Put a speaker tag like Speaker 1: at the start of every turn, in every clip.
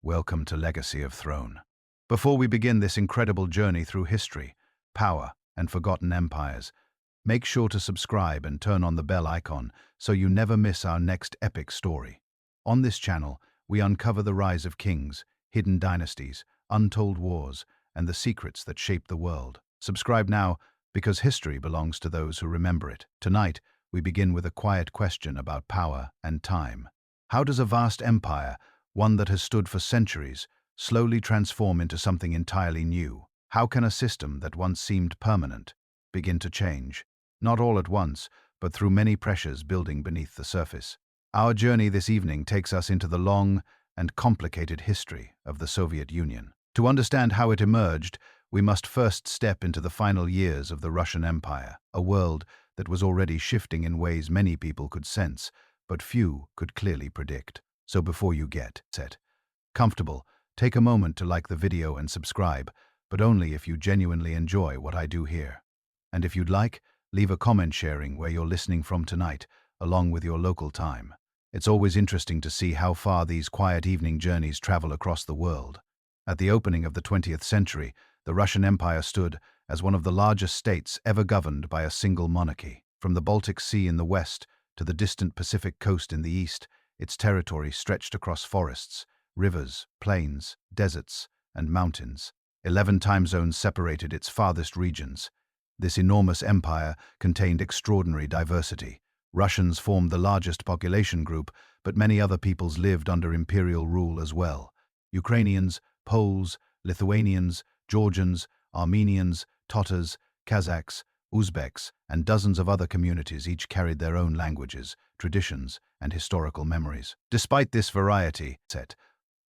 Speaker 1: Welcome to Legacy of Throne. Before we begin this incredible journey through history, power, and forgotten empires, make sure to subscribe and turn on the bell icon so you never miss our next epic story. On this channel, we uncover the rise of kings, hidden dynasties, untold wars, and the secrets that shape the world. Subscribe now, because history belongs to those who remember it. Tonight, we begin with a quiet question about power and time. How does a vast empire, one that has stood for centuries, slowly transform into something entirely new? How can a system that once seemed permanent begin to change? Not all at once, but through many pressures building beneath the surface. Our journey this evening takes us into the long and complicated history of the Soviet Union. To understand how it emerged, we must first step into the final years of the Russian Empire, a world that was already shifting in ways many people could sense, but few could clearly predict. So before you get comfortable, take a moment to like the video and subscribe, but only if you genuinely enjoy what I do here. And if you'd like, leave a comment sharing where you're listening from tonight, along with your local time. It's always interesting to see how far these quiet evening journeys travel across the world. At the opening of the 20th century, the Russian Empire stood as one of the largest states ever governed by a single monarchy. From the Baltic Sea in the west to the distant Pacific coast in the east, its territory stretched across forests, rivers, plains, deserts, and mountains. 11 time zones separated its farthest regions. This enormous empire contained extraordinary diversity. Russians formed the largest population group, but many other peoples lived under imperial rule as well. Ukrainians, Poles, Lithuanians, Georgians, Armenians, Tatars, Kazakhs, Uzbeks, and dozens of other communities each carried their own languages, traditions, and historical memories. Despite this variety,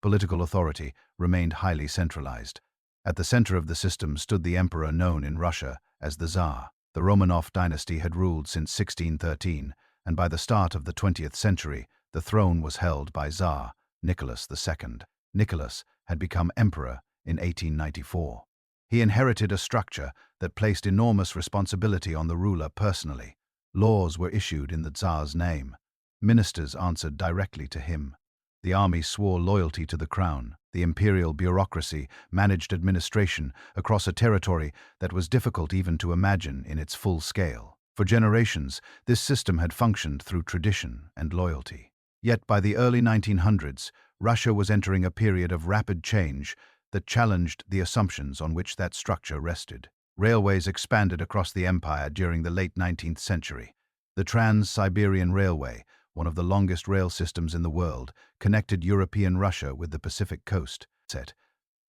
Speaker 1: political authority remained highly centralized. At the center of the system stood the emperor known in Russia as the Tsar. The Romanov dynasty had ruled since 1613, and by the start of the 20th century, the throne was held by Tsar Nicholas II. Nicholas had become emperor in 1894. He inherited a structure that placed enormous responsibility on the ruler personally. Laws were issued in the Tsar's name. Ministers answered directly to him. The army swore loyalty to the crown. The imperial bureaucracy managed administration across a territory that was difficult even to imagine in its full scale. For generations, this system had functioned through tradition and loyalty. Yet by the early 1900s, Russia was entering a period of rapid change that challenged the assumptions on which that structure rested. Railways expanded across the empire during the late 19th century. The Trans-Siberian Railway, one of the longest rail systems in the world, connected European Russia with the Pacific coast.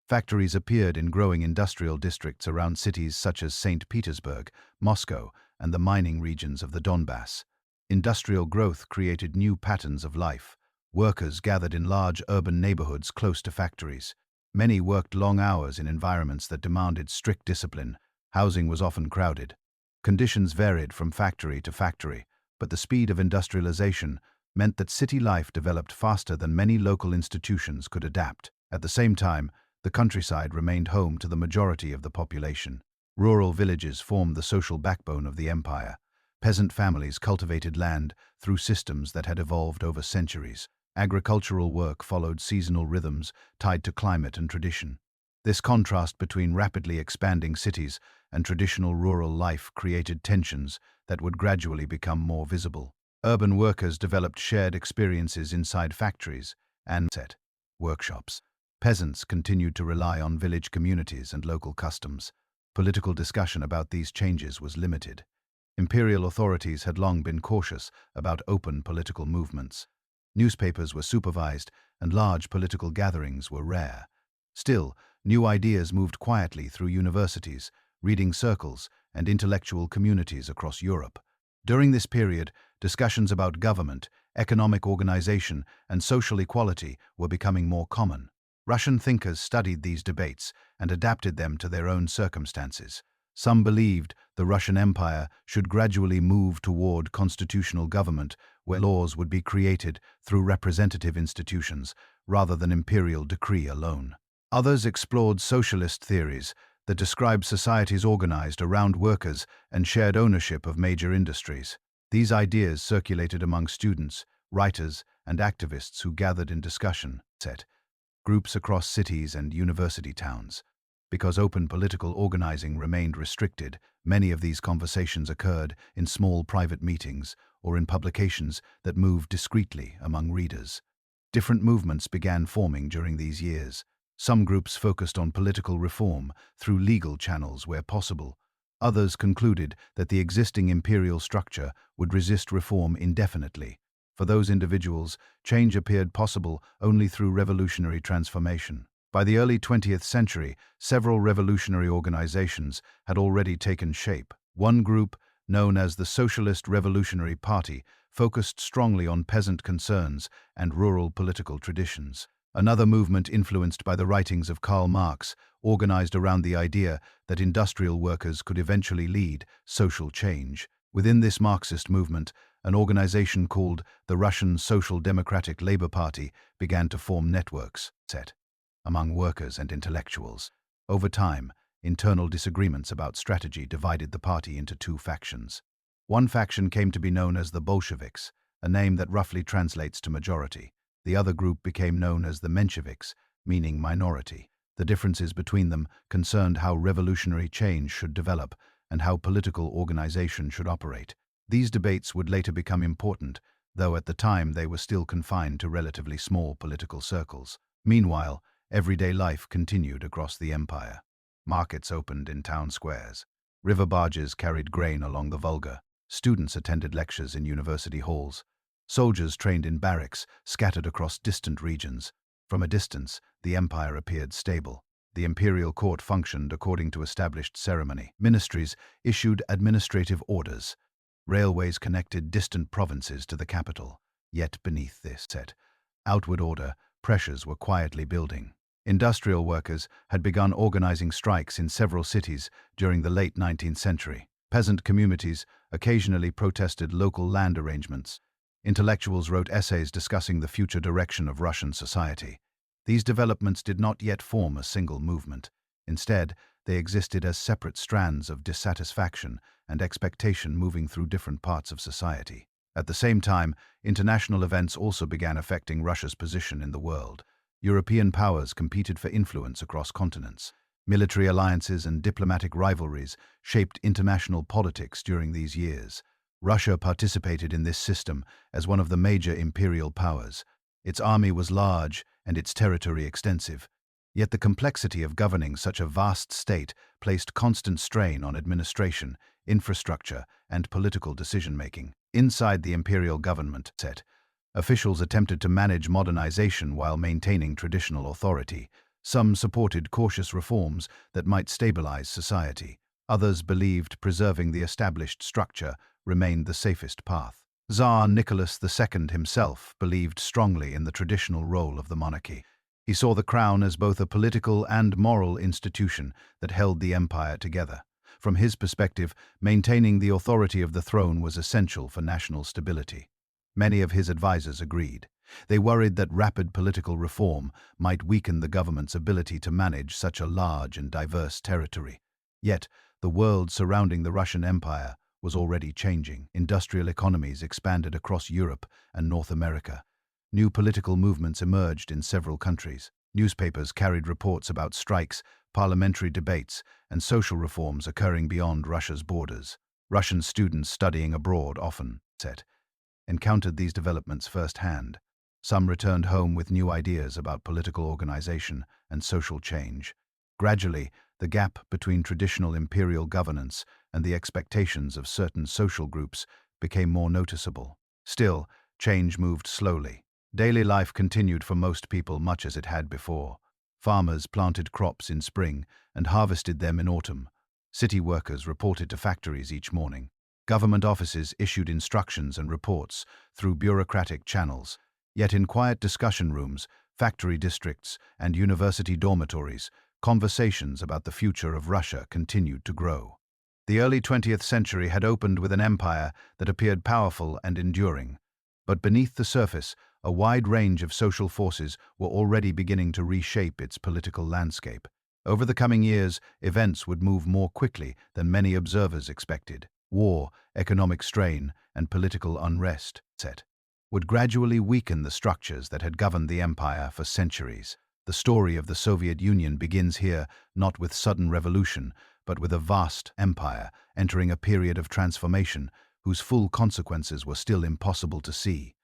Speaker 1: Factories appeared in growing industrial districts around cities such as St. Petersburg, Moscow, and the mining regions of the Donbass. Industrial growth created new patterns of life. Workers gathered in large urban neighborhoods close to factories. Many worked long hours in environments that demanded strict discipline. Housing was often crowded. Conditions varied from factory to factory, but the speed of industrialization meant that city life developed faster than many local institutions could adapt. At the same time, the countryside remained home to the majority of the population. Rural villages formed the social backbone of the empire. Peasant families cultivated land through systems that had evolved over centuries. Agricultural work followed seasonal rhythms tied to climate and tradition. This contrast between rapidly expanding cities and traditional rural life created tensions that would gradually become more visible. Urban workers developed shared experiences inside factories and workshops. Peasants continued to rely on village communities and local customs. Political discussion about these changes was limited. Imperial authorities had long been cautious about open political movements. Newspapers were supervised, and large political gatherings were rare. Still, new ideas moved quietly through universities, reading circles, and intellectual communities across Europe. During this period, discussions about government, economic organization, and social equality were becoming more common. Russian thinkers studied these debates and adapted them to their own circumstances. Some believed the Russian Empire should gradually move toward constitutional government, where laws would be created through representative institutions rather than imperial decree alone. Others explored socialist theories that described societies organized around workers and shared ownership of major industries. These ideas circulated among students, writers, and activists who gathered in discussion. groups across cities and university towns. Because open political organizing remained restricted, many of these conversations occurred in small private meetings or in publications that moved discreetly among readers. Different movements began forming during these years. Some groups focused on political reform through legal channels where possible. Others concluded that the existing imperial structure would resist reform indefinitely. For those individuals, change appeared possible only through revolutionary transformation. By the early 20th century, several revolutionary organizations had already taken shape. One group, known as the Socialist Revolutionary Party, focused strongly on peasant concerns and rural political traditions. Another movement, influenced by the writings of Karl Marx, organized around the idea that industrial workers could eventually lead social change. Within this Marxist movement, an organization called the Russian Social Democratic Labour Party began to form networks among workers and intellectuals. Over time, internal disagreements about strategy divided the party into two factions. One faction came to be known as the Bolsheviks, a name that roughly translates to majority. The other group became known as the Mensheviks, meaning minority. The differences between them concerned how revolutionary change should develop and how political organization should operate. These debates would later become important, though at the time they were still confined to relatively small political circles. Meanwhile, everyday life continued across the empire. Markets opened in town squares. River barges carried grain along the Volga. Students attended lectures in university halls. Soldiers trained in barracks scattered across distant regions. From a distance, the empire appeared stable. The imperial court functioned according to established ceremony. Ministries issued administrative orders. Railways connected distant provinces to the capital. Yet beneath this outward order, pressures were quietly building. Industrial workers had begun organizing strikes in several cities during the late 19th century. Peasant communities occasionally protested local land arrangements. Intellectuals wrote essays discussing the future direction of Russian society. These developments did not yet form a single movement. Instead, they existed as separate strands of dissatisfaction and expectation moving through different parts of society. At the same time, international events also began affecting Russia's position in the world. European powers competed for influence across continents. Military alliances and diplomatic rivalries shaped international politics during these years. Russia participated in this system as one of the major imperial powers. Its army was large and its territory extensive. Yet the complexity of governing such a vast state placed constant strain on administration, infrastructure, and political decision-making. Inside the imperial government, officials attempted to manage modernization while maintaining traditional authority. Some supported cautious reforms that might stabilize society. Others believed preserving the established structure remained the safest path. Tsar Nicholas II himself believed strongly in the traditional role of the monarchy. He saw the crown as both a political and moral institution that held the empire together. From his perspective, maintaining the authority of the throne was essential for national stability. Many of his advisors agreed. They worried that rapid political reform might weaken the government's ability to manage such a large and diverse territory. Yet, the world surrounding the Russian Empire was already changing. Industrial economies expanded across Europe and North America. New political movements emerged in several countries. Newspapers carried reports about strikes, parliamentary debates, and social reforms occurring beyond Russia's borders. Russian students studying abroad often encountered these developments firsthand. Some returned home with new ideas about political organization and social change. Gradually, the gap between traditional imperial governance and the expectations of certain social groups became more noticeable. Still, change moved slowly. Daily life continued for most people much as it had before. Farmers planted crops in spring and harvested them in autumn. City workers reported to factories each morning. Government offices issued instructions and reports through bureaucratic channels. Yet in quiet discussion rooms, factory districts, and university dormitories, conversations about the future of Russia continued to grow. The early 20th century had opened with an empire that appeared powerful and enduring. But beneath the surface, a wide range of social forces were already beginning to reshape its political landscape. Over the coming years, events would move more quickly than many observers expected. War, economic strain, and political unrest would gradually weaken the structures that had governed the empire for centuries. The story of the Soviet Union begins here, not with sudden revolution, but with a vast empire entering a period of transformation whose full consequences were still impossible to see.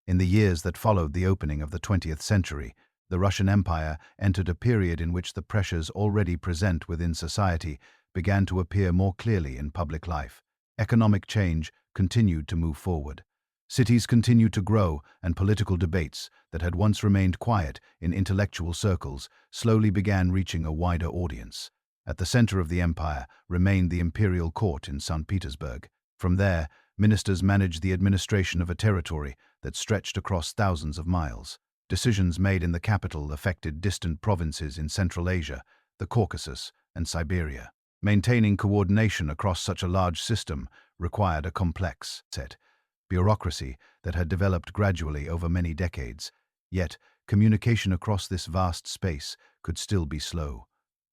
Speaker 1: In the years that followed the opening of the 20th century, the Russian Empire entered a period in which the pressures already present within society began to appear more clearly in public life. Economic change continued to move forward. Cities continued to grow, and political debates that had once remained quiet in intellectual circles slowly began reaching a wider audience. At the center of the empire remained the imperial court in St. Petersburg. From there, ministers managed the administration of a territory that stretched across thousands of miles. Decisions made in the capital affected distant provinces in Central Asia, the Caucasus, and Siberia. Maintaining coordination across such a large system required a complex bureaucracy that had developed gradually over many decades. Yet, communication across this vast space could still be slow.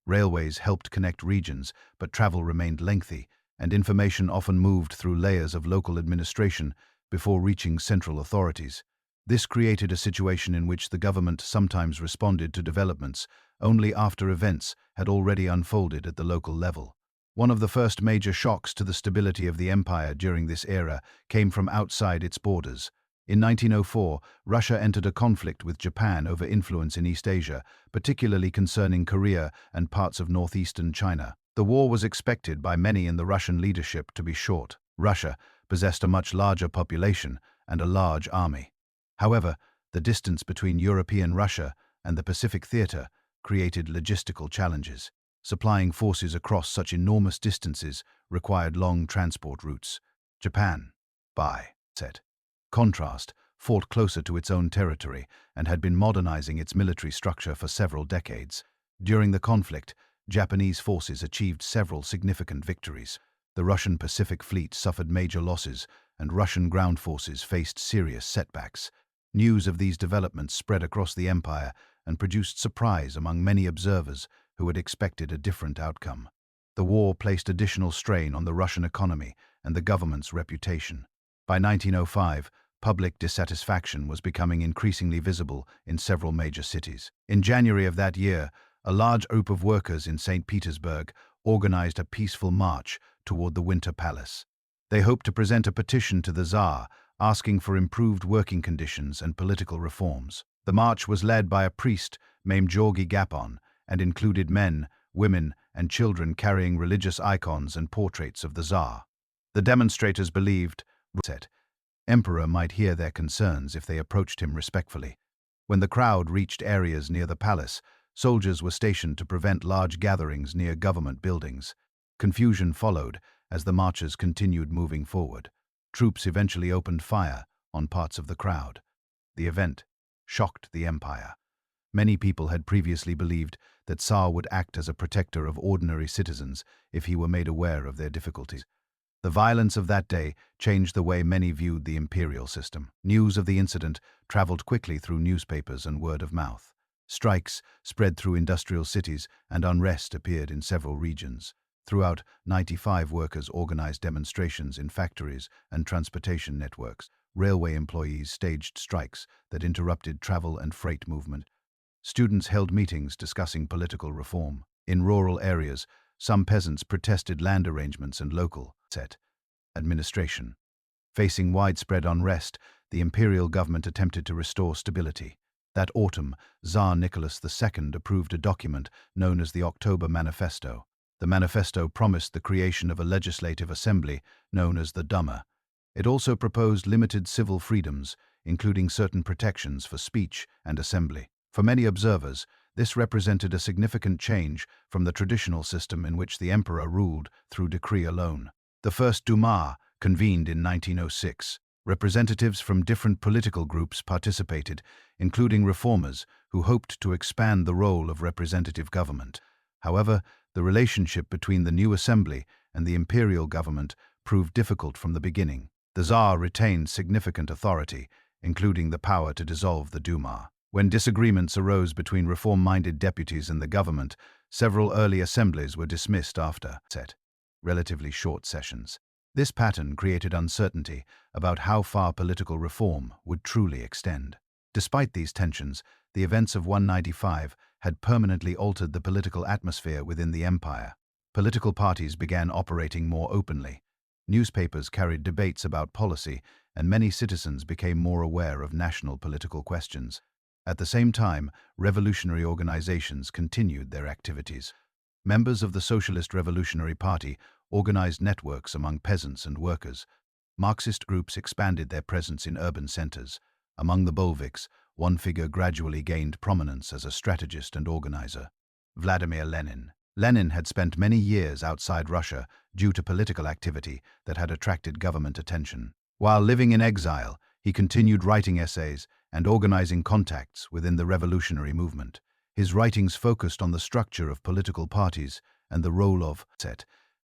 Speaker 1: Railways helped connect regions, but travel remained lengthy, and information often moved through layers of local administration before reaching central authorities. This created a situation in which the government sometimes responded to developments only after events had already unfolded at the local level. One of the first major shocks to the stability of the empire during this era came from outside its borders. In 1904, Russia entered a conflict with Japan over influence in East Asia, particularly concerning Korea and parts of northeastern China. The war was expected by many in the Russian leadership to be short. Russia possessed a much larger population and a large army. However, the distance between European Russia and the Pacific theater created logistical challenges. Supplying forces across such enormous distances required long transport routes. Japan, by contrast, fought closer to its own territory and had been modernizing its military structure for several decades. During the conflict, Japanese forces achieved several significant victories. The Russian Pacific Fleet suffered major losses, and Russian ground forces faced serious setbacks. News of these developments spread across the empire and produced surprise among many observers who had expected a different outcome. The war placed additional strain on the Russian economy and the government's reputation. By 1905, public dissatisfaction was becoming increasingly visible in several major cities. In January of that year, a large group of workers in St. Petersburg organized a peaceful march toward the Winter Palace. They hoped to present a petition to the Tsar asking for improved working conditions and political reforms. The march was led by a priest named Georgy Gapon and included men, women, and children carrying religious icons and portraits of the Tsar. The demonstrators believed that Emperor might hear their concerns if they approached him respectfully. When the crowd reached areas near the palace, soldiers were stationed to prevent large gatherings near government buildings. Confusion followed as the marchers continued moving forward. Troops eventually opened fire on parts of the crowd. The event shocked the empire. Many people had previously believed that Tsar would act as a protector of ordinary citizens if he were made aware of their difficulties. The violence of that day changed the way many viewed the imperial system. News of the incident traveled quickly through newspapers and word of mouth. Strikes spread through industrial cities, and unrest appeared in several regions. Throughout, 95 workers organized demonstrations in factories and transportation networks. Railway employees staged strikes that interrupted travel and freight movement. Students held meetings discussing political reform. In rural areas, some peasants protested land arrangements and local administration. Facing widespread unrest, the imperial government attempted to restore stability. That autumn, Tsar Nicholas II approved a document known as the October Manifesto. The manifesto promised the creation of a legislative assembly known as the Duma. It also proposed limited civil freedoms, including certain protections for speech and assembly. For many observers, this represented a significant change from the traditional system in which the emperor ruled through decree alone. The first Duma convened in 1906. Representatives from different political groups participated, including reformers who hoped to expand the role of representative government. However, the relationship between the new assembly and the imperial government proved difficult from the beginning. The Tsar retained significant authority, including the power to dissolve the Duma. When disagreements arose between reform-minded deputies and the government, several early assemblies were dismissed after relatively short sessions. This pattern created uncertainty about how far political reform would truly extend. Despite these tensions, the events of 195 had permanently altered the political atmosphere within the empire. Political parties began operating more openly. Newspapers carried debates about policy, and many citizens became more aware of national political questions. At the same time, revolutionary organizations continued their activities. Members of the Socialist Revolutionary Party organized networks among peasants and workers. Marxist groups expanded their presence in urban centers. Among the Bolsheviks, one figure gradually gained prominence as a strategist and organizer: Vladimir Lenin. Lenin had spent many years outside Russia due to political activity that had attracted government attention. While living in exile, he continued writing essays and organizing contacts within the revolutionary movement. His writings focused on the structure of political parties and the role of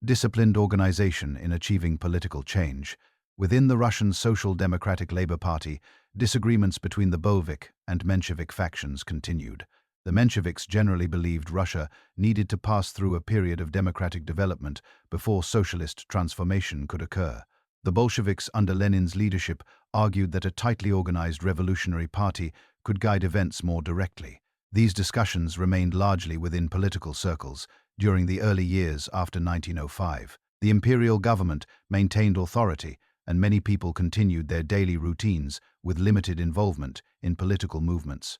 Speaker 1: disciplined organization in achieving political change. Within the Russian Social Democratic Labour Party, disagreements between the Bolshevik and Menshevik factions continued. The Mensheviks generally believed Russia needed to pass through a period of democratic development before socialist transformation could occur. The Bolsheviks, under Lenin's leadership, argued that a tightly organized revolutionary party could guide events more directly. These discussions remained largely within political circles during the early years after 1905. The imperial government maintained authority, and many people continued their daily routines with limited involvement in political movements.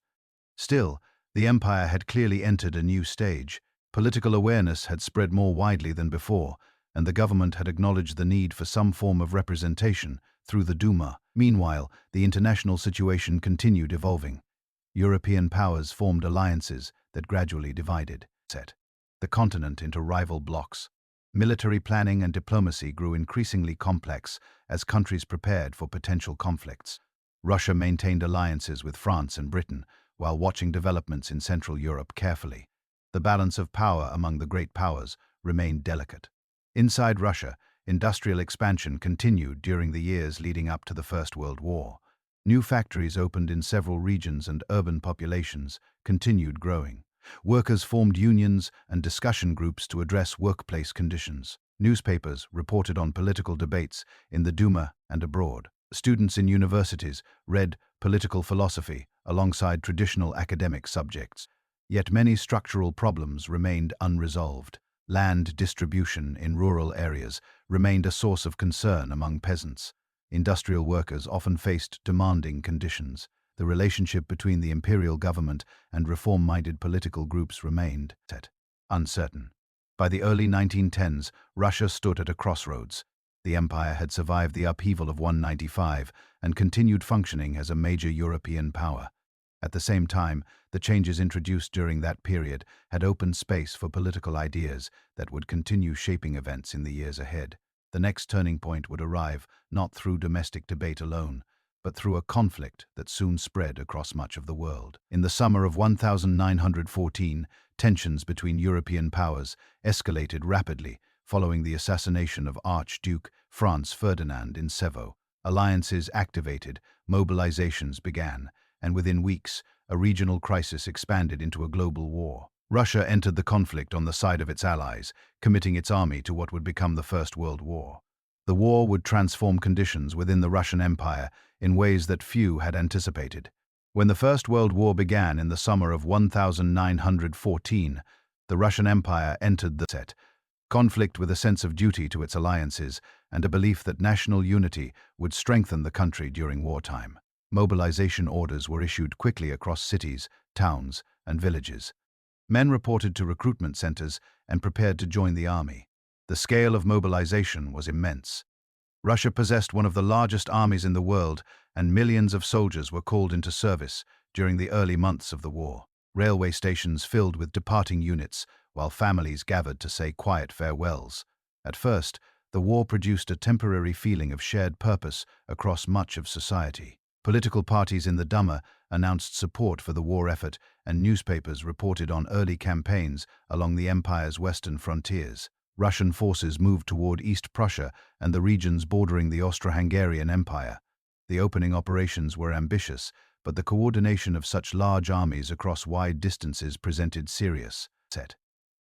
Speaker 1: Still, the empire had clearly entered a new stage. Political awareness had spread more widely than before, and the government had acknowledged the need for some form of representation through the Duma. Meanwhile, the international situation continued evolving. European powers formed alliances that gradually divided the continent into rival blocs. Military planning and diplomacy grew increasingly complex as countries prepared for potential conflicts. Russia maintained alliances with France and Britain, while watching developments in Central Europe carefully. The balance of power among the great powers remained delicate. Inside Russia, industrial expansion continued during the years leading up to the First World War. New factories opened in several regions and urban populations continued growing. Workers formed unions and discussion groups to address workplace conditions. Newspapers reported on political debates in the Duma and abroad. Students in universities read political philosophy alongside traditional academic subjects. Yet many structural problems remained unresolved. Land distribution in rural areas remained a source of concern among peasants. Industrial workers often faced demanding conditions. The relationship between the imperial government and reform-minded political groups remained uncertain. By the early 1910s, Russia stood at a crossroads. The empire had survived the upheaval of 195 and continued functioning as a major European power. At the same time, the changes introduced during that period had opened space for political ideas that would continue shaping events in the years ahead. The next turning point would arrive not through domestic debate alone, but through a conflict that soon spread across much of the world. In the summer of 1914, tensions between European powers escalated rapidly following the assassination of Archduke Franz Ferdinand in Sevo. Alliances activated, mobilizations began, and within weeks, a regional crisis expanded into a global war. Russia entered the conflict on the side of its allies, committing its army to what would become the First World War. The war would transform conditions within the Russian Empire in ways that few had anticipated. When the First World War began in the summer of 1914, the Russian Empire entered the conflict with a sense of duty to its alliances and a belief that national unity would strengthen the country during wartime. Mobilization orders were issued quickly across cities, towns, and villages. Men reported to recruitment centers and prepared to join the army. The scale of mobilization was immense. Russia possessed one of the largest armies in the world, and millions of soldiers were called into service during the early months of the war. Railway stations filled with departing units, while families gathered to say quiet farewells. At first, the war produced a temporary feeling of shared purpose across much of society. Political parties in the Duma announced support for the war effort, and newspapers reported on early campaigns along the empire's western frontiers. Russian forces moved toward East Prussia and the regions bordering the Austro-Hungarian Empire. The opening operations were ambitious, but the coordination of such large armies across wide distances presented serious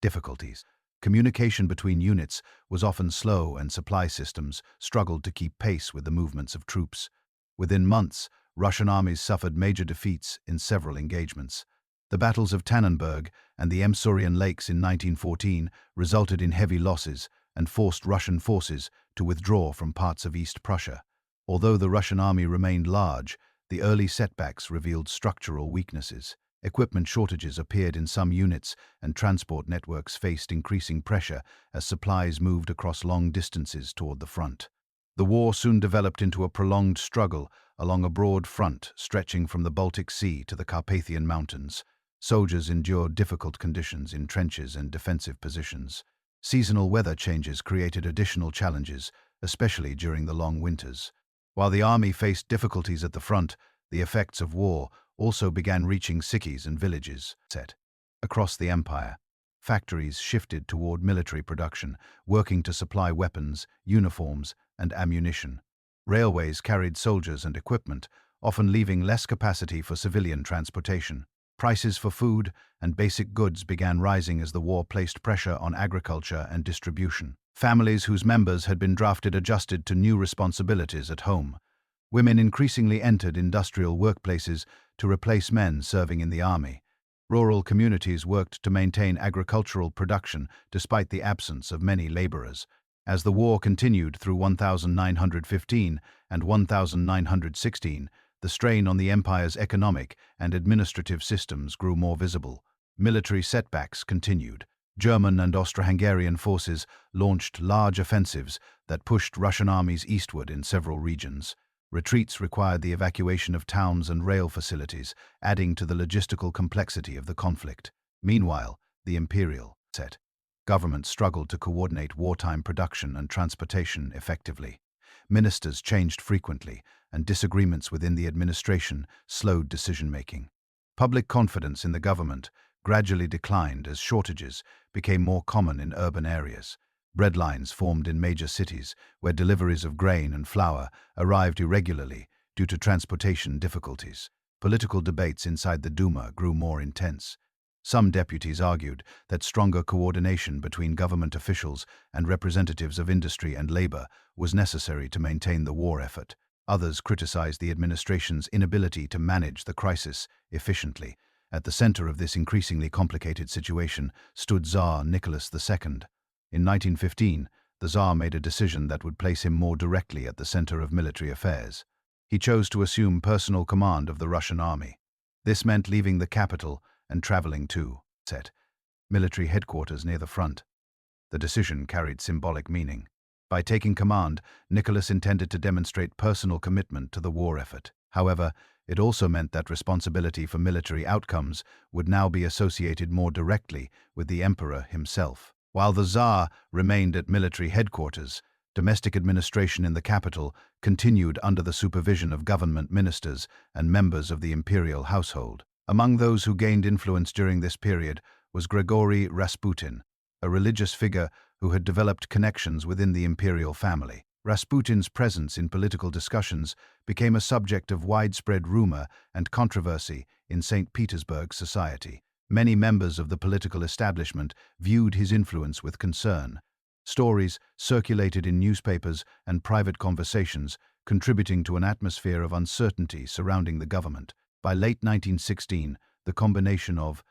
Speaker 1: difficulties. Communication between units was often slow, and supply systems struggled to keep pace with the movements of troops. Within months, Russian armies suffered major defeats in several engagements. The battles of Tannenberg and the Emsurian Lakes in 1914 resulted in heavy losses and forced Russian forces to withdraw from parts of East Prussia. Although the Russian army remained large, the early setbacks revealed structural weaknesses. Equipment shortages appeared in some units, and transport networks faced increasing pressure as supplies moved across long distances toward the front. The war soon developed into a prolonged struggle along a broad front stretching from the Baltic Sea to the Carpathian Mountains. Soldiers endured difficult conditions in trenches and defensive positions. Seasonal weather changes created additional challenges, especially during the long winters. While the army faced difficulties at the front, the effects of war also began reaching cities and villages. Across the empire, factories shifted toward military production, working to supply weapons, uniforms, and ammunition. Railways carried soldiers and equipment, often leaving less capacity for civilian transportation. Prices for food and basic goods began rising as the war placed pressure on agriculture and distribution. Families whose members had been drafted adjusted to new responsibilities at home. Women increasingly entered industrial workplaces to replace men serving in the army. Rural communities worked to maintain agricultural production despite the absence of many laborers. As the war continued through 1915 and 1916, the strain on the empire's economic and administrative systems grew more visible. Military setbacks continued. German and Austro-Hungarian forces launched large offensives that pushed Russian armies eastward in several regions. Retreats required the evacuation of towns and rail facilities, adding to the logistical complexity of the conflict. Meanwhile, the imperial government struggled to coordinate wartime production and transportation effectively. Ministers changed frequently, and disagreements within the administration slowed decision-making. Public confidence in the government gradually declined as shortages became more common in urban areas. Breadlines formed in major cities, where deliveries of grain and flour arrived irregularly due to transportation difficulties. Political debates inside the Duma grew more intense. Some deputies argued that stronger coordination between government officials and representatives of industry and labor was necessary to maintain the war effort. Others criticized the administration's inability to manage the crisis efficiently. At the center of this increasingly complicated situation stood Tsar Nicholas II. In 1915, the Tsar made a decision that would place him more directly at the center of military affairs. He chose to assume personal command of the Russian army. This meant leaving the capital and traveling to military headquarters near the front. The decision carried symbolic meaning. By taking command, Nicholas intended to demonstrate personal commitment to the war effort. However, it also meant that responsibility for military outcomes would now be associated more directly with the emperor himself. While the Tsar remained at military headquarters, domestic administration in the capital continued under the supervision of government ministers and members of the imperial household. Among those who gained influence during this period was Grigory Rasputin, a religious figure who had developed connections within the imperial family. Rasputin's presence in political discussions became a subject of widespread rumor and controversy in St. Petersburg society. Many members of the political establishment viewed his influence with concern. Stories circulated in newspapers and private conversations, contributing to an atmosphere of uncertainty surrounding the government. By late 1916, the combination of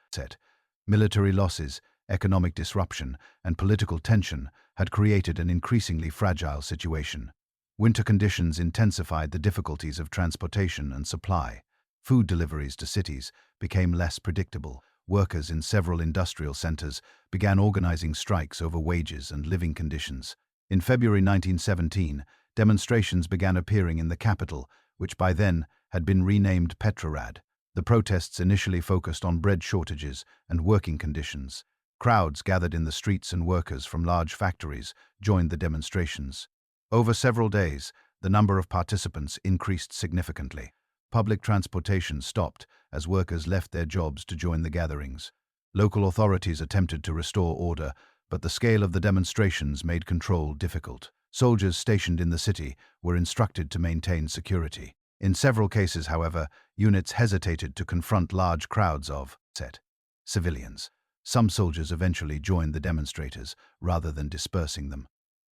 Speaker 1: military losses, economic disruption, and political tension had created an increasingly fragile situation. Winter conditions intensified the difficulties of transportation and supply. Food deliveries to cities became less predictable. Workers in several industrial centers began organizing strikes over wages and living conditions. In February 1917, demonstrations began appearing in the capital, which by then had been renamed Petrograd. The protests initially focused on bread shortages and working conditions. Crowds gathered in the streets and workers from large factories joined the demonstrations. Over several days, the number of participants increased significantly. Public transportation stopped as workers left their jobs to join the gatherings. Local authorities attempted to restore order, but the scale of the demonstrations made control difficult. Soldiers stationed in the city were instructed to maintain security. In several cases, however, units hesitated to confront large crowds of civilians. Some soldiers eventually joined the demonstrators rather than dispersing them.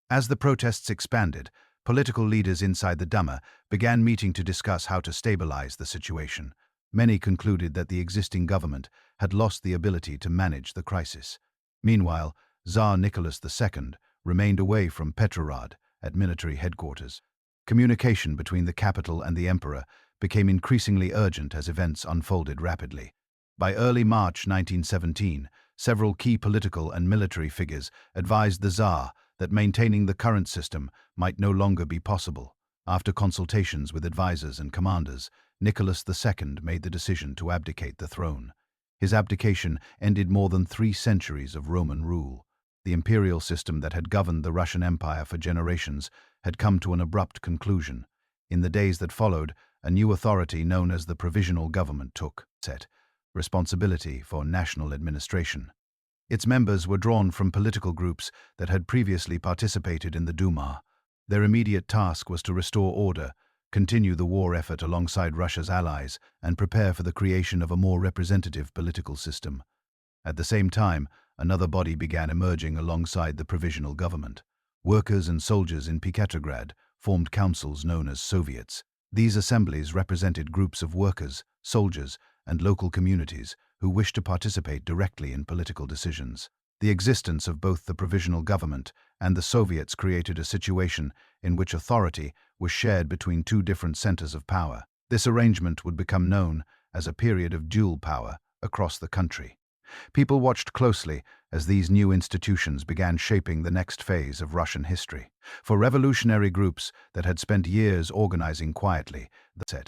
Speaker 1: As the protests expanded, Political leaders inside the Duma began meeting to discuss how to stabilize the situation. Many concluded that the existing government had lost the ability to manage the crisis. Meanwhile, Tsar Nicholas II remained away from Petrograd at military headquarters. Communication between the capital and the emperor became increasingly urgent as events unfolded rapidly. By early March 1917, several key political and military figures advised the Tsar that maintaining the current system might no longer be possible. After consultations with advisors and commanders, Nicholas II made the decision to abdicate the throne. His abdication ended more than 3 centuries of Roman rule. The imperial system that had governed the Russian Empire for generations had come to an abrupt conclusion. In the days that followed, a new authority known as the Provisional Government took responsibility for national administration. Its members were drawn from political groups that had previously participated in the Duma. Their immediate task was to restore order, continue the war effort alongside Russia's allies, and prepare for the creation of a more representative political system. At the same time, another body began emerging alongside the provisional government. Workers and soldiers in Petrograd formed councils known as Soviets. These assemblies represented groups of workers, soldiers, and local communities who wished to participate directly in political decisions. The existence of both the provisional government and the Soviets created a situation in which authority was shared between 2 different centers of power. This arrangement would become known as a period of dual power across the country. People watched closely as these new institutions began shaping the next phase of Russian history. For revolutionary groups that had spent years organizing quietly, the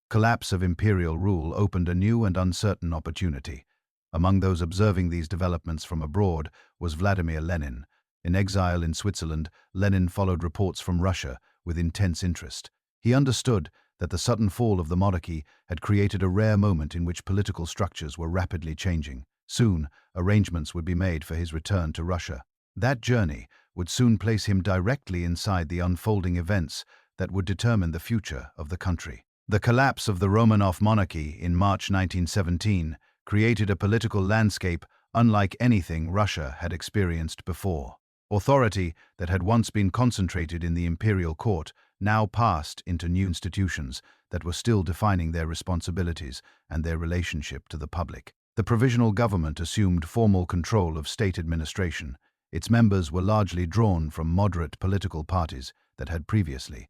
Speaker 1: collapse of imperial rule opened a new and uncertain opportunity. Among those observing these developments from abroad was Vladimir Lenin. In exile in Switzerland, Lenin followed reports from Russia with intense interest. He understood that the sudden fall of the monarchy had created a rare moment in which political structures were rapidly changing. Soon, arrangements would be made for his return to Russia. That journey would soon place him directly inside the unfolding events that would determine the future of the country. The collapse of the Romanov monarchy in March 1917 created a political landscape unlike anything Russia had experienced before. Authority that had once been concentrated in the imperial court now passed into new institutions that were still defining their responsibilities and their relationship to the public. The provisional government assumed formal control of state administration. Its members were largely drawn from moderate political parties that had previously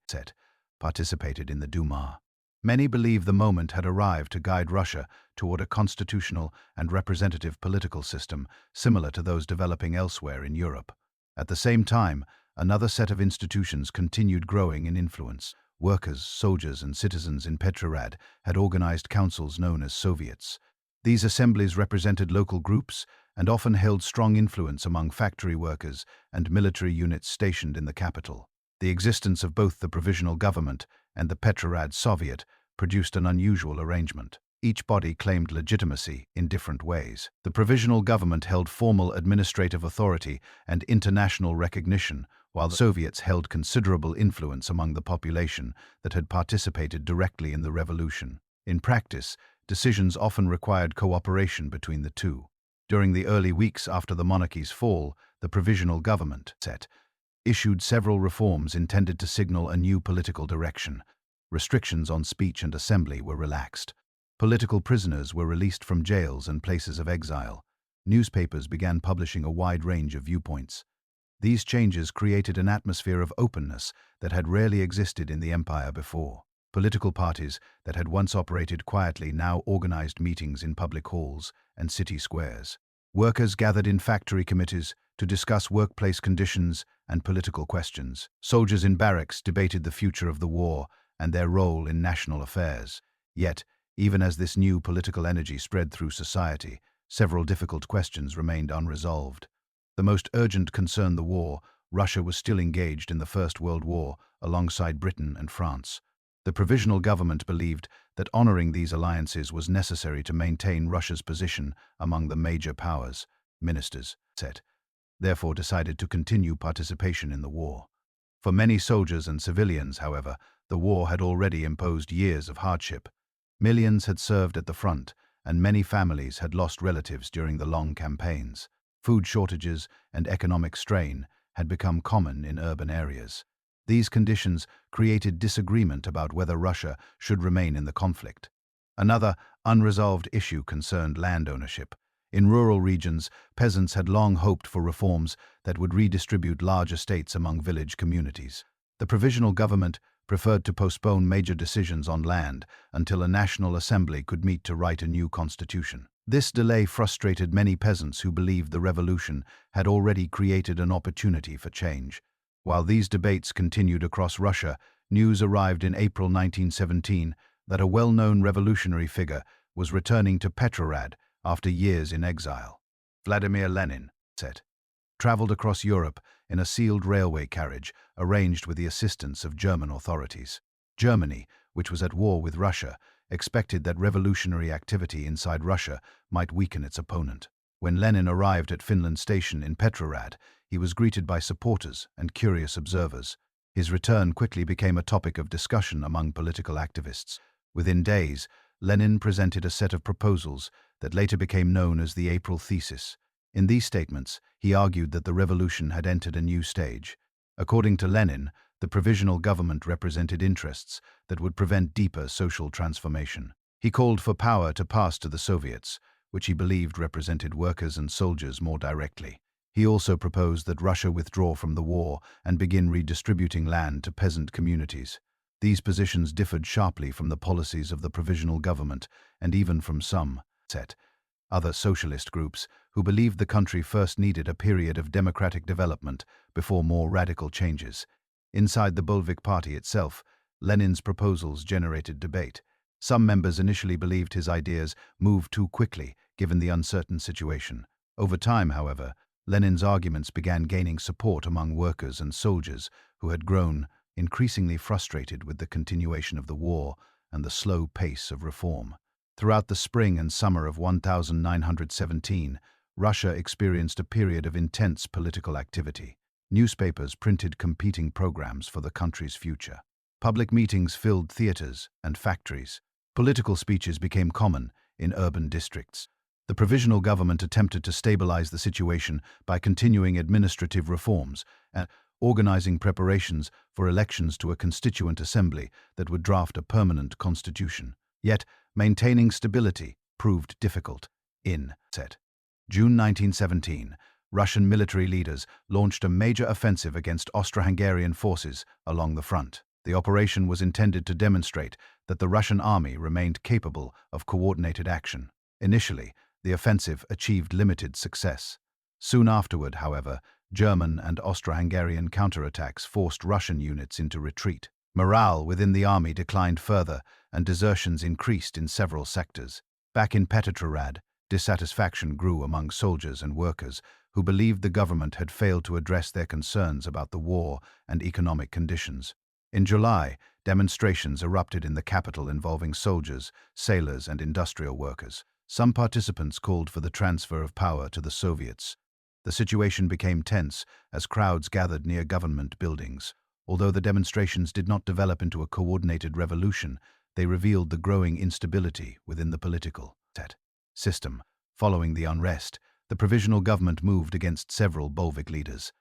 Speaker 1: participated in the Duma. Many believe the moment had arrived to guide Russia toward a constitutional and representative political system similar to those developing elsewhere in Europe. At the same time, another set of institutions continued growing in influence. Workers, soldiers, and citizens in Petrograd had organized councils known as Soviets. These assemblies represented local groups and often held strong influence among factory workers and military units stationed in the capital. The existence of both the provisional government and the Petrograd Soviet produced an unusual arrangement. Each body claimed legitimacy in different ways. The provisional government held formal administrative authority and international recognition, while the Soviets held considerable influence among the population that had participated directly in the revolution. In practice, decisions often required cooperation between the two. During the early weeks after the monarchy's fall, the provisional government issued several reforms intended to signal a new political direction. Restrictions on speech and assembly were relaxed. Political prisoners were released from jails and places of exile. Newspapers began publishing a wide range of viewpoints. These changes created an atmosphere of openness that had rarely existed in the empire before. Political parties that had once operated quietly now organized meetings in public halls and city squares. Workers gathered in factory committees to discuss workplace conditions and political questions. Soldiers in barracks debated the future of the war and their role in national affairs. Yet, even as this new political energy spread through society, several difficult questions remained unresolved. The most urgent concerned the war. Russia was still engaged in the First World War alongside Britain and France. The provisional government believed that honoring these alliances was necessary to maintain Russia's position among the major powers. Ministers therefore decided to continue participation in the war. For many soldiers and civilians, however, the war had already imposed years of hardship. Millions had served at the front, and many families had lost relatives during the long campaigns. Food shortages and economic strain had become common in urban areas. These conditions created disagreement about whether Russia should remain in the conflict. Another unresolved issue concerned land ownership. In rural regions, peasants had long hoped for reforms that would redistribute large estates among village communities. The provisional government preferred to postpone major decisions on land until a national assembly could meet to write a new constitution. This delay frustrated many peasants who believed the revolution had already created an opportunity for change. While these debates continued across Russia, news arrived in April 1917 that a well-known revolutionary figure was returning to Petrograd after years in exile. Vladimir Lenin traveled across Europe in a sealed railway carriage arranged with the assistance of German authorities. Germany, which was at war with Russia, expected that revolutionary activity inside Russia might weaken its opponent. When Lenin arrived at Finland Station in Petrograd, he was greeted by supporters and curious observers. His return quickly became a topic of discussion among political activists. Within days, Lenin presented a set of proposals that later became known as the April Thesis. In these statements, he argued that the revolution had entered a new stage. According to Lenin, the provisional government represented interests that would prevent deeper social transformation. He called for power to pass to the Soviets, which he believed represented workers and soldiers more directly. He also proposed that Russia withdraw from the war and begin redistributing land to peasant communities. These positions differed sharply from the policies of the provisional government and even from some other socialist groups who believed the country first needed a period of democratic development before more radical changes. Inside the Bolshevik Party itself, Lenin's proposals generated debate. Some members initially believed his ideas moved too quickly, given the uncertain situation. Over time, however, Lenin's arguments began gaining support among workers and soldiers who had grown increasingly frustrated with the continuation of the war and the slow pace of reform. Throughout the spring and summer of 1917, Russia experienced a period of intense political activity. Newspapers printed competing programs for the country's future. Public meetings filled theaters and factories. Political speeches became common in urban districts. The provisional government attempted to stabilize the situation by continuing administrative reforms and organizing preparations for elections to a constituent assembly that would draft a permanent constitution. Yet, maintaining stability proved difficult. In June 1917, Russian military leaders launched a major offensive against Austro-Hungarian forces along the front. The operation was intended to demonstrate that the Russian army remained capable of coordinated action. Initially, the offensive achieved limited success. Soon afterward, however, German and Austro-Hungarian counterattacks forced Russian units into retreat. Morale within the army declined further, and desertions increased in several sectors. Back in Petrograd, dissatisfaction grew among soldiers and workers who believed the government had failed to address their concerns about the war and economic conditions. In July, demonstrations erupted in the capital involving soldiers, sailors, and industrial workers. Some participants called for the transfer of power to the Soviets. The situation became tense as crowds gathered near government buildings. Although the demonstrations did not develop into a coordinated revolution, they revealed the growing instability within the political system. Following the unrest, the provisional government moved against several Bolshevik leaders.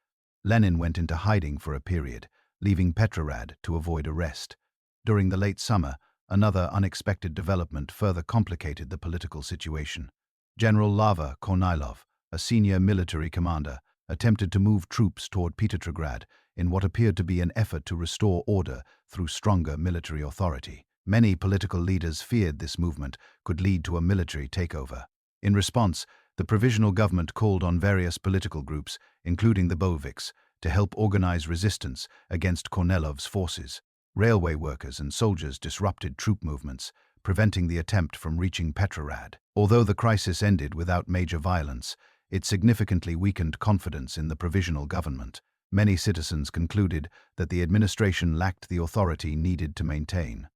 Speaker 1: Lenin went into hiding for a period, leaving Petrograd to avoid arrest. During the late summer, another unexpected development further complicated the political situation. General Lava Kornilov, a senior military commander, attempted to move troops toward Petrograd in what appeared to be an effort to restore order through stronger military authority. Many political leaders feared this movement could lead to a military takeover. In response, the provisional government called on various political groups, including the Bolsheviks, to help organize resistance against Kornilov's forces. Railway workers and soldiers disrupted troop movements, preventing the attempt from reaching Petrograd. Although the crisis ended without major violence, it significantly weakened confidence in the provisional government. Many citizens concluded that the administration lacked the authority needed to maintain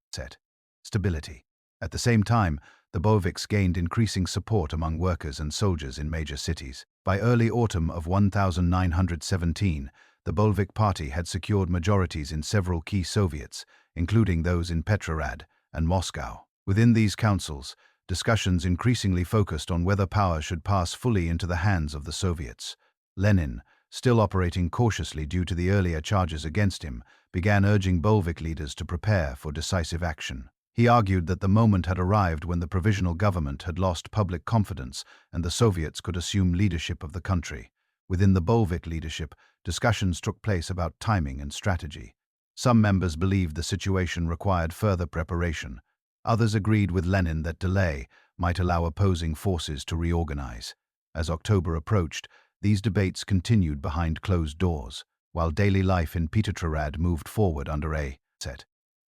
Speaker 1: stability. At the same time, the Bolsheviks gained increasing support among workers and soldiers in major cities. By early autumn of 1917, the Bolshevik Party had secured majorities in several key Soviets, including those in Petrograd and Moscow. Within these councils, discussions increasingly focused on whether power should pass fully into the hands of the Soviets. Lenin, still operating cautiously due to the earlier charges against him, began urging Bolshevik leaders to prepare for decisive action. He argued that the moment had arrived when the provisional government had lost public confidence and the Soviets could assume leadership of the country. Within the Bolshevik leadership, discussions took place about timing and strategy. Some members believed the situation required further preparation. Others agreed with Lenin that delay might allow opposing forces to reorganize. As October approached, these debates continued behind closed doors, while daily life in Petrograd moved forward under a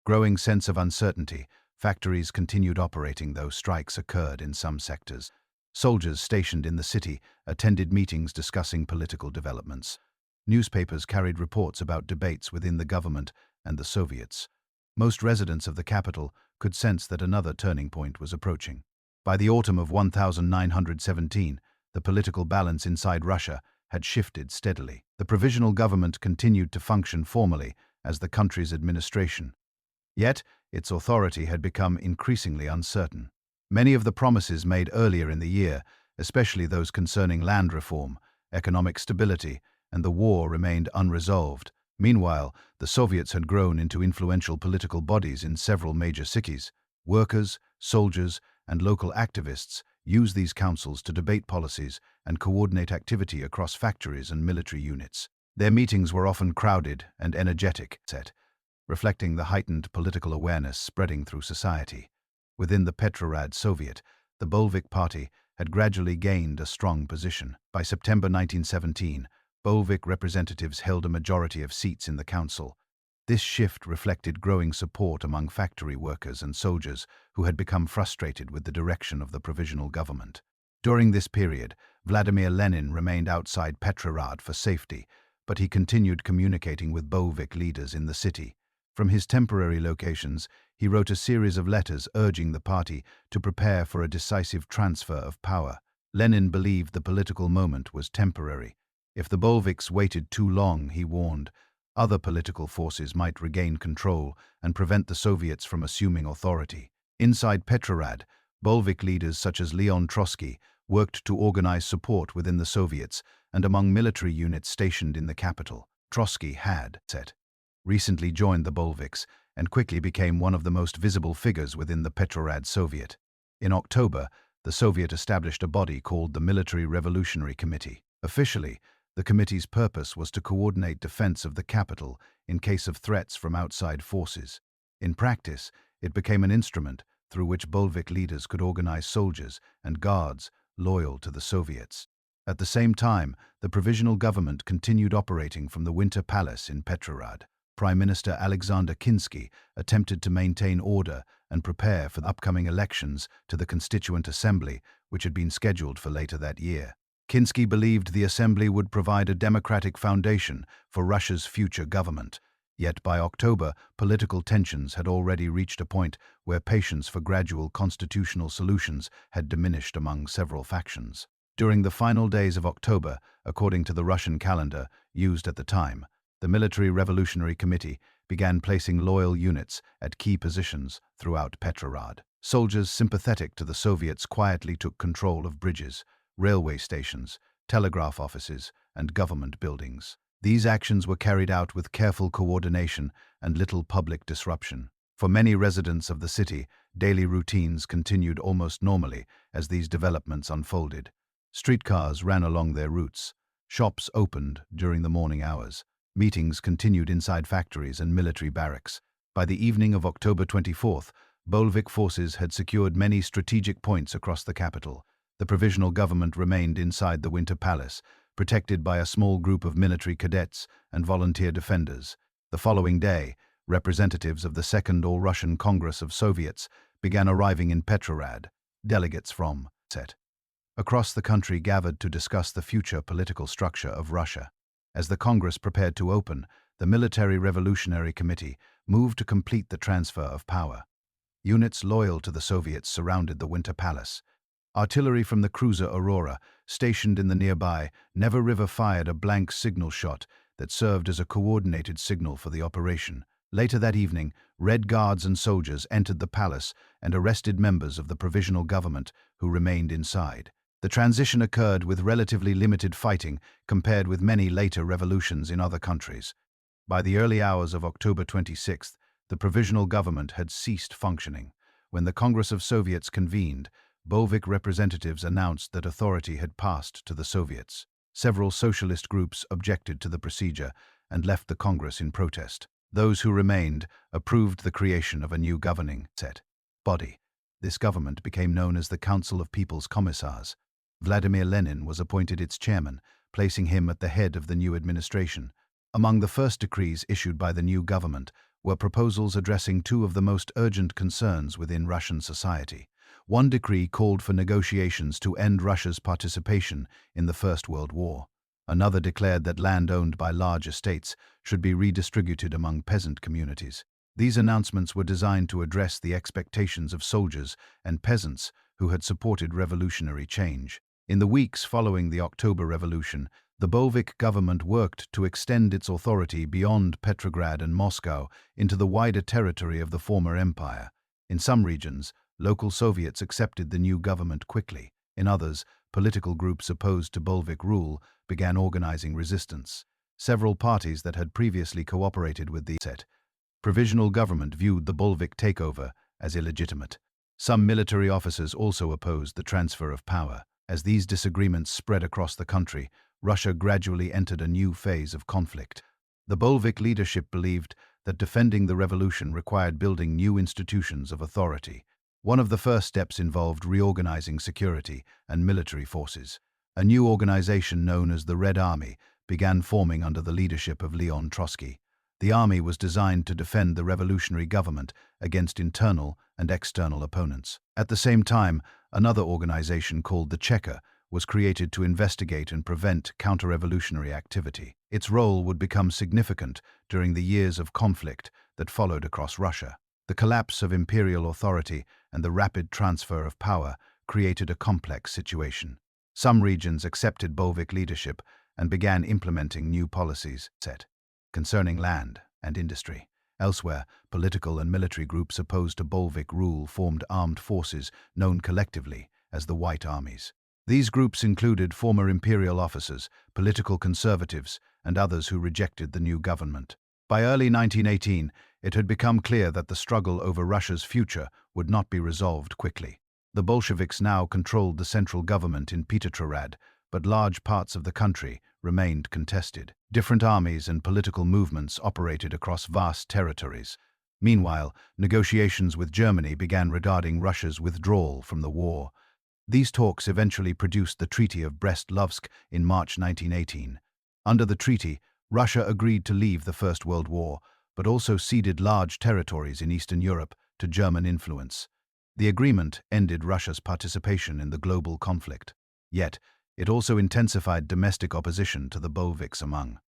Speaker 1: growing sense of uncertainty. Factories continued operating, though strikes occurred in some sectors. Soldiers stationed in the city attended meetings discussing political developments. Newspapers carried reports about debates within the government and the Soviets. Most residents of the capital could sense that another turning point was approaching. By the autumn of 1917, the political balance inside Russia had shifted steadily. The provisional government continued to function formally as the country's administration. Yet, its authority had become increasingly uncertain. Many of the promises made earlier in the year, especially those concerning land reform, economic stability, and the war, remained unresolved. Meanwhile, the Soviets had grown into influential political bodies in several major cities. Workers, soldiers, and local activists used these councils to debate policies and coordinate activity across factories and military units. Their meetings were often crowded and energetic, reflecting the heightened political awareness spreading through society. Within the Petrograd Soviet, the Bolshevik Party had gradually gained a strong position. By September 1917, Bolshevik representatives held a majority of seats in the council. This shift reflected growing support among factory workers and soldiers who had become frustrated with the direction of the provisional government. During this period, Vladimir Lenin remained outside Petrograd for safety, but he continued communicating with Bolshevik leaders in the city. From his temporary locations, he wrote a series of letters urging the party to prepare for a decisive transfer of power. Lenin believed the political moment was temporary. If the Bolsheviks waited too long, he warned, other political forces might regain control and prevent the Soviets from assuming authority. Inside Petrograd, Bolshevik leaders such as Leon Trotsky worked to organize support within the Soviets and among military units stationed in the capital. Trotsky had recently joined the Bolsheviks and quickly became one of the most visible figures within the Petrograd Soviet. In October, the Soviet established a body called the Military Revolutionary Committee. Officially, the committee's purpose was to coordinate defense of the capital in case of threats from outside forces. In practice, it became an instrument through which Bolshevik leaders could organize soldiers and guards loyal to the Soviets. At the same time, the provisional government continued operating from the Winter Palace in Petrograd. Prime Minister Alexander Kinsky attempted to maintain order and prepare for the upcoming elections to the Constituent Assembly, which had been scheduled for later that year. Kinsky believed the assembly would provide a democratic foundation for Russia's future government. Yet by October, political tensions had already reached a point where patience for gradual constitutional solutions had diminished among several factions. During the final days of October, according to the Russian calendar used at the time, the Military Revolutionary Committee began placing loyal units at key positions throughout Petrograd. Soldiers sympathetic to the Soviets quietly took control of bridges, railway stations, telegraph offices, and government buildings. These actions were carried out with careful coordination and little public disruption. For many residents of the city, daily routines continued almost normally as these developments unfolded. Streetcars ran along their routes. Shops opened during the morning hours. Meetings continued inside factories and military barracks. By the evening of October 24th, Bolshevik forces had secured many strategic points across the capital. The provisional government remained inside the Winter Palace, protected by a small group of military cadets and volunteer defenders. The following day, representatives of the Second All-Russian Congress of Soviets began arriving in Petrograd. Delegates from across the country gathered to discuss the future political structure of Russia. As the Congress prepared to open, the Military Revolutionary Committee moved to complete the transfer of power. Units loyal to the Soviets surrounded the Winter Palace. Artillery from the cruiser Aurora, stationed in the nearby Neva River, fired a blank signal shot that served as a coordinated signal for the operation. Later that evening, Red Guards and soldiers entered the palace and arrested members of the provisional government who remained inside. The transition occurred with relatively limited fighting compared with many later revolutions in other countries. By the early hours of October 26th, the provisional government had ceased functioning. When the Congress of Soviets convened, Bolshevik representatives announced that authority had passed to the Soviets. Several socialist groups objected to the procedure and left the Congress in protest. Those who remained approved the creation of a new governing body. This government became known as the Council of People's Commissars. Vladimir Lenin was appointed its chairman, placing him at the head of the new administration. Among the first decrees issued by the new government were proposals addressing two of the most urgent concerns within Russian society. One decree called for negotiations to end Russia's participation in the First World War. Another declared that land owned by large estates should be redistributed among peasant communities. These announcements were designed to address the expectations of soldiers and peasants who had supported revolutionary change. In the weeks following the October Revolution, the Bolshevik government worked to extend its authority beyond Petrograd and Moscow into the wider territory of the former empire. In some regions, local Soviets accepted the new government quickly. In others, political groups opposed to Bolshevik rule began organizing resistance. Several parties that had previously cooperated with the provisional government viewed the Bolshevik takeover as illegitimate. Some military officers also opposed the transfer of power. As these disagreements spread across the country, Russia gradually entered a new phase of conflict. The Bolshevik leadership believed that defending the revolution required building new institutions of authority. One of the first steps involved reorganizing security and military forces. A new organization known as the Red Army began forming under the leadership of Leon Trotsky. The army was designed to defend the revolutionary government against internal and external opponents. At the same time, another organization called the Cheka was created to investigate and prevent counter-revolutionary activity. Its role would become significant during the years of conflict that followed across Russia. The collapse of imperial authority and the rapid transfer of power created a complex situation. Some regions accepted Bolshevik leadership and began implementing new policies concerning land and industry. Elsewhere, political and military groups opposed to Bolshevik rule formed armed forces known collectively as the White Armies. These groups included former imperial officers, political conservatives, and others who rejected the new government. By early 1918, it had become clear that the struggle over Russia's future would not be resolved quickly. The Bolsheviks now controlled the central government in Petrograd, but large parts of the country remained contested. Different armies and political movements operated across vast territories. Meanwhile, negotiations with Germany began regarding Russia's withdrawal from the war. These talks eventually produced the Treaty of Brest-Litovsk in March 1918. Under the treaty, Russia agreed to leave the First World War, but also ceded large territories in Eastern Europe to German influence. The agreement ended Russia's participation in the global conflict. Yet, it also intensified domestic opposition to the Bolsheviks among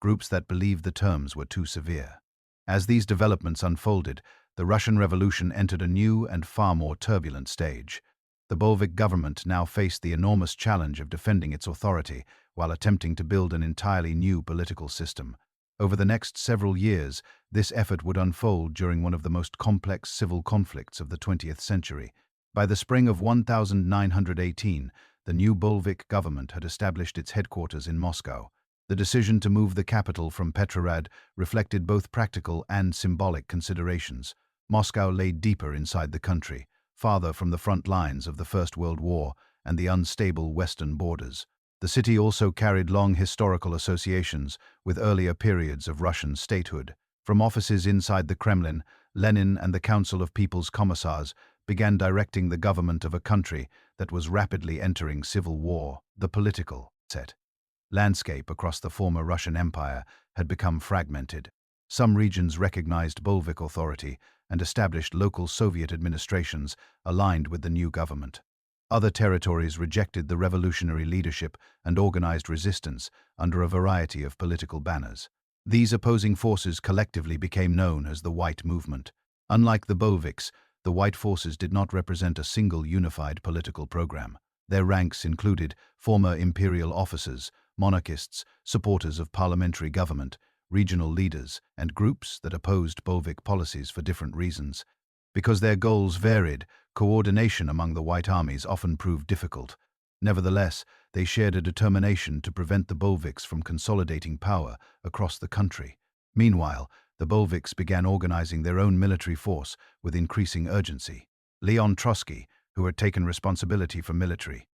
Speaker 1: groups that believed the terms were too severe. As these developments unfolded, the Russian Revolution entered a new and far more turbulent stage. The Bolshevik government now faced the enormous challenge of defending its authority while attempting to build an entirely new political system. Over the next several years, this effort would unfold during one of the most complex civil conflicts of the 20th century. By the spring of 1918, the new Bolshevik government had established its headquarters in Moscow. The decision to move the capital from Petrograd reflected both practical and symbolic considerations. Moscow lay deeper inside the country, farther from the front lines of the First World War and the unstable western borders. The city also carried long historical associations with earlier periods of Russian statehood. From offices inside the Kremlin, Lenin and the Council of People's Commissars began directing the government of a country that was rapidly entering civil war. The political landscape across the former Russian Empire had become fragmented. Some regions recognized Bolshevik authority and established local Soviet administrations aligned with the new government. Other territories rejected the revolutionary leadership and organized resistance under a variety of political banners. These opposing forces collectively became known as the White Movement. Unlike the Bolsheviks, the White forces did not represent a single unified political program. Their ranks included former imperial officers, monarchists, supporters of parliamentary government, regional leaders, and groups that opposed Bolshevik policies for different reasons. Because their goals varied, Coordination among the White armies often proved difficult. Nevertheless, they shared a determination to prevent the Bolsheviks from consolidating power across the country. Meanwhile, the Bolsheviks began organizing their own military force with increasing urgency. Leon Trotsky, who had taken responsibility for military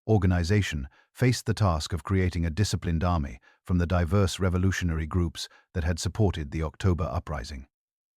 Speaker 1: organization, faced the task of creating a disciplined army from the diverse revolutionary groups that had supported the October uprising.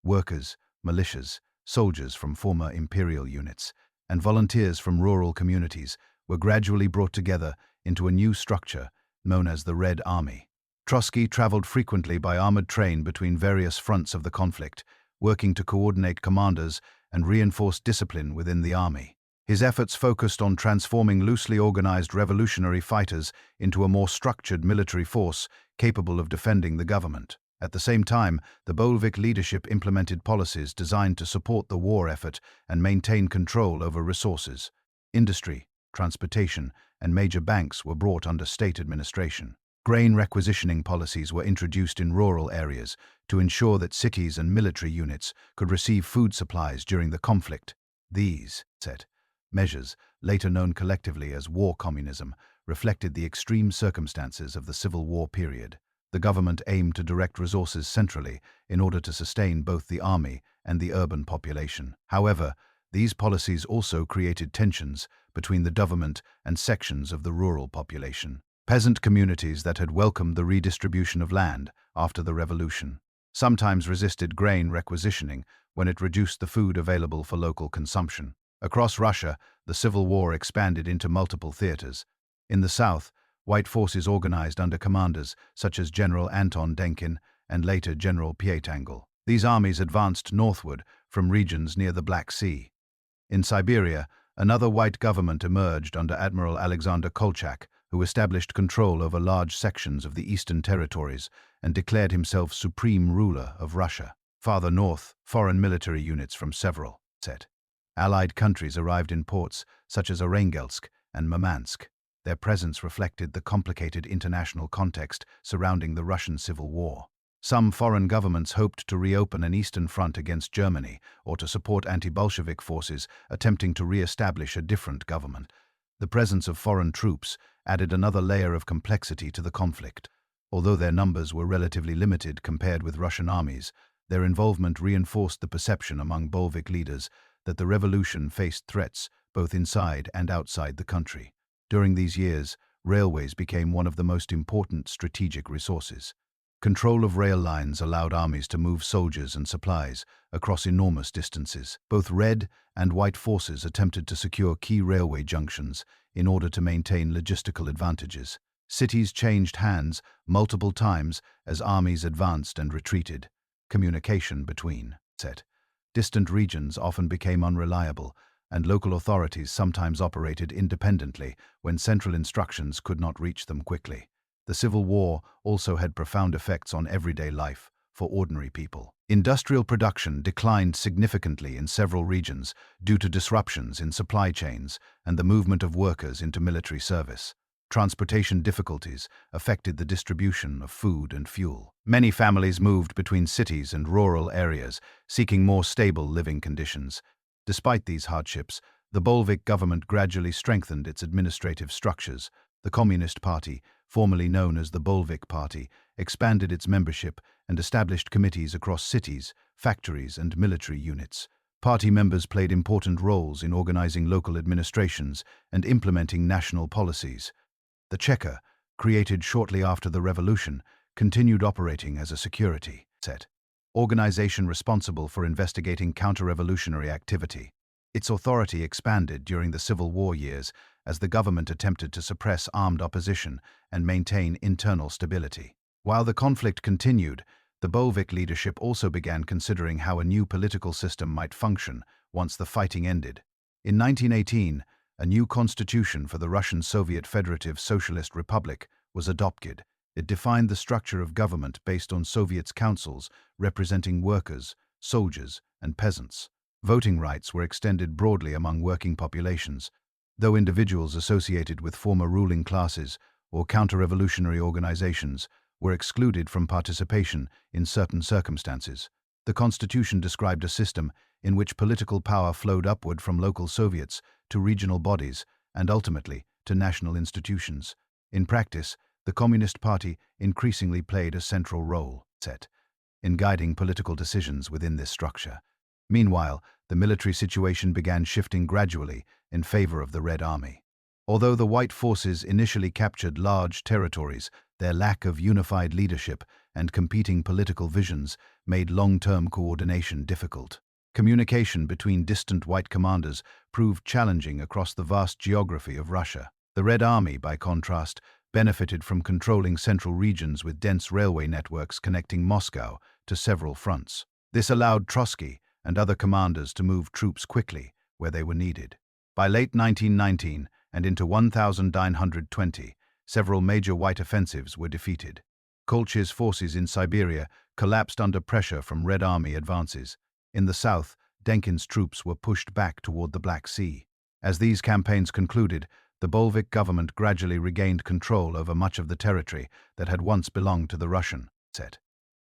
Speaker 1: Workers, militias, soldiers from former imperial units, and volunteers from rural communities were gradually brought together into a new structure known as the Red Army. Trotsky traveled frequently by armored train between various fronts of the conflict, working to coordinate commanders and reinforce discipline within the army. His efforts focused on transforming loosely organized revolutionary fighters into a more structured military force capable of defending the government. At the same time, the Bolshevik leadership implemented policies designed to support the war effort and maintain control over resources. Industry, transportation, and major banks were brought under state administration. Grain requisitioning policies were introduced in rural areas to ensure that cities and military units could receive food supplies during the conflict. These measures, later known collectively as war communism, reflected the extreme circumstances of the Civil War period. The government aimed to direct resources centrally in order to sustain both the army and the urban population. However, these policies also created tensions between the government and sections of the rural population. Peasant communities that had welcomed the redistribution of land after the revolution sometimes resisted grain requisitioning when it reduced the food available for local consumption. Across Russia, the Civil War expanded into multiple theaters. In the south, white forces organized under commanders such as General Anton Denkin and later General Pietangel. These armies advanced northward from regions near the Black Sea. In Siberia, another white government emerged under Admiral Alexander Kolchak, who established control over large sections of the eastern territories and declared himself supreme ruler of Russia. Farther north, foreign military units from several Allied countries arrived in ports such as Orengelsk and Murmansk. Their presence reflected the complicated international context surrounding the Russian Civil War. Some foreign governments hoped to reopen an eastern front against Germany or to support anti-Bolshevik forces attempting to re-establish a different government. The presence of foreign troops added another layer of complexity to the conflict. Although their numbers were relatively limited compared with Russian armies, their involvement reinforced the perception among Bolshevik leaders that the revolution faced threats both inside and outside the country. During these years, railways became one of the most important strategic resources. Control of rail lines allowed armies to move soldiers and supplies across enormous distances. Both red and white forces attempted to secure key railway junctions in order to maintain logistical advantages. Cities changed hands multiple times as armies advanced and retreated. Communication between distant regions often became unreliable, and local authorities sometimes operated independently when central instructions could not reach them quickly. The Civil War also had profound effects on everyday life for ordinary people. Industrial production declined significantly in several regions due to disruptions in supply chains and the movement of workers into military service. Transportation difficulties affected the distribution of food and fuel. Many families moved between cities and rural areas, seeking more stable living conditions. Despite these hardships, the Bolshevik government gradually strengthened its administrative structures. The Communist Party, formerly known as the Bolshevik Party, expanded its membership and established committees across cities, factories, and military units. Party members played important roles in organizing local administrations and implementing national policies. The Cheka, created shortly after the revolution, continued operating as a security organization responsible for investigating counter-revolutionary activity. Its authority expanded during the Civil War years as the government attempted to suppress armed opposition and maintain internal stability. While the conflict continued, the Bolshevik leadership also began considering how a new political system might function once the fighting ended. In 1918, a new constitution for the Russian Soviet Federative Socialist Republic was adopted. It defined the structure of government based on Soviets' councils representing workers, soldiers, and peasants. Voting rights were extended broadly among working populations, though individuals associated with former ruling classes or counter-revolutionary organizations were excluded from participation in certain circumstances. The constitution described a system in which political power flowed upward from local Soviets to regional bodies and ultimately to national institutions. In practice, the Communist Party increasingly played a central role in guiding political decisions within this structure. Meanwhile, the military situation began shifting gradually in favor of the Red Army. Although the White forces initially captured large territories, their lack of unified leadership and competing political visions made long-term coordination difficult. Communication between distant White commanders proved challenging across the vast geography of Russia. The Red Army, by contrast, benefited from controlling central regions with dense railway networks connecting Moscow to several fronts. This allowed Trotsky and other commanders to move troops quickly where they were needed. By late 1919 and into 1920, several major White offensives were defeated. Kolch's forces in Siberia collapsed under pressure from Red Army advances. In the south, Denkin's troops were pushed back toward the Black Sea. As these campaigns concluded, the Bolshevik government gradually regained control over much of the territory that had once belonged to the Russian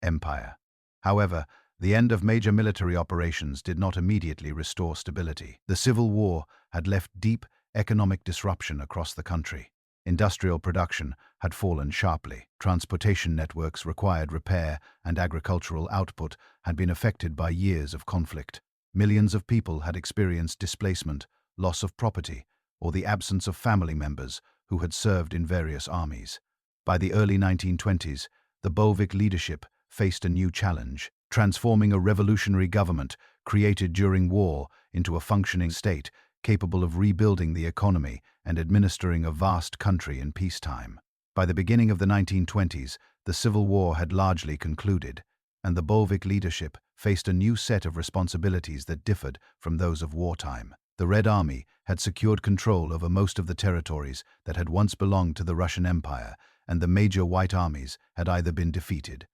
Speaker 1: Empire. However, the end of major military operations did not immediately restore stability. The Civil War had left deep economic disruption across the country. Industrial production had fallen sharply. Transportation networks required repair, and agricultural output had been affected by years of conflict. Millions of people had experienced displacement, loss of property, or the absence of family members who had served in various armies. By the early 1920s, the Bolshevik leadership faced a new challenge, transforming a revolutionary government created during war into a functioning state capable of rebuilding the economy and administering a vast country in peacetime. By the beginning of the 1920s, the Civil War had largely concluded, and the Bolshevik leadership faced a new set of responsibilities that differed from those of wartime. The Red Army had secured control over most of the territories that had once belonged to the Russian Empire, and the major White armies had either been defeated,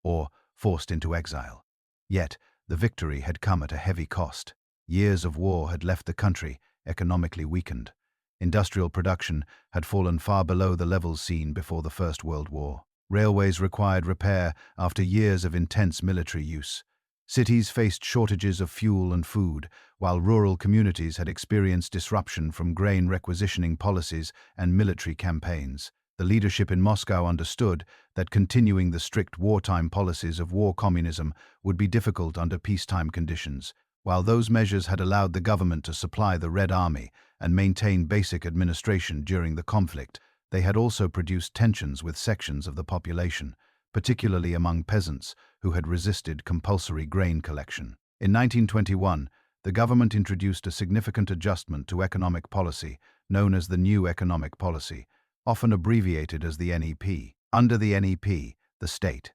Speaker 1: or forced into exile. Yet, the victory had come at a heavy cost. Years of war had left the country economically weakened. Industrial production had fallen far below the levels seen before the First World War. Railways required repair after years of intense military use. Cities faced shortages of fuel and food, while rural communities had experienced disruption from grain requisitioning policies and military campaigns. The leadership in Moscow understood that continuing the strict wartime policies of war communism would be difficult under peacetime conditions. While those measures had allowed the government to supply the Red Army and maintain basic administration during the conflict, they had also produced tensions with sections of the population, particularly among peasants who had resisted compulsory grain collection. In 1921, the government introduced a significant adjustment to economic policy known as the New Economic Policy, often abbreviated as the NEP. Under the NEP, the state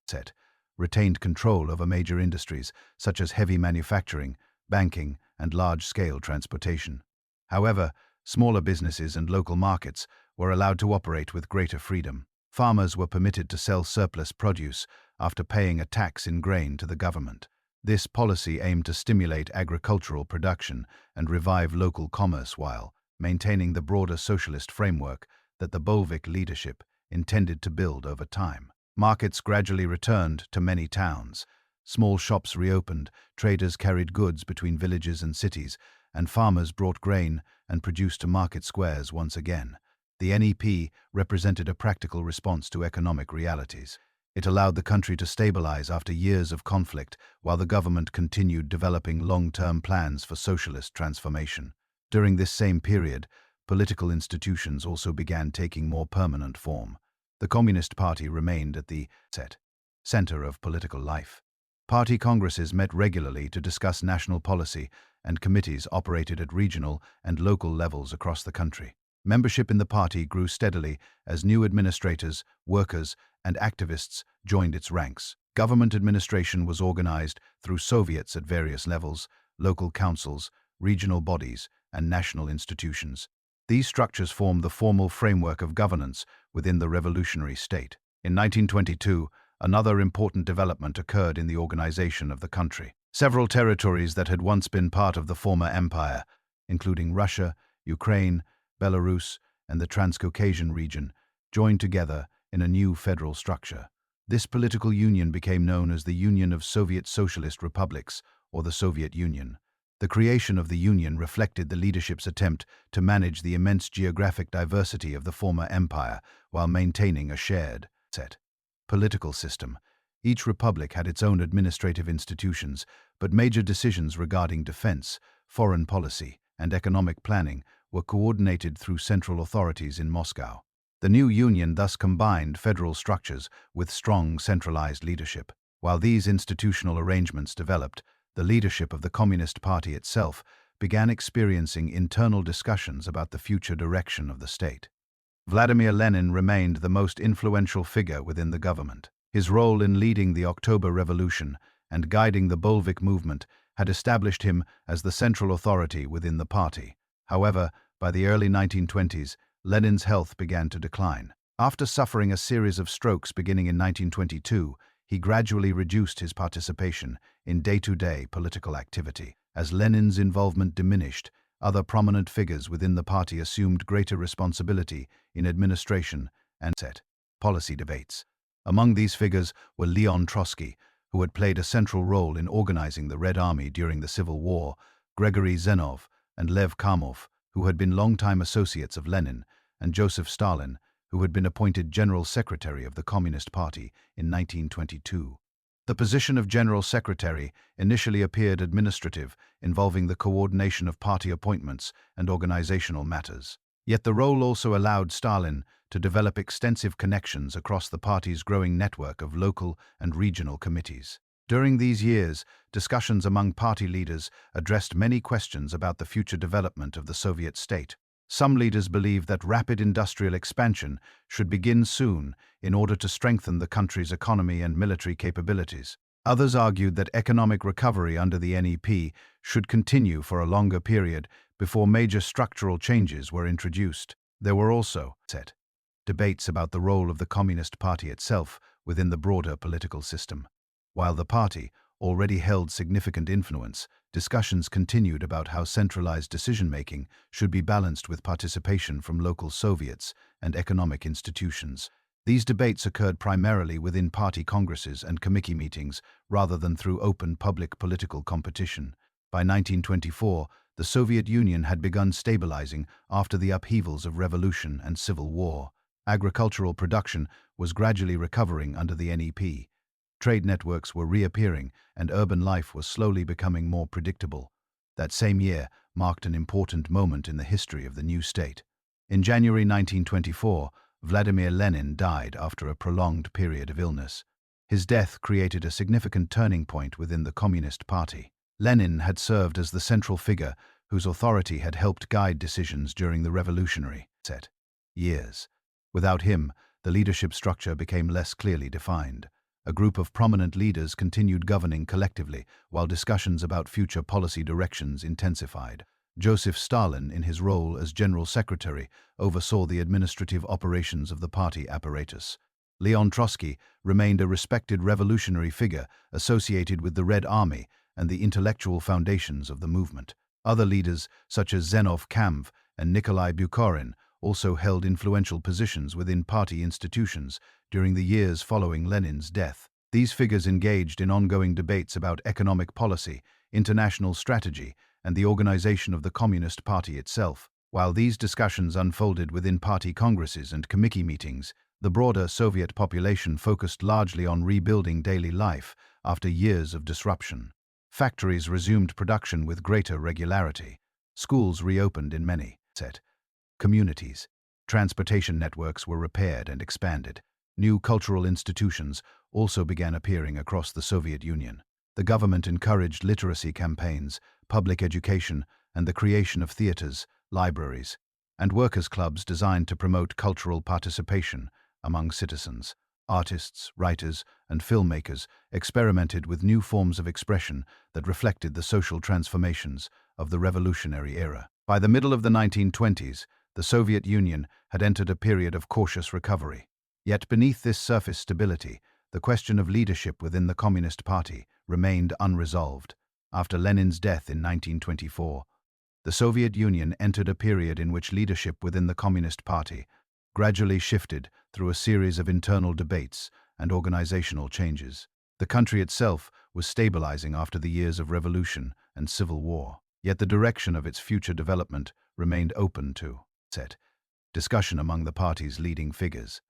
Speaker 1: retained control over major industries such as heavy manufacturing, banking, and large-scale transportation. However, smaller businesses and local markets were allowed to operate with greater freedom. Farmers were permitted to sell surplus produce after paying a tax in grain to the government. This policy aimed to stimulate agricultural production and revive local commerce while maintaining the broader socialist framework that the Bolshevik leadership intended to build over time. Markets gradually returned to many towns. Small shops reopened, traders carried goods between villages and cities, and farmers brought grain and produce to market squares once again. The NEP represented a practical response to economic realities. It allowed the country to stabilize after years of conflict, while the government continued developing long-term plans for socialist transformation. During this same period, political institutions also began taking more permanent form. The Communist Party remained at the center of political life. Party congresses met regularly to discuss national policy, and committees operated at regional and local levels across the country. Membership in the party grew steadily as new administrators, workers, and activists joined its ranks. Government administration was organized through Soviets at various levels, local councils, regional bodies, and national institutions. These structures formed the formal framework of governance within the revolutionary state. In 1922, another important development occurred in the organization of the country. Several territories that had once been part of the former empire, including Russia, Ukraine, Belarus, and the Transcaucasian region, joined together in a new federal structure. This political union became known as the Union of Soviet Socialist Republics, or the Soviet Union. The creation of the Union reflected the leadership's attempt to manage the immense geographic diversity of the former empire while maintaining a shared set political system. Each republic had its own administrative institutions, but major decisions regarding defense, foreign policy, and economic planning were coordinated through central authorities in Moscow. The new union thus combined federal structures with strong centralized leadership. While these institutional arrangements developed, the leadership of the Communist Party itself began experiencing internal discussions about the future direction of the state. Vladimir Lenin remained the most influential figure within the government. His role in leading the October Revolution and guiding the Bolshevik movement had established him as the central authority within the party. However, by the early 1920s, Lenin's health began to decline. After suffering a series of strokes beginning in 1922, he gradually reduced his participation in day-to-day political activity. As Lenin's involvement diminished, other prominent figures within the party assumed greater responsibility in administration and set policy debates. Among these figures were Leon Trotsky, who had played a central role in organizing the Red Army during the Civil War, Gregory Zenov, and Lev Kamov, who had been longtime associates of Lenin, and Joseph Stalin, who had been appointed General Secretary of the Communist Party in 1922. The position of General Secretary initially appeared administrative, involving the coordination of party appointments and organizational matters. Yet the role also allowed Stalin to develop extensive connections across the party's growing network of local and regional committees. During these years, discussions among party leaders addressed many questions about the future development of the Soviet state. Some leaders believed that rapid industrial expansion should begin soon in order to strengthen the country's economy and military capabilities. Others argued that economic recovery under the NEP should continue for a longer period before major structural changes were introduced. There were also debates about the role of the Communist Party itself within the broader political system. While the party already held significant influence, discussions continued about how centralized decision-making should be balanced with participation from local Soviets and economic institutions. These debates occurred primarily within party congresses and committee meetings rather than through open public political competition. By 1924, the Soviet Union had begun stabilizing after the upheavals of revolution and civil war. Agricultural production was gradually recovering under the NEP. Trade networks were reappearing, and urban life was slowly becoming more predictable. That same year marked an important moment in the history of the new state. In January 1924, Vladimir Lenin died after a prolonged period of illness. His death created a significant turning point within the Communist Party. Lenin had served as the central figure whose authority had helped guide decisions during the revolutionary years. Without him, the leadership structure became less clearly defined. A group of prominent leaders continued governing collectively, while discussions about future policy directions intensified. Joseph Stalin, in his role as General Secretary, oversaw the administrative operations of the party apparatus. Leon Trotsky remained a respected revolutionary figure associated with the Red Army and the intellectual foundations of the movement. Other leaders, such as Zenov Kamv and Nikolai Bukharin, also held influential positions within party institutions during the years following Lenin's death. These figures engaged in ongoing debates about economic policy, international strategy, and the organization of the Communist Party itself. While these discussions unfolded within party congresses and committee meetings, the broader Soviet population focused largely on rebuilding daily life after years of disruption. Factories resumed production with greater regularity. Schools reopened in many communities. Transportation networks were repaired and expanded. New cultural institutions also began appearing across the Soviet Union. The government encouraged literacy campaigns, public education, and the creation of theaters, libraries, and workers' clubs designed to promote cultural participation among citizens. Artists, writers, and filmmakers experimented with new forms of expression that reflected the social transformations of the revolutionary era. By the middle of the 1920s, the Soviet Union had entered a period of cautious recovery. Yet beneath this surface stability, the question of leadership within the Communist Party remained unresolved. After Lenin's death in 1924, the Soviet Union entered a period in which leadership within the Communist Party gradually shifted through a series of internal debates and organizational changes. The country itself was stabilizing after the years of revolution and civil war, yet the direction of its future development remained open to set discussion among the party's leading figures.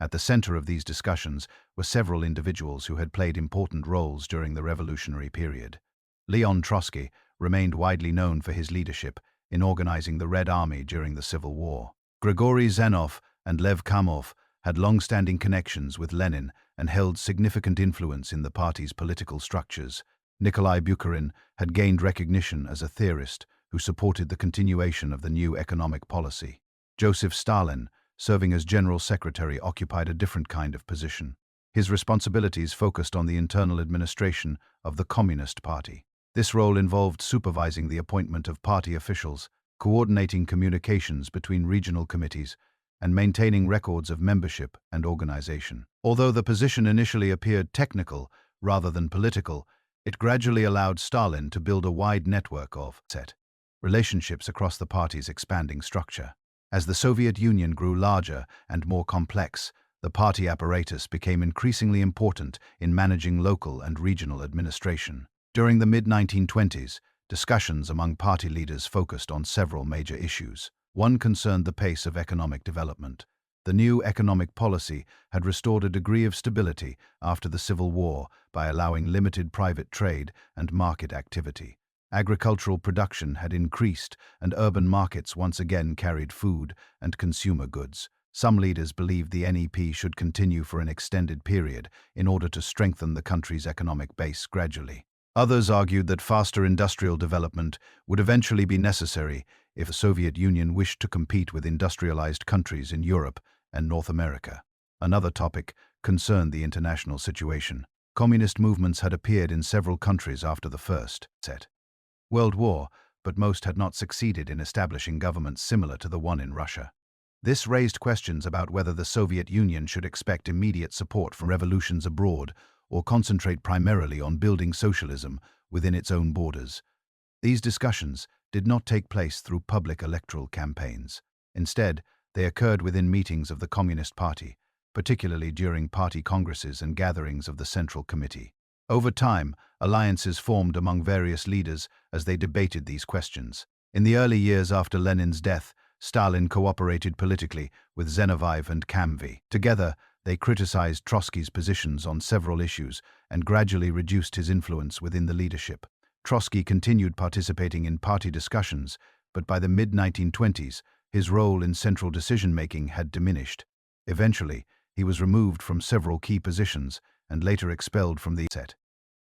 Speaker 1: At the center of these discussions were several individuals who had played important roles during the revolutionary period. Leon Trotsky remained widely known for his leadership in organizing the Red Army during the Civil War. Grigory Zenov and Lev Kamov had long-standing connections with Lenin and held significant influence in the party's political structures. Nikolai Bukharin had gained recognition as a theorist who supported the continuation of the new economic policy. Joseph Stalin, serving as General Secretary, occupied a different kind of position. His responsibilities focused on the internal administration of the Communist Party. This role involved supervising the appointment of party officials, coordinating communications between regional committees, and maintaining records of membership and organization. Although the position initially appeared technical rather than political, it gradually allowed Stalin to build a wide network of relationships across the party's expanding structure. As the Soviet Union grew larger and more complex, the party apparatus became increasingly important in managing local and regional administration. During the mid-1920s, discussions among party leaders focused on several major issues. One concerned the pace of economic development. The new economic policy had restored a degree of stability after the Civil War by allowing limited private trade and market activity. Agricultural production had increased, and urban markets once again carried food and consumer goods. Some leaders believed the NEP should continue for an extended period in order to strengthen the country's economic base gradually. Others argued that faster industrial development would eventually be necessary if the Soviet Union wished to compete with industrialized countries in Europe and North America. Another topic concerned the international situation. Communist movements had appeared in several countries after the First World War, but most had not succeeded in establishing governments similar to the one in Russia. This raised questions about whether the Soviet Union should expect immediate support from revolutions abroad or concentrate primarily on building socialism within its own borders. These discussions did not take place through public electoral campaigns. Instead, they occurred within meetings of the Communist Party, particularly during party congresses and gatherings of the Central Committee. Over time, alliances formed among various leaders as they debated these questions. In the early years after Lenin's death, Stalin cooperated politically with Zinoviev and Kamvi. Together, they criticized Trotsky's positions on several issues and gradually reduced his influence within the leadership. Trotsky continued participating in party discussions, but by the mid-1920s, his role in central decision-making had diminished. Eventually, he was removed from several key positions and later expelled from the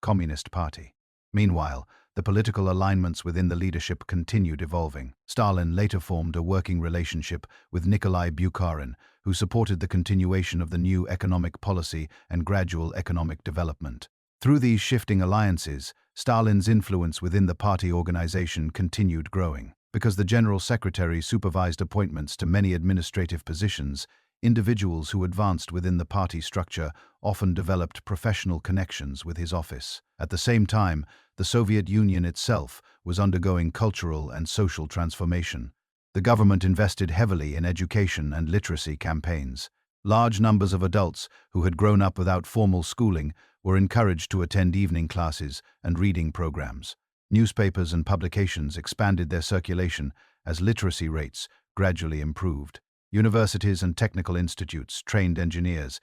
Speaker 1: Communist Party. Meanwhile, the political alignments within the leadership continued evolving. Stalin later formed a working relationship with Nikolai Bukharin, who supported the continuation of the new economic policy and gradual economic development. Through these shifting alliances, Stalin's influence within the party organization continued growing. Because the General Secretary supervised appointments to many administrative positions, individuals who advanced within the party structure often developed professional connections with his office. At the same time, the Soviet Union itself was undergoing cultural and social transformation. The government invested heavily in education and literacy campaigns. Large numbers of adults who had grown up without formal schooling were encouraged to attend evening classes and reading programs. Newspapers and publications expanded their circulation as literacy rates gradually improved. Universities and technical institutes trained engineers,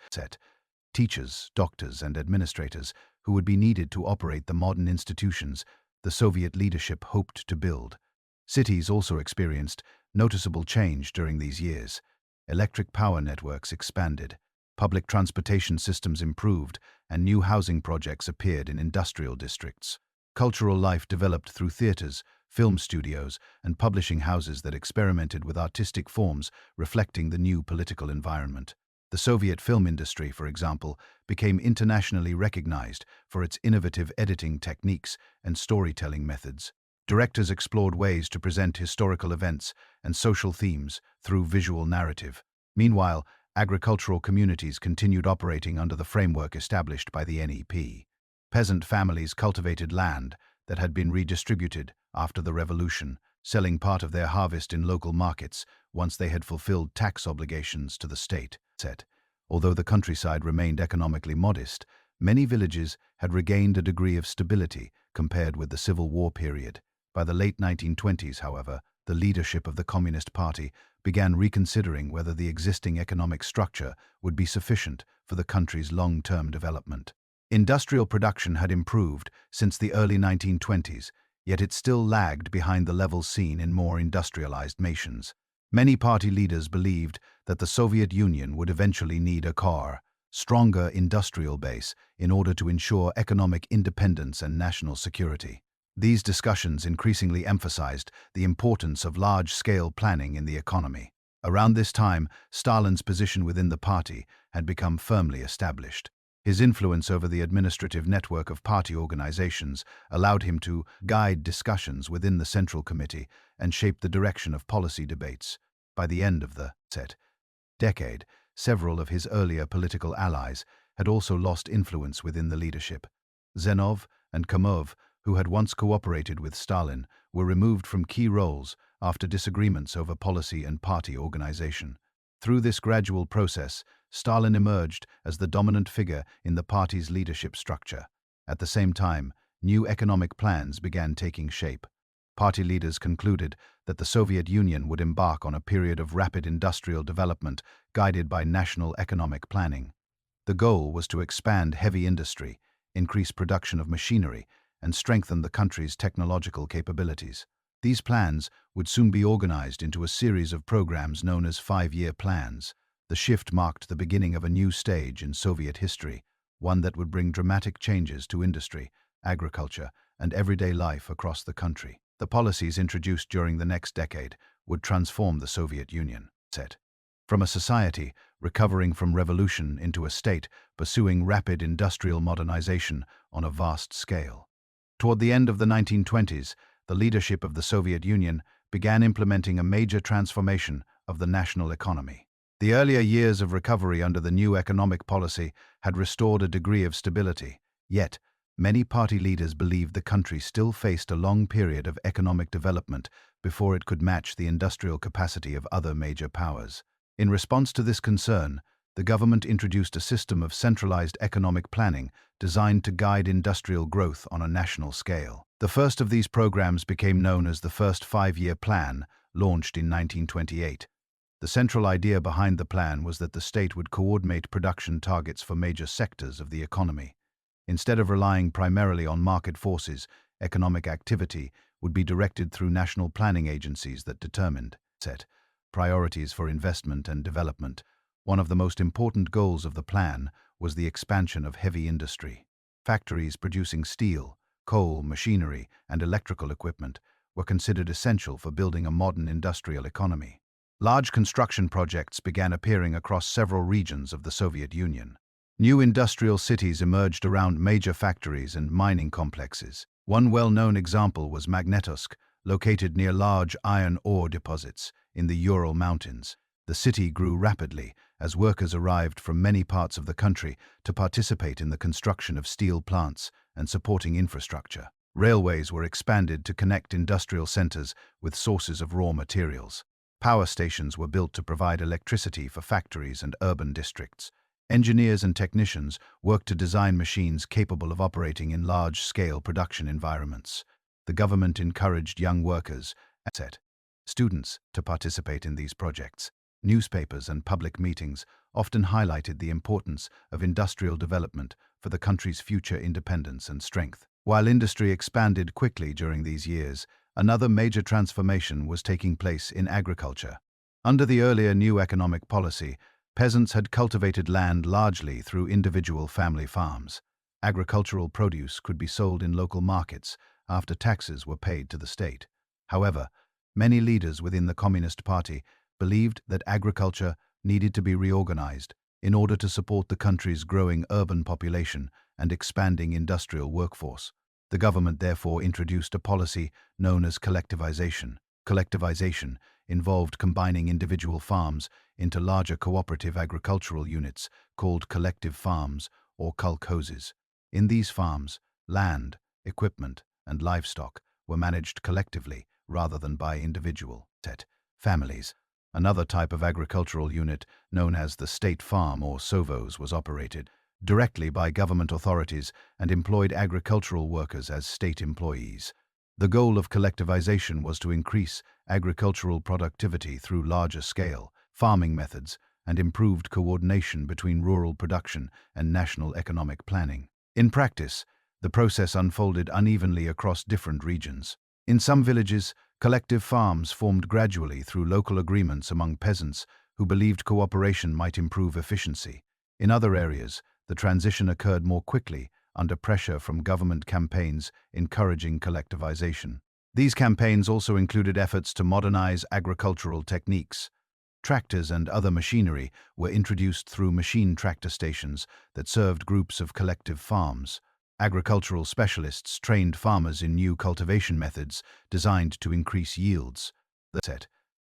Speaker 1: teachers, doctors, and administrators who would be needed to operate the modern institutions the Soviet leadership hoped to build. Cities also experienced noticeable change during these years. Electric power networks expanded, public transportation systems improved, and new housing projects appeared in industrial districts. Cultural life developed through theaters, film studios, and publishing houses that experimented with artistic forms reflecting the new political environment. The Soviet film industry, for example, became internationally recognized for its innovative editing techniques and storytelling methods. Directors explored ways to present historical events and social themes through visual narrative. Meanwhile, agricultural communities continued operating under the framework established by the NEP. Peasant families cultivated land that had been redistributed after the revolution, selling part of their harvest in local markets once they had fulfilled tax obligations to the state. Although the countryside remained economically modest, many villages had regained a degree of stability compared with the Civil War period. By the late 1920s, however, the leadership of the Communist Party began reconsidering whether the existing economic structure would be sufficient for the country's long-term development. Industrial production had improved since the early 1920s, yet it still lagged behind the levels seen in more industrialized nations. Many party leaders believed that the Soviet Union would eventually need a stronger industrial base in order to ensure economic independence and national security. These discussions increasingly emphasized the importance of large-scale planning in the economy. Around this time, Stalin's position within the party had become firmly established. His influence over the administrative network of party organizations allowed him to guide discussions within the Central Committee and shape the direction of policy debates. By the end of the decade, several of his earlier political allies had also lost influence within the leadership. Zenov and Kamov, who had once cooperated with Stalin, were removed from key roles after disagreements over policy and party organization. Through this gradual process, Stalin emerged as the dominant figure in the party's leadership structure. At the same time, new economic plans began taking shape. Party leaders concluded that the Soviet Union would embark on a period of rapid industrial development guided by national economic planning. The goal was to expand heavy industry, increase production of machinery, and strengthen the country's technological capabilities. These plans would soon be organized into a series of programs known as five-year plans. The shift marked the beginning of a new stage in Soviet history, one that would bring dramatic changes to industry, agriculture, and everyday life across the country. The policies introduced during the next decade would transform the Soviet Union. From a society recovering from revolution into a state pursuing rapid industrial modernization on a vast scale. Toward the end of the 1920s, the leadership of the Soviet Union began implementing a major transformation of the national economy. The earlier years of recovery under the new economic policy had restored a degree of stability, yet many party leaders believed the country still faced a long period of economic development before it could match the industrial capacity of other major powers. In response to this concern, the government introduced a system of centralized economic planning designed to guide industrial growth on a national scale. The first of these programs became known as the First Five-Year Plan, launched in 1928. The central idea behind the plan was that the state would coordinate production targets for major sectors of the economy. Instead of relying primarily on market forces, economic activity would be directed through national planning agencies that determined priorities for investment and development. One of the most important goals of the plan was the expansion of heavy industry. Factories producing steel, coal, machinery, and electrical equipment were considered essential for building a modern industrial economy. Large construction projects began appearing across several regions of the Soviet Union. New industrial cities emerged around major factories and mining complexes. One well-known example was Magnitogorsk, located near large iron ore deposits in the Ural Mountains. The city grew rapidly as workers arrived from many parts of the country to participate in the construction of steel plants and supporting infrastructure. Railways were expanded to connect industrial centers with sources of raw materials. Power stations were built to provide electricity for factories and urban districts. Engineers and technicians worked to design machines capable of operating in large-scale production environments. The government encouraged young workers and students to participate in these projects. Newspapers and public meetings often highlighted the importance of industrial development for the country's future independence and strength. While industry expanded quickly during these years, another major transformation was taking place in agriculture. Under the earlier new economic policy, peasants had cultivated land largely through individual family farms. Agricultural produce could be sold in local markets after taxes were paid to the state. However, many leaders within the Communist Party believed that agriculture needed to be reorganized in order to support the country's growing urban population and expanding industrial workforce. The government therefore introduced a policy known as collectivization. Collectivization involved combining individual farms into larger cooperative agricultural units called collective farms or kolkhozes. In these farms, land, equipment, and livestock were managed collectively rather than by individual families. Another type of agricultural unit, known as the state farm or sovos, was operated. directly by government authorities and employed agricultural workers as state employees. The goal of collectivization was to increase agricultural productivity through larger-scale farming methods and improved coordination between rural production and national economic planning. In practice, the process unfolded unevenly across different regions. In some villages, collective farms formed gradually through local agreements among peasants who believed cooperation might improve efficiency. In other areas, the transition occurred more quickly under pressure from government campaigns encouraging collectivization. These campaigns also included efforts to modernize agricultural techniques. Tractors and other machinery were introduced through machine tractor stations that served groups of collective farms. Agricultural specialists trained farmers in new cultivation methods designed to increase yields. The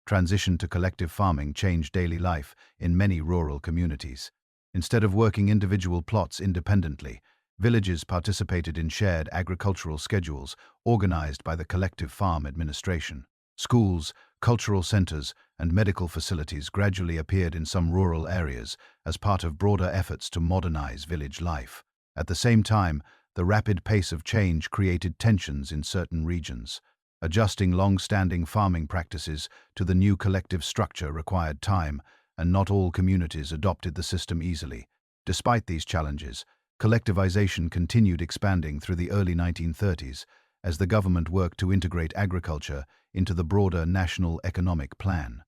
Speaker 1: transition to collective farming changed daily life in many rural communities. Instead of working individual plots independently, villages participated in shared agricultural schedules organized by the collective farm administration. Schools, cultural centers, and medical facilities gradually appeared in some rural areas as part of broader efforts to modernize village life. At the same time, the rapid pace of change created tensions in certain regions. Adjusting long-standing farming practices to the new collective structure required time, and not all communities adopted the system easily. Despite these challenges, collectivization continued expanding through the early 1930s as the government worked to integrate agriculture into the broader national economic plan.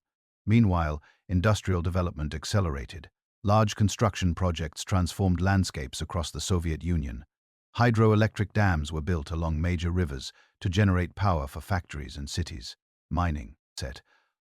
Speaker 1: Meanwhile, industrial development accelerated. Large construction projects transformed landscapes across the Soviet Union. Hydroelectric dams were built along major rivers to generate power for factories and cities. Mining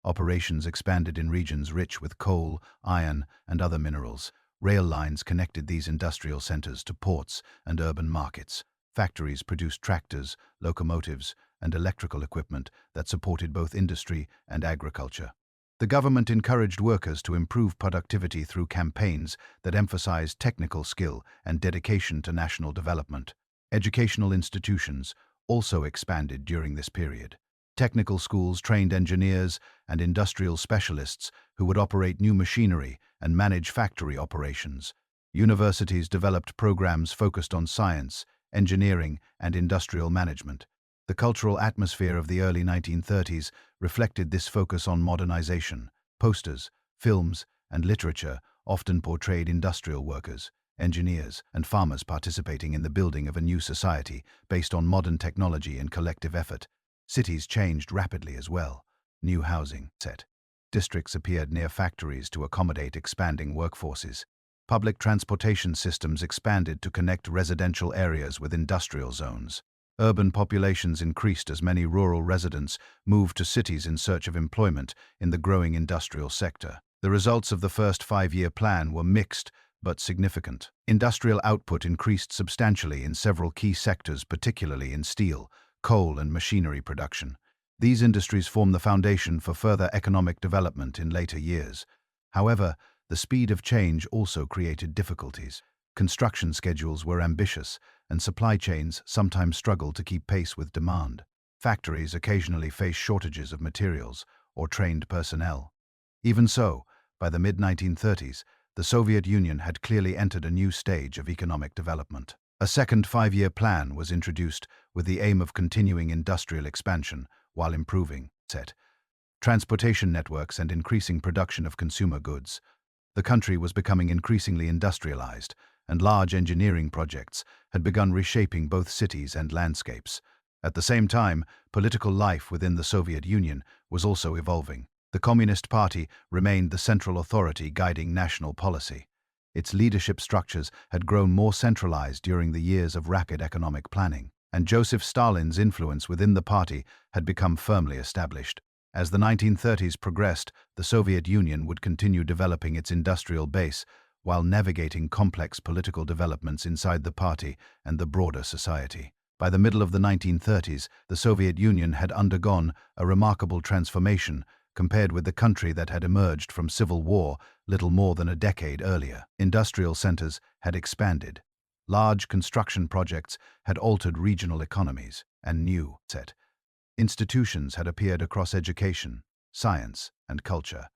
Speaker 1: operations expanded in regions rich with coal, iron, and other minerals. Rail lines connected these industrial centers to ports and urban markets. Factories produced tractors, locomotives, and electrical equipment that supported both industry and agriculture. The government encouraged workers to improve productivity through campaigns that emphasized technical skill and dedication to national development. Educational institutions also expanded during this period. Technical schools trained engineers and industrial specialists who would operate new machinery and manage factory operations. Universities developed programs focused on science, engineering, and industrial management. The cultural atmosphere of the early 1930s reflected this focus on modernization. Posters, films, and literature often portrayed industrial workers, engineers, and farmers participating in the building of a new society based on modern technology and collective effort. Cities changed rapidly as well. New housing districts appeared near factories to accommodate expanding workforces. Public transportation systems expanded to connect residential areas with industrial zones. Urban populations increased as many rural residents moved to cities in search of employment in the growing industrial sector. The results of the first five-year plan were mixed but significant. Industrial output increased substantially in several key sectors, particularly in steel, coal, and machinery production. These industries form the foundation for further economic development in later years. However, the speed of change also created difficulties. Construction schedules were ambitious, and supply chains sometimes struggled to keep pace with demand. Factories occasionally faced shortages of materials or trained personnel. Even so, by the mid-1930s, the Soviet Union had clearly entered a new stage of economic development. A second five-year plan was introduced with the aim of continuing industrial expansion while improving transportation networks and increasing production of consumer goods. The country was becoming increasingly industrialized, and large engineering projects had begun reshaping both cities and landscapes. At the same time, political life within the Soviet Union was also evolving. The Communist Party remained the central authority guiding national policy. Its leadership structures had grown more centralized during the years of rapid economic planning, and Joseph Stalin's influence within the party had become firmly established. As the 1930s progressed, the Soviet Union would continue developing its industrial base while navigating complex political developments inside the party and the broader society. By the middle of the 1930s, the Soviet Union had undergone a remarkable transformation compared with the country that had emerged from civil war little more than a decade earlier. Industrial centers had expanded. Large construction projects had altered regional economies, and new institutions had appeared across education, science, and culture.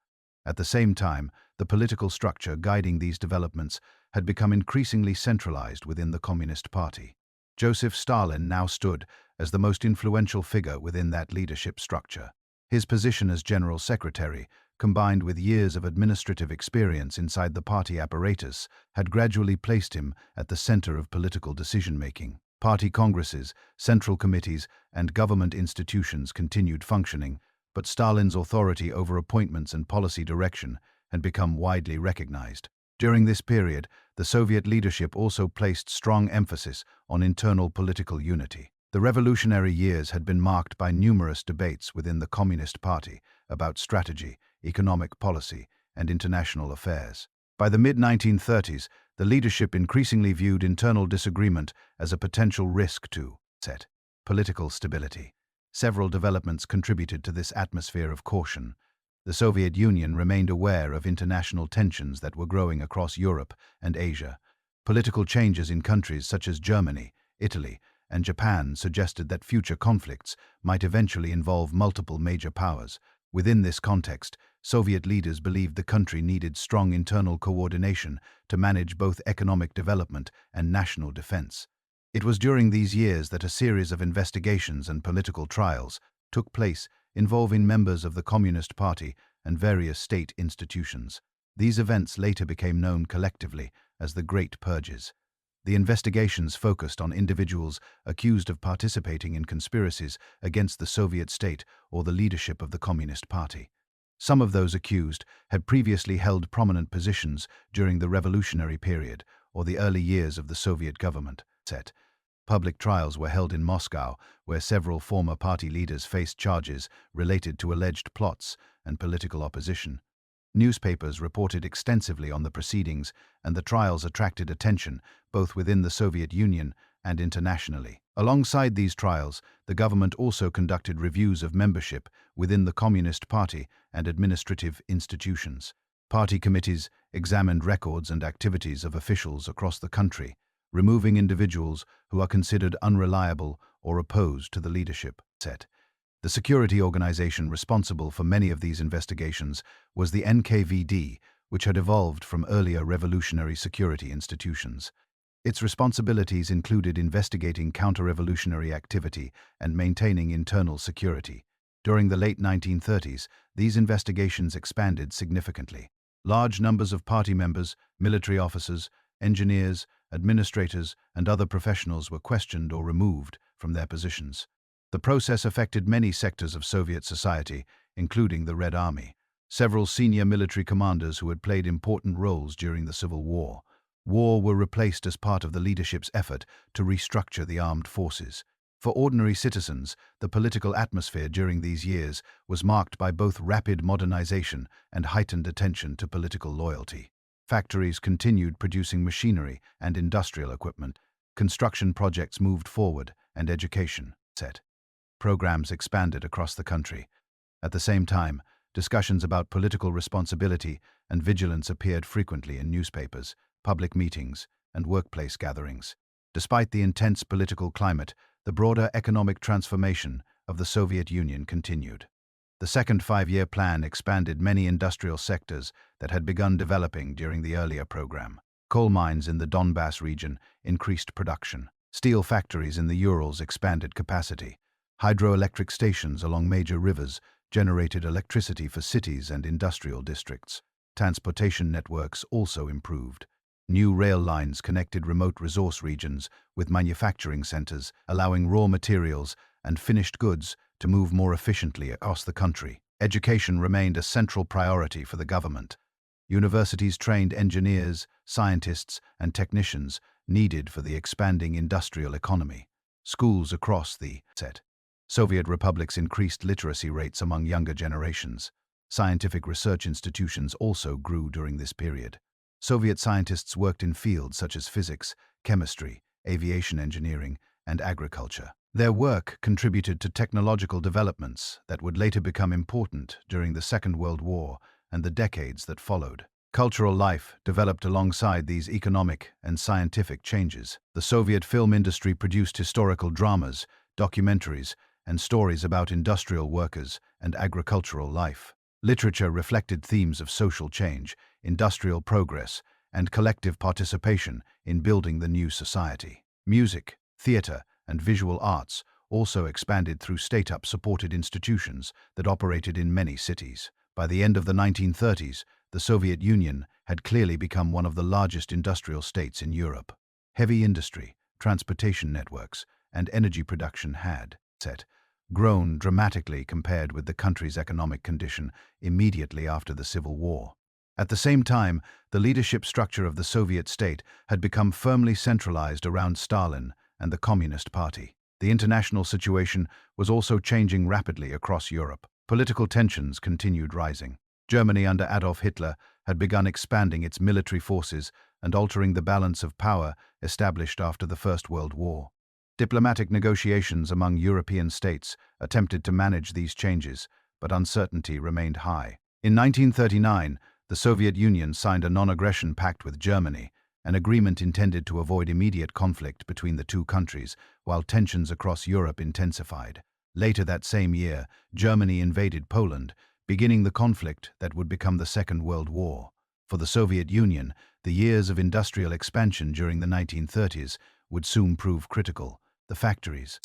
Speaker 1: At the same time, the political structure guiding these developments had become increasingly centralized within the Communist Party. Joseph Stalin now stood as the most influential figure within that leadership structure. His position as General Secretary, combined with years of administrative experience inside the party apparatus, had gradually placed him at the center of political decision-making. Party congresses, central committees, and government institutions continued functioning, but Stalin's authority over appointments and policy direction had become widely recognized. During this period, the Soviet leadership also placed strong emphasis on internal political unity. The revolutionary years had been marked by numerous debates within the Communist Party about strategy, economic policy, and international affairs. By the mid-1930s, the leadership increasingly viewed internal disagreement as a potential risk to political stability. Several developments contributed to this atmosphere of caution. The Soviet Union remained aware of international tensions that were growing across Europe and Asia. Political changes in countries such as Germany, Italy, and Japan suggested that future conflicts might eventually involve multiple major powers. Within this context, Soviet leaders believed the country needed strong internal coordination to manage both economic development and national defense. It was during these years that a series of investigations and political trials took place involving members of the Communist Party and various state institutions. These events later became known collectively as the Great Purges. The investigations focused on individuals accused of participating in conspiracies against the Soviet state or the leadership of the Communist Party. Some of those accused had previously held prominent positions during the revolutionary period or the early years of the Soviet government. Public trials were held in Moscow, where several former party leaders faced charges related to alleged plots and political opposition. Newspapers reported extensively on the proceedings, and the trials attracted attention both within the Soviet Union and internationally. Alongside these trials, the government also conducted reviews of membership within the Communist Party and administrative institutions. Party committees examined records and activities of officials across the country, removing individuals who are considered unreliable or opposed to the leadership. The security organization responsible for many of these investigations was the NKVD, which had evolved from earlier revolutionary security institutions. Its responsibilities included investigating counter-revolutionary activity and maintaining internal security. During the late 1930s, these investigations expanded significantly. Large numbers of party members, military officers, engineers, administrators, and other professionals were questioned or removed from their positions. The process affected many sectors of Soviet society, including the Red Army. Several senior military commanders who had played important roles during the Civil War were replaced as part of the leadership's effort to restructure the armed forces. For ordinary citizens, the political atmosphere during these years was marked by both rapid modernization and heightened attention to political loyalty. Factories continued producing machinery and industrial equipment. Construction projects moved forward, and education programs expanded across the country. At the same time, discussions about political responsibility and vigilance appeared frequently in newspapers, public meetings, and workplace gatherings. Despite the intense political climate, the broader economic transformation of the Soviet Union continued. The second five-year plan expanded many industrial sectors that had begun developing during the earlier program. Coal mines in the Donbass region increased production. Steel factories in the Urals expanded capacity. Hydroelectric stations along major rivers generated electricity for cities and industrial districts. Transportation networks also improved. New rail lines connected remote resource regions with manufacturing centers, allowing raw materials and finished goods to move more efficiently across the country. Education remained a central priority for the government. Universities trained engineers, scientists, and technicians needed for the expanding industrial economy. Schools across the Soviet republics increased literacy rates among younger generations. Scientific research institutions also grew during this period. Soviet scientists worked in fields such as physics, chemistry, aviation engineering, and agriculture. Their work contributed to technological developments that would later become important during the Second World War and the decades that followed. Cultural life developed alongside these economic and scientific changes. The Soviet film industry produced historical dramas, documentaries, and stories about industrial workers and agricultural life. Literature reflected themes of social change, industrial progress, and collective participation in building the new society. Music, theater, and visual arts also expanded through state-supported institutions that operated in many cities. By the end of the 1930s, the Soviet Union had clearly become one of the largest industrial states in Europe. Heavy industry, transportation networks, and energy production had grown dramatically compared with the country's economic condition immediately after the Civil War. At the same time, the leadership structure of the Soviet state had become firmly centralized around Stalin and the Communist Party. The international situation was also changing rapidly across Europe. Political tensions continued rising. Germany under Adolf Hitler had begun expanding its military forces and altering the balance of power established after the First World War. Diplomatic negotiations among European states attempted to manage these changes, but uncertainty remained high. In 1939, the Soviet Union signed a non-aggression pact with Germany, an agreement intended to avoid immediate conflict between the two countries, while tensions across Europe intensified. Later that same year, Germany invaded Poland, beginning the conflict that would become the Second World War. For the Soviet Union, the years of industrial expansion during the 1930s would soon prove critical. The factories,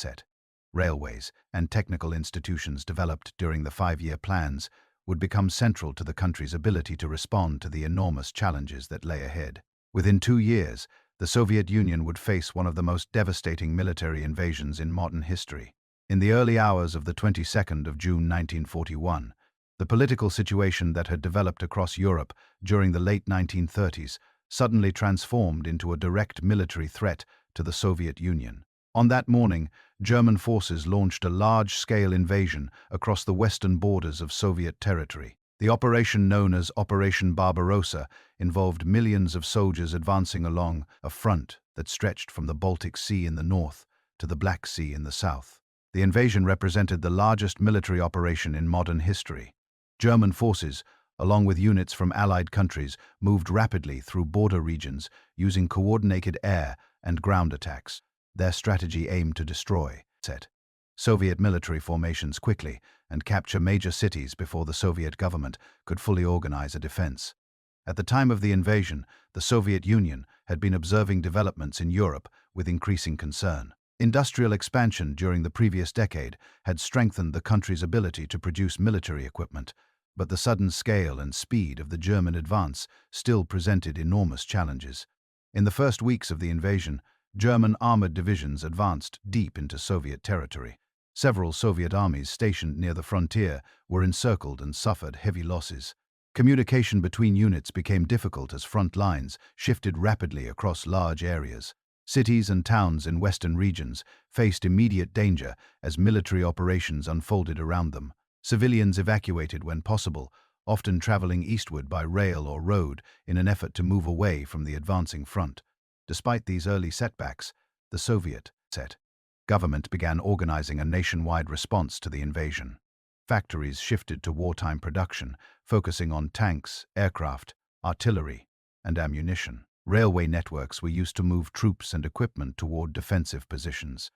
Speaker 1: railways, and technical institutions developed during the five-year plans would become central to the country's ability to respond to the enormous challenges that lay ahead. Within 2 years, the Soviet Union would face one of the most devastating military invasions in modern history. In the early hours of the 22nd of June 1941, the political situation that had developed across Europe during the late 1930s suddenly transformed into a direct military threat to the Soviet Union. On that morning, German forces launched a large-scale invasion across the western borders of Soviet territory. The operation known as Operation Barbarossa involved millions of soldiers advancing along a front that stretched from the Baltic Sea in the north to the Black Sea in the south. The invasion represented the largest military operation in modern history. German forces, along with units from Allied countries, moved rapidly through border regions using coordinated air and ground attacks. Their strategy aimed to destroy Soviet military formations quickly and capture major cities before the Soviet government could fully organize a defense. At the time of the invasion, the Soviet Union had been observing developments in Europe with increasing concern. Industrial expansion during the previous decade had strengthened the country's ability to produce military equipment, but the sudden scale and speed of the German advance still presented enormous challenges. In the first weeks of the invasion, German armored divisions advanced deep into Soviet territory. Several Soviet armies stationed near the frontier were encircled and suffered heavy losses. Communication between units became difficult as front lines shifted rapidly across large areas. Cities and towns in western regions faced immediate danger as military operations unfolded around them. Civilians evacuated when possible, often traveling eastward by rail or road in an effort to move away from the advancing front. Despite these early setbacks, the Soviet government began organizing a nationwide response to the invasion. Factories shifted to wartime production, focusing on tanks, aircraft, artillery, and ammunition. Railway networks were used to move troops and equipment toward defensive positions.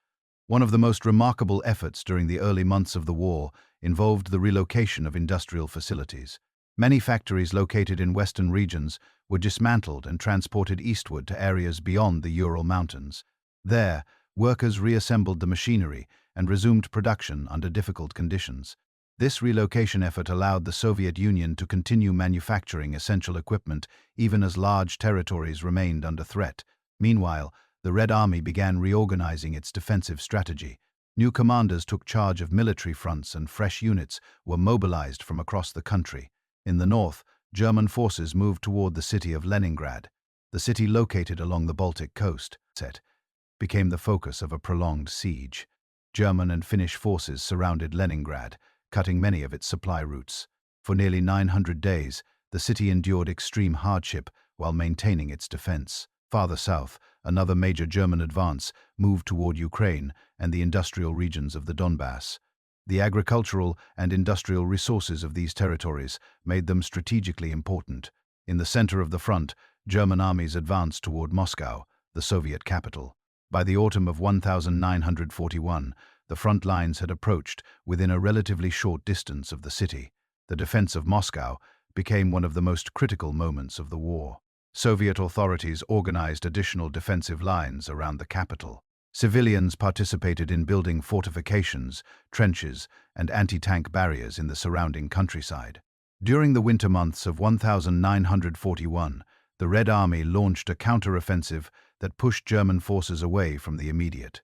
Speaker 1: One of the most remarkable efforts during the early months of the war involved the relocation of industrial facilities. Many factories located in western regions were dismantled and transported eastward to areas beyond the Ural Mountains. There, workers reassembled the machinery and resumed production under difficult conditions. This relocation effort allowed the Soviet Union to continue manufacturing essential equipment even as large territories remained under threat. Meanwhile, the Red Army began reorganizing its defensive strategy. New commanders took charge of military fronts and fresh units were mobilized from across the country. In the north, German forces moved toward the city of Leningrad. The city, located along the Baltic coast, became the focus of a prolonged siege. German and Finnish forces surrounded Leningrad, cutting many of its supply routes. For nearly 900 days, the city endured extreme hardship while maintaining its defense. Farther south, another major German advance moved toward Ukraine and the industrial regions of the Donbass. The agricultural and industrial resources of these territories made them strategically important. In the center of the front, German armies advanced toward Moscow, the Soviet capital. By the autumn of 1941, the front lines had approached within a relatively short distance of the city. The defense of Moscow became one of the most critical moments of the war. Soviet authorities organized additional defensive lines around the capital. Civilians participated in building fortifications, trenches, and anti-tank barriers in the surrounding countryside. During the winter months of 1941, the Red Army launched a counteroffensive that pushed German forces away from the immediate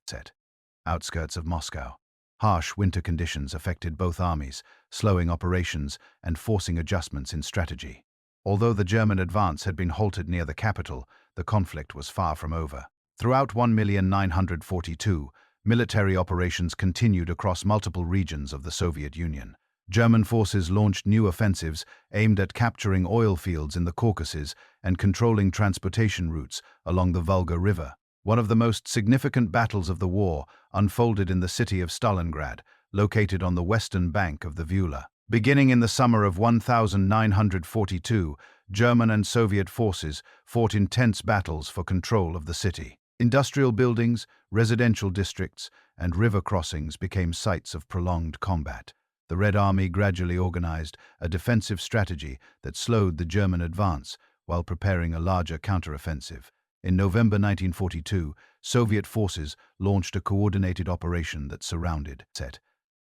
Speaker 1: outskirts of Moscow. Harsh winter conditions affected both armies, slowing operations and forcing adjustments in strategy. Although the German advance had been halted near the capital, the conflict was far from over. Throughout 1942, military operations continued across multiple regions of the Soviet Union. German forces launched new offensives aimed at capturing oil fields in the Caucasus and controlling transportation routes along the Volga River. One of the most significant battles of the war unfolded in the city of Stalingrad, located on the western bank of the Vula. Beginning in the summer of 1942, German and Soviet forces fought intense battles for control of the city. Industrial buildings, residential districts, and river crossings became sites of prolonged combat. The Red Army gradually organized a defensive strategy that slowed the German advance while preparing a larger counteroffensive. In November 1942, Soviet forces launched a coordinated operation that surrounded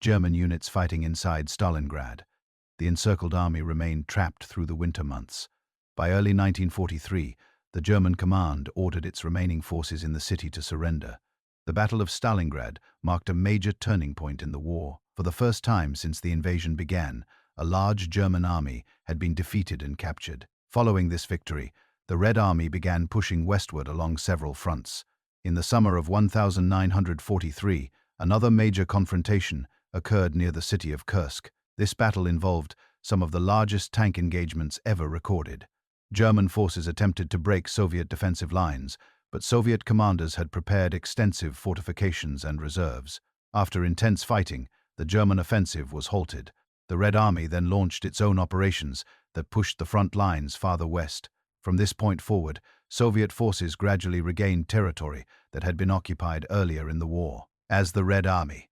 Speaker 1: German units fighting inside Stalingrad. The encircled army remained trapped through the winter months. By early 1943, the German command ordered its remaining forces in the city to surrender. The Battle of Stalingrad marked a major turning point in the war. For the first time since the invasion began, a large German army had been defeated and captured. Following this victory, the Red Army began pushing westward along several fronts. In the summer of 1943, another major confrontation occurred near the city of Kursk. This battle involved some of the largest tank engagements ever recorded. German forces attempted to break Soviet defensive lines, but Soviet commanders had prepared extensive fortifications and reserves. After intense fighting, the German offensive was halted. The Red Army then launched its own operations that pushed the front lines farther west. From this point forward, Soviet forces gradually regained territory that had been occupied earlier in the war. As the Red Army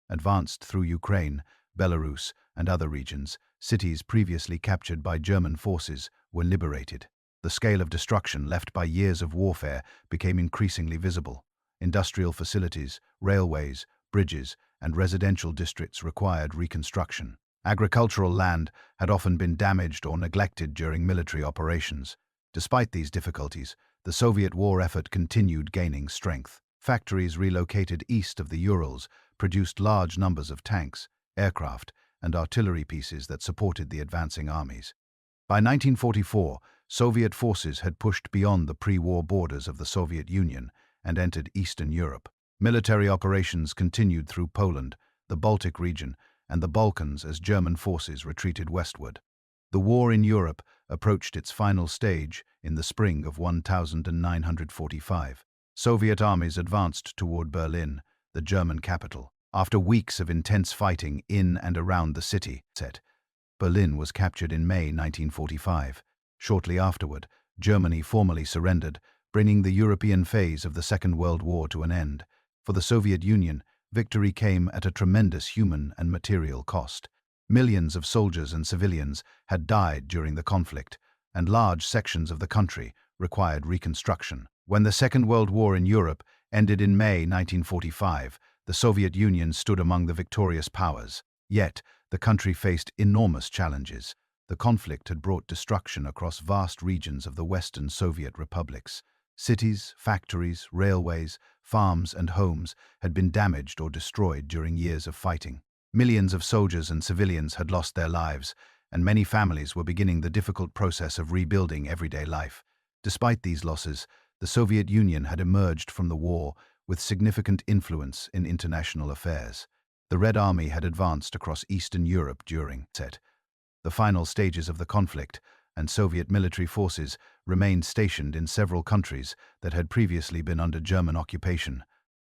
Speaker 1: advanced through Ukraine, Belarus, and other regions, cities previously captured by German forces were liberated. The scale of destruction left by years of warfare became increasingly visible. Industrial facilities, railways, bridges, and residential districts required reconstruction. Agricultural land had often been damaged or neglected during military operations. Despite these difficulties, the Soviet war effort continued gaining strength. Factories relocated east of the Urals produced large numbers of tanks, aircraft, and artillery pieces that supported the advancing armies. By 1944, Soviet forces had pushed beyond the pre-war borders of the Soviet Union and entered Eastern Europe. Military operations continued through Poland, the Baltic region, and the Balkans as German forces retreated westward. The war in Europe approached its final stage in the spring of 1945. Soviet armies advanced toward Berlin, the German capital. After weeks of intense fighting in and around the city, Berlin was captured in May 1945. Shortly afterward, Germany formally surrendered, bringing the European phase of the Second World War to an end. For the Soviet Union, victory came at a tremendous human and material cost. Millions of soldiers and civilians had died during the conflict, and large sections of the country required reconstruction. When the Second World War in Europe ended in May 1945, the Soviet Union stood among the victorious powers. Yet, the country faced enormous challenges. The conflict had brought destruction across vast regions of the Western Soviet republics. Cities, factories, railways, farms, and homes had been damaged or destroyed during years of fighting. Millions of soldiers and civilians had lost their lives, and many families were beginning the difficult process of rebuilding everyday life. Despite these losses, the Soviet Union had emerged from the war with significant influence in international affairs. The Red Army had advanced across Eastern Europe during the final stages of the conflict, and Soviet military forces remained stationed in several countries that had previously been under German occupation.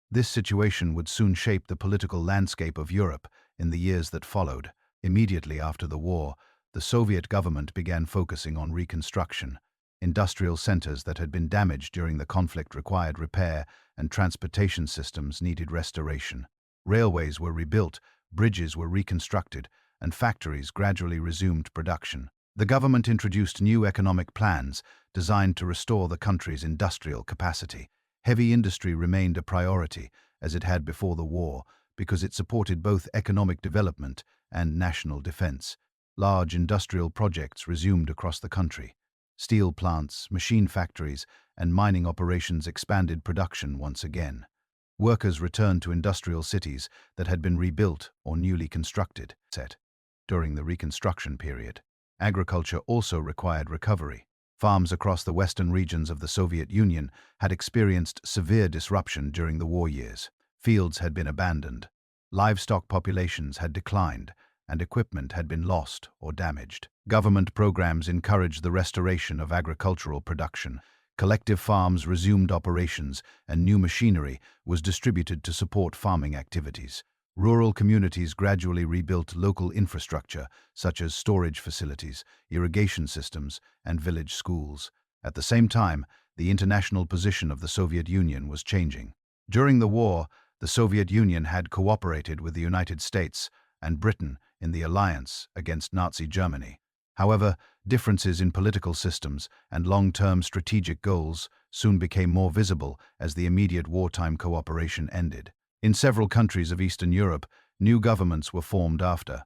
Speaker 1: This situation would soon shape the political landscape of Europe in the years that followed. Immediately after the war, the Soviet government began focusing on reconstruction. Industrial centers that had been damaged during the conflict required repair, and transportation systems needed restoration. Railways were rebuilt, bridges were reconstructed, and factories gradually resumed production. The government introduced new economic plans designed to restore the country's industrial capacity. Heavy industry remained a priority, as it had before the war, because it supported both economic development and national defense. Large industrial projects resumed across the country. Steel plants, machine factories, and mining operations expanded production once again. Workers returned to industrial cities that had been rebuilt or newly constructed. During the Reconstruction period, agriculture also required recovery. Farms across the western regions of the Soviet Union had experienced severe disruption during the war years. Fields had been abandoned, livestock populations had declined, and equipment had been lost or damaged. Government programs encouraged the restoration of agricultural production. Collective farms resumed operations, and new machinery was distributed to support farming activities. Rural communities gradually rebuilt local infrastructure, such as storage facilities, irrigation systems, and village schools. At the same time, the international position of the Soviet Union was changing. During the war, the Soviet Union had cooperated with the United States and Britain in the alliance against Nazi Germany. However, differences in political systems and long-term strategic goals soon became more visible as the immediate wartime cooperation ended. In several countries of Eastern Europe, new governments were formed after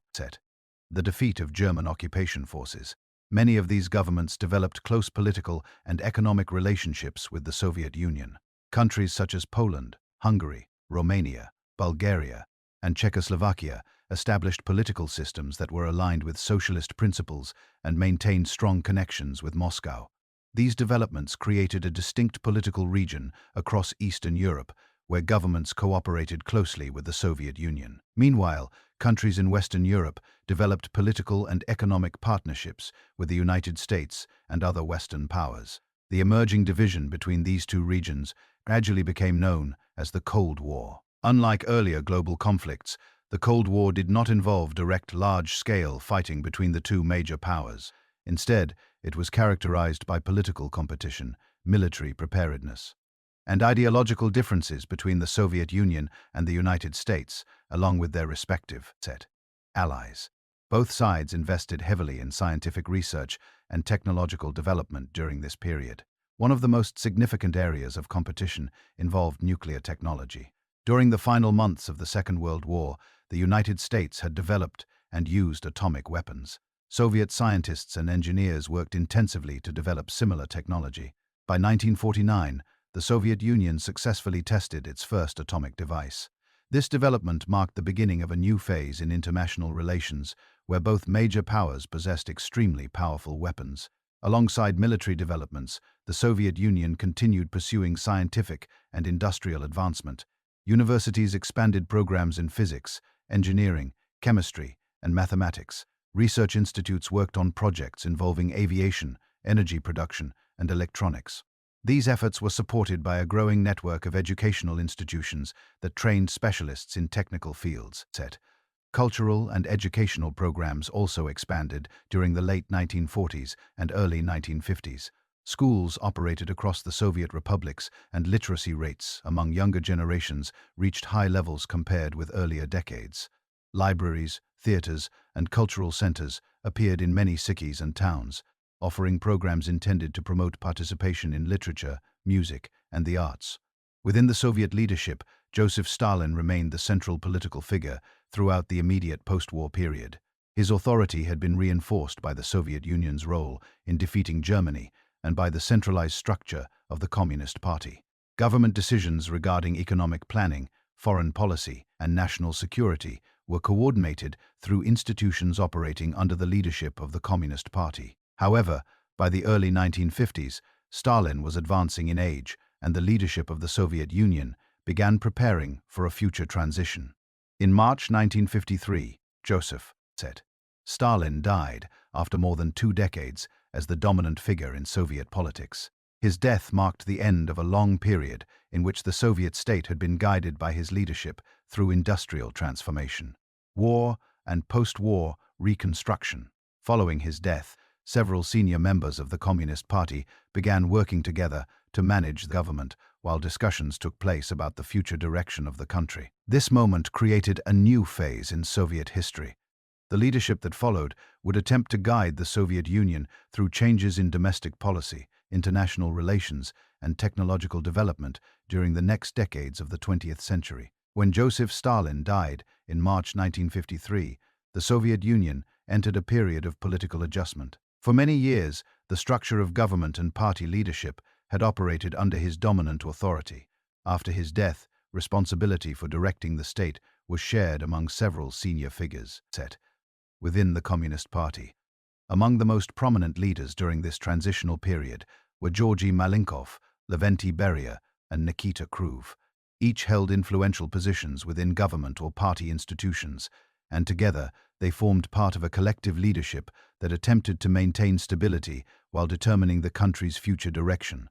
Speaker 1: the defeat of German occupation forces. Many of these governments developed close political and economic relationships with the Soviet Union. Countries such as Poland, Hungary, Romania, Bulgaria, and Czechoslovakia established political systems that were aligned with socialist principles and maintained strong connections with Moscow. These developments created a distinct political region across Eastern Europe, where governments cooperated closely with the Soviet Union. Meanwhile, countries in Western Europe developed political and economic partnerships with the United States and other Western powers. The emerging division between these two regions gradually became known as the Cold War. Unlike earlier global conflicts, the Cold War did not involve direct large-scale fighting between the two major powers. Instead, it was characterized by political competition, military preparedness, and ideological differences between the Soviet Union and the United States, along with their respective allies. Both sides invested heavily in scientific research and technological development during this period. One of the most significant areas of competition involved nuclear technology. During the final months of the Second World War, the United States had developed and used atomic weapons. Soviet scientists and engineers worked intensively to develop similar technology. By 1949, the Soviet Union successfully tested its first atomic device. This development marked the beginning of a new phase in international relations, where both major powers possessed extremely powerful weapons. Alongside military developments, the Soviet Union continued pursuing scientific and industrial advancement. Universities expanded programs in physics, engineering, chemistry, and mathematics. Research institutes worked on projects involving aviation, energy production, and electronics. These efforts were supported by a growing network of educational institutions that trained specialists in technical fields. Cultural and educational programs also expanded during the late 1940s and early 1950s. Schools operated across the Soviet republics, and literacy rates among younger generations reached high levels compared with earlier decades. Libraries, theaters, and cultural centers appeared in many cities and towns, offering programs intended to promote participation in literature, music, and the arts. Within the Soviet leadership, Joseph Stalin remained the central political figure throughout the immediate post-war period. His authority had been reinforced by the Soviet Union's role in defeating Germany and by the centralized structure of the Communist Party. Government decisions regarding economic planning, foreign policy, and national security were coordinated through institutions operating under the leadership of the Communist Party. However, by the early 1950s, Stalin was advancing in age, and the leadership of the Soviet Union began preparing for a future transition. In March 1953, Joseph Stalin died after more than 2 decades as the dominant figure in Soviet politics. His death marked the end of a long period in which the Soviet state had been guided by his leadership through industrial transformation, war, and post-war reconstruction. Following his death, several senior members of the Communist Party began working together to manage the government while discussions took place about the future direction of the country. This moment created a new phase in Soviet history. The leadership that followed would attempt to guide the Soviet Union through changes in domestic policy, international relations, and technological development during the next decades of the 20th century. When Joseph Stalin died in March 1953, the Soviet Union entered a period of political adjustment. For many years, the structure of government and party leadership had operated under his dominant authority. After his death, responsibility for directing the state was shared among several senior figures within the Communist Party. Among the most prominent leaders during this transitional period were Georgy Malenkov, Lavrentiy Beria, and Nikita Khrushchev. Each held influential positions within government or party institutions, and together they formed part of a collective leadership that attempted to maintain stability while determining the country's future direction.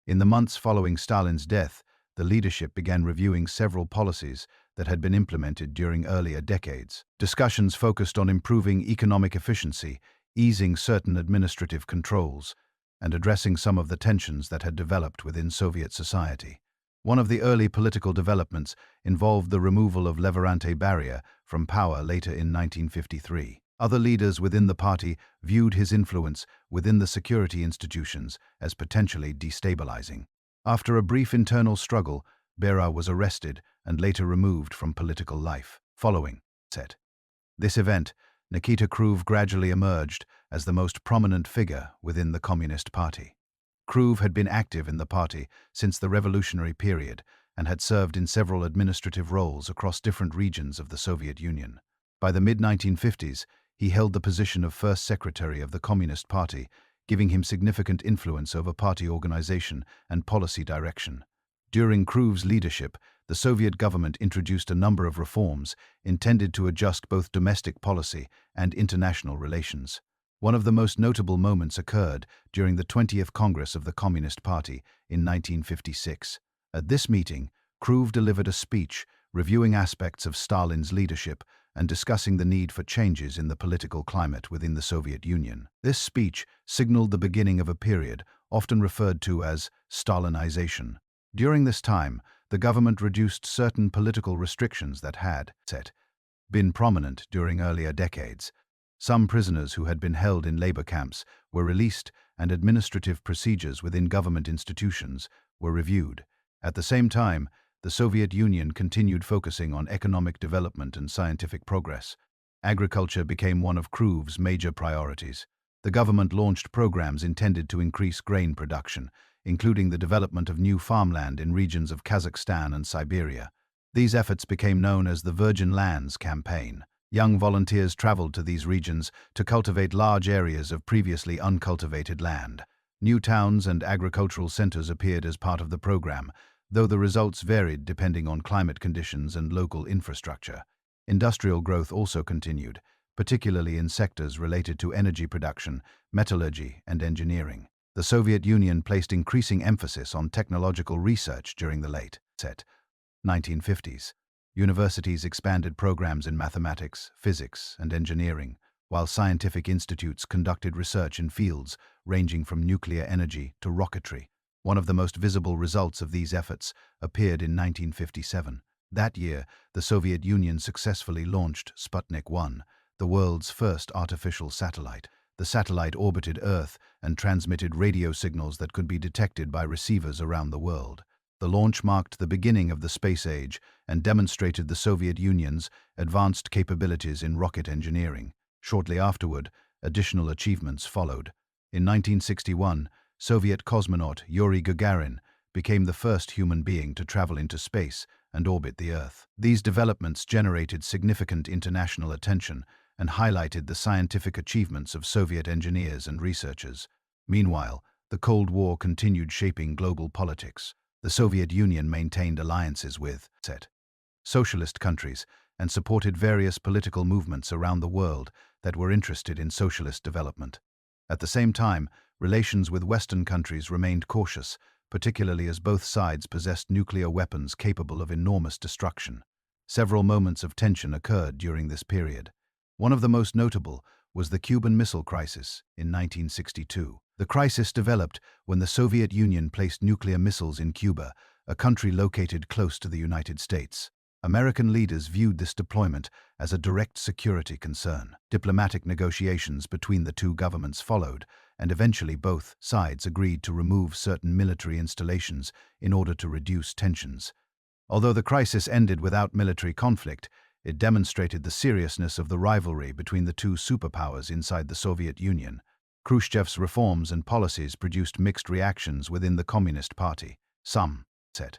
Speaker 1: In the months following Stalin's death, the leadership began reviewing several policies that had been implemented during earlier decades. Discussions focused on improving economic efficiency, easing certain administrative controls, and addressing some of the tensions that had developed within Soviet society. One of the early political developments involved the removal of Levrentiy Beria from power later in 1953. Other leaders within the party viewed his influence within the security institutions as potentially destabilizing. After a brief internal struggle, Beria was arrested and later removed from political life. Following this event, Nikita Khrushchev gradually emerged as the most prominent figure within the Communist Party. Khrushchev had been active in the party since the revolutionary period and had served in several administrative roles across different regions of the Soviet Union. By the mid-1950s, he held the position of first secretary of the Communist Party, giving him significant influence over party organization and policy direction. During Khrushchev's leadership, the Soviet government introduced a number of reforms intended to adjust both domestic policy and international relations. One of the most notable moments occurred during the 20th Congress of the Communist Party in 1956. At this meeting, Khrushchev delivered a speech reviewing aspects of Stalin's leadership and discussing the need for changes in the political climate within the Soviet Union. This speech signaled the beginning of a period often referred to as Stalinization. During this time, the government reduced certain political restrictions that had been prominent during earlier decades. Some prisoners who had been held in labor camps were released, and administrative procedures within government institutions were reviewed. At the same time, the Soviet Union continued focusing on economic development and scientific progress. Agriculture became one of Khrushchev's major priorities. The government launched programs intended to increase grain production, including the development of new farmland in regions of Kazakhstan and Siberia. These efforts became known as the Virgin Lands Campaign. Young volunteers traveled to these regions to cultivate large areas of previously uncultivated land. New towns and agricultural centers appeared as part of the program, though the results varied depending on climate conditions and local infrastructure. Industrial growth also continued, particularly in sectors related to energy production, metallurgy, and engineering. The Soviet Union placed increasing emphasis on technological research during the late 1950s. Universities expanded programs in mathematics, physics, and engineering, while scientific institutes conducted research in fields ranging from nuclear energy to rocketry. One of the most visible results of these efforts appeared in 1957. That year, the Soviet Union successfully launched Sputnik 1, the world's first artificial satellite. The satellite orbited Earth and transmitted radio signals that could be detected by receivers around the world. The launch marked the beginning of the space age and demonstrated the Soviet Union's advanced capabilities in rocket engineering. Shortly afterward, additional achievements followed. In 1961, Soviet cosmonaut Yuri Gagarin became the first human being to travel into space and orbit the Earth. These developments generated significant international attention and highlighted the scientific achievements of Soviet engineers and researchers. Meanwhile, the Cold War continued shaping global politics. The Soviet Union maintained alliances with socialist countries and supported various political movements around the world that were interested in socialist development. At the same time, relations with Western countries remained cautious, particularly as both sides possessed nuclear weapons capable of enormous destruction. Several moments of tension occurred during this period. One of the most notable was the Cuban Missile Crisis in 1962. The crisis developed when the Soviet Union placed nuclear missiles in Cuba, a country located close to the United States. American leaders viewed this deployment as a direct security concern. Diplomatic negotiations between the two governments followed, and eventually both sides agreed to remove certain military installations in order to reduce tensions. Although the crisis ended without military conflict, it demonstrated the seriousness of the rivalry between the two superpowers inside the Soviet Union. Khrushchev's reforms and policies produced mixed reactions within the Communist Party. Some said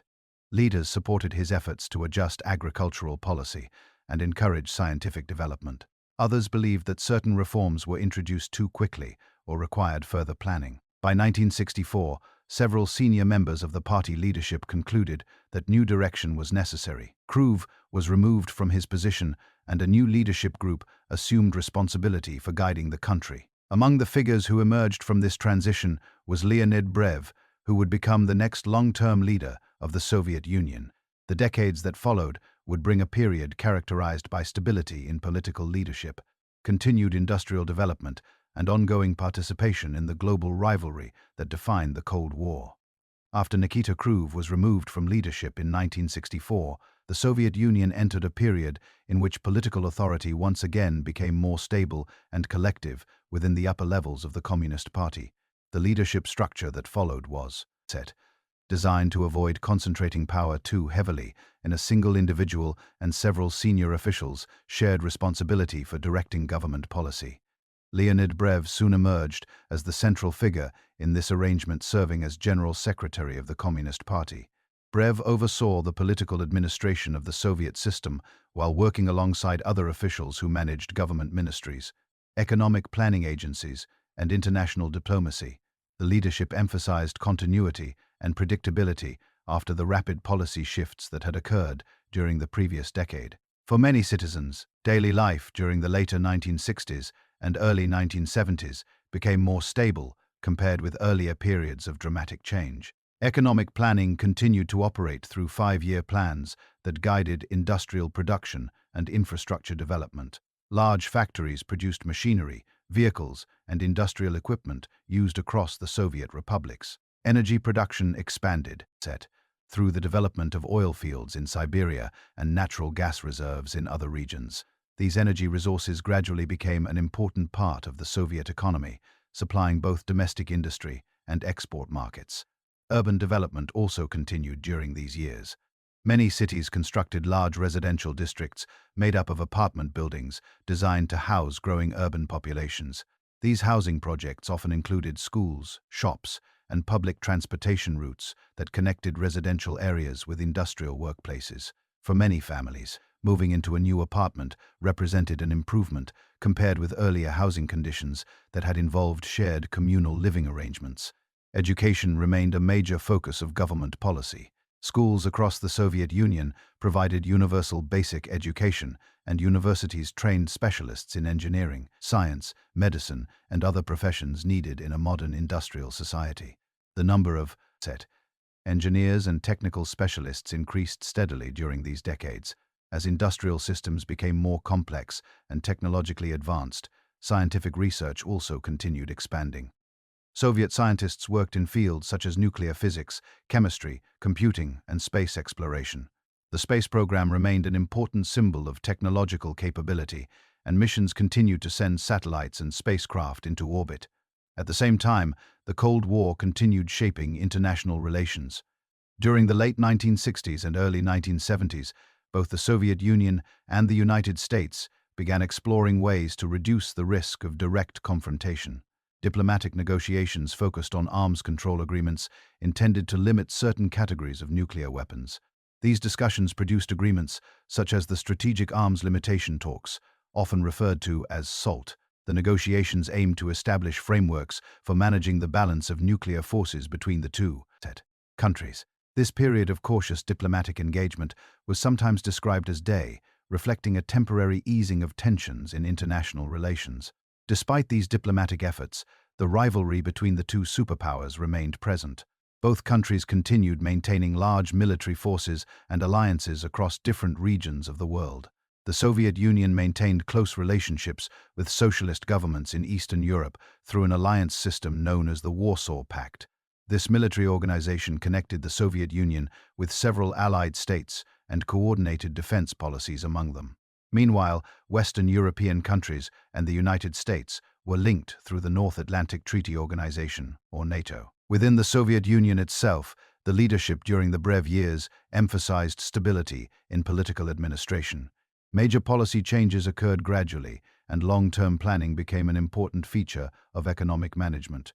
Speaker 1: leaders supported his efforts to adjust agricultural policy and encourage scientific development. Others believed that certain reforms were introduced too quickly or required further planning. By 1964, several senior members of the party leadership concluded that new direction was necessary. Khrushchev was removed from his position and a new leadership group assumed responsibility for guiding the country. Among the figures who emerged from this transition was Leonid Brezhnev, who would become the next long-term leader of the Soviet Union. The decades that followed would bring a period characterized by stability in political leadership, continued industrial development, and ongoing participation in the global rivalry that defined the Cold War. After Nikita Khrushchev was removed from leadership in 1964, the Soviet Union entered a period in which political authority once again became more stable and collective within the upper levels of the Communist Party. The leadership structure that followed was set, designed to avoid concentrating power too heavily in a single individual, and several senior officials shared responsibility for directing government policy. Leonid Brezhnev soon emerged as the central figure in this arrangement, serving as General Secretary of the Communist Party. Brezhnev oversaw the political administration of the Soviet system while working alongside other officials who managed government ministries, economic planning agencies, and international diplomacy. The leadership emphasized continuity and predictability after the rapid policy shifts that had occurred during the previous decade. For many citizens, daily life during the later 1960s and early 1970s became more stable compared with earlier periods of dramatic change. Economic planning continued to operate through 5-year plans that guided industrial production and infrastructure development. Large factories produced machinery, vehicles, and industrial equipment used across the Soviet republics. Energy production expanded, through the development of oil fields in Siberia and natural gas reserves in other regions. These energy resources gradually became an important part of the Soviet economy, supplying both domestic industry and export markets. Urban development also continued during these years. Many cities constructed large residential districts made up of apartment buildings designed to house growing urban populations. These housing projects often included schools, shops, and public transportation routes that connected residential areas with industrial workplaces. For many families, moving into a new apartment represented an improvement compared with earlier housing conditions that had involved shared communal living arrangements. Education remained a major focus of government policy. Schools across the Soviet Union provided universal basic education, and universities trained specialists in engineering, science, medicine, and other professions needed in a modern industrial society. The number of engineers and technical specialists increased steadily during these decades. As industrial systems became more complex and technologically advanced, scientific research also continued expanding. Soviet scientists worked in fields such as nuclear physics, chemistry, computing, and space exploration. The space program remained an important symbol of technological capability, and missions continued to send satellites and spacecraft into orbit. At the same time, the Cold War continued shaping international relations. During the late 1960s and early 1970s, both the Soviet Union and the United States began exploring ways to reduce the risk of direct confrontation. Diplomatic negotiations focused on arms control agreements intended to limit certain categories of nuclear weapons. These discussions produced agreements such as the Strategic Arms Limitation Talks, often referred to as SALT. The negotiations aimed to establish frameworks for managing the balance of nuclear forces between the two countries. This period of cautious diplomatic engagement was sometimes described as day, reflecting a temporary easing of tensions in international relations. Despite these diplomatic efforts, the rivalry between the two superpowers remained present. Both countries continued maintaining large military forces and alliances across different regions of the world. The Soviet Union maintained close relationships with socialist governments in Eastern Europe through an alliance system known as the Warsaw Pact. This military organization connected the Soviet Union with several allied states and coordinated defense policies among them. Meanwhile, Western European countries and the United States were linked through the North Atlantic Treaty Organization, or NATO. Within the Soviet Union itself, the leadership during the Brev years emphasized stability in political administration. Major policy changes occurred gradually, and long-term planning became an important feature of economic management.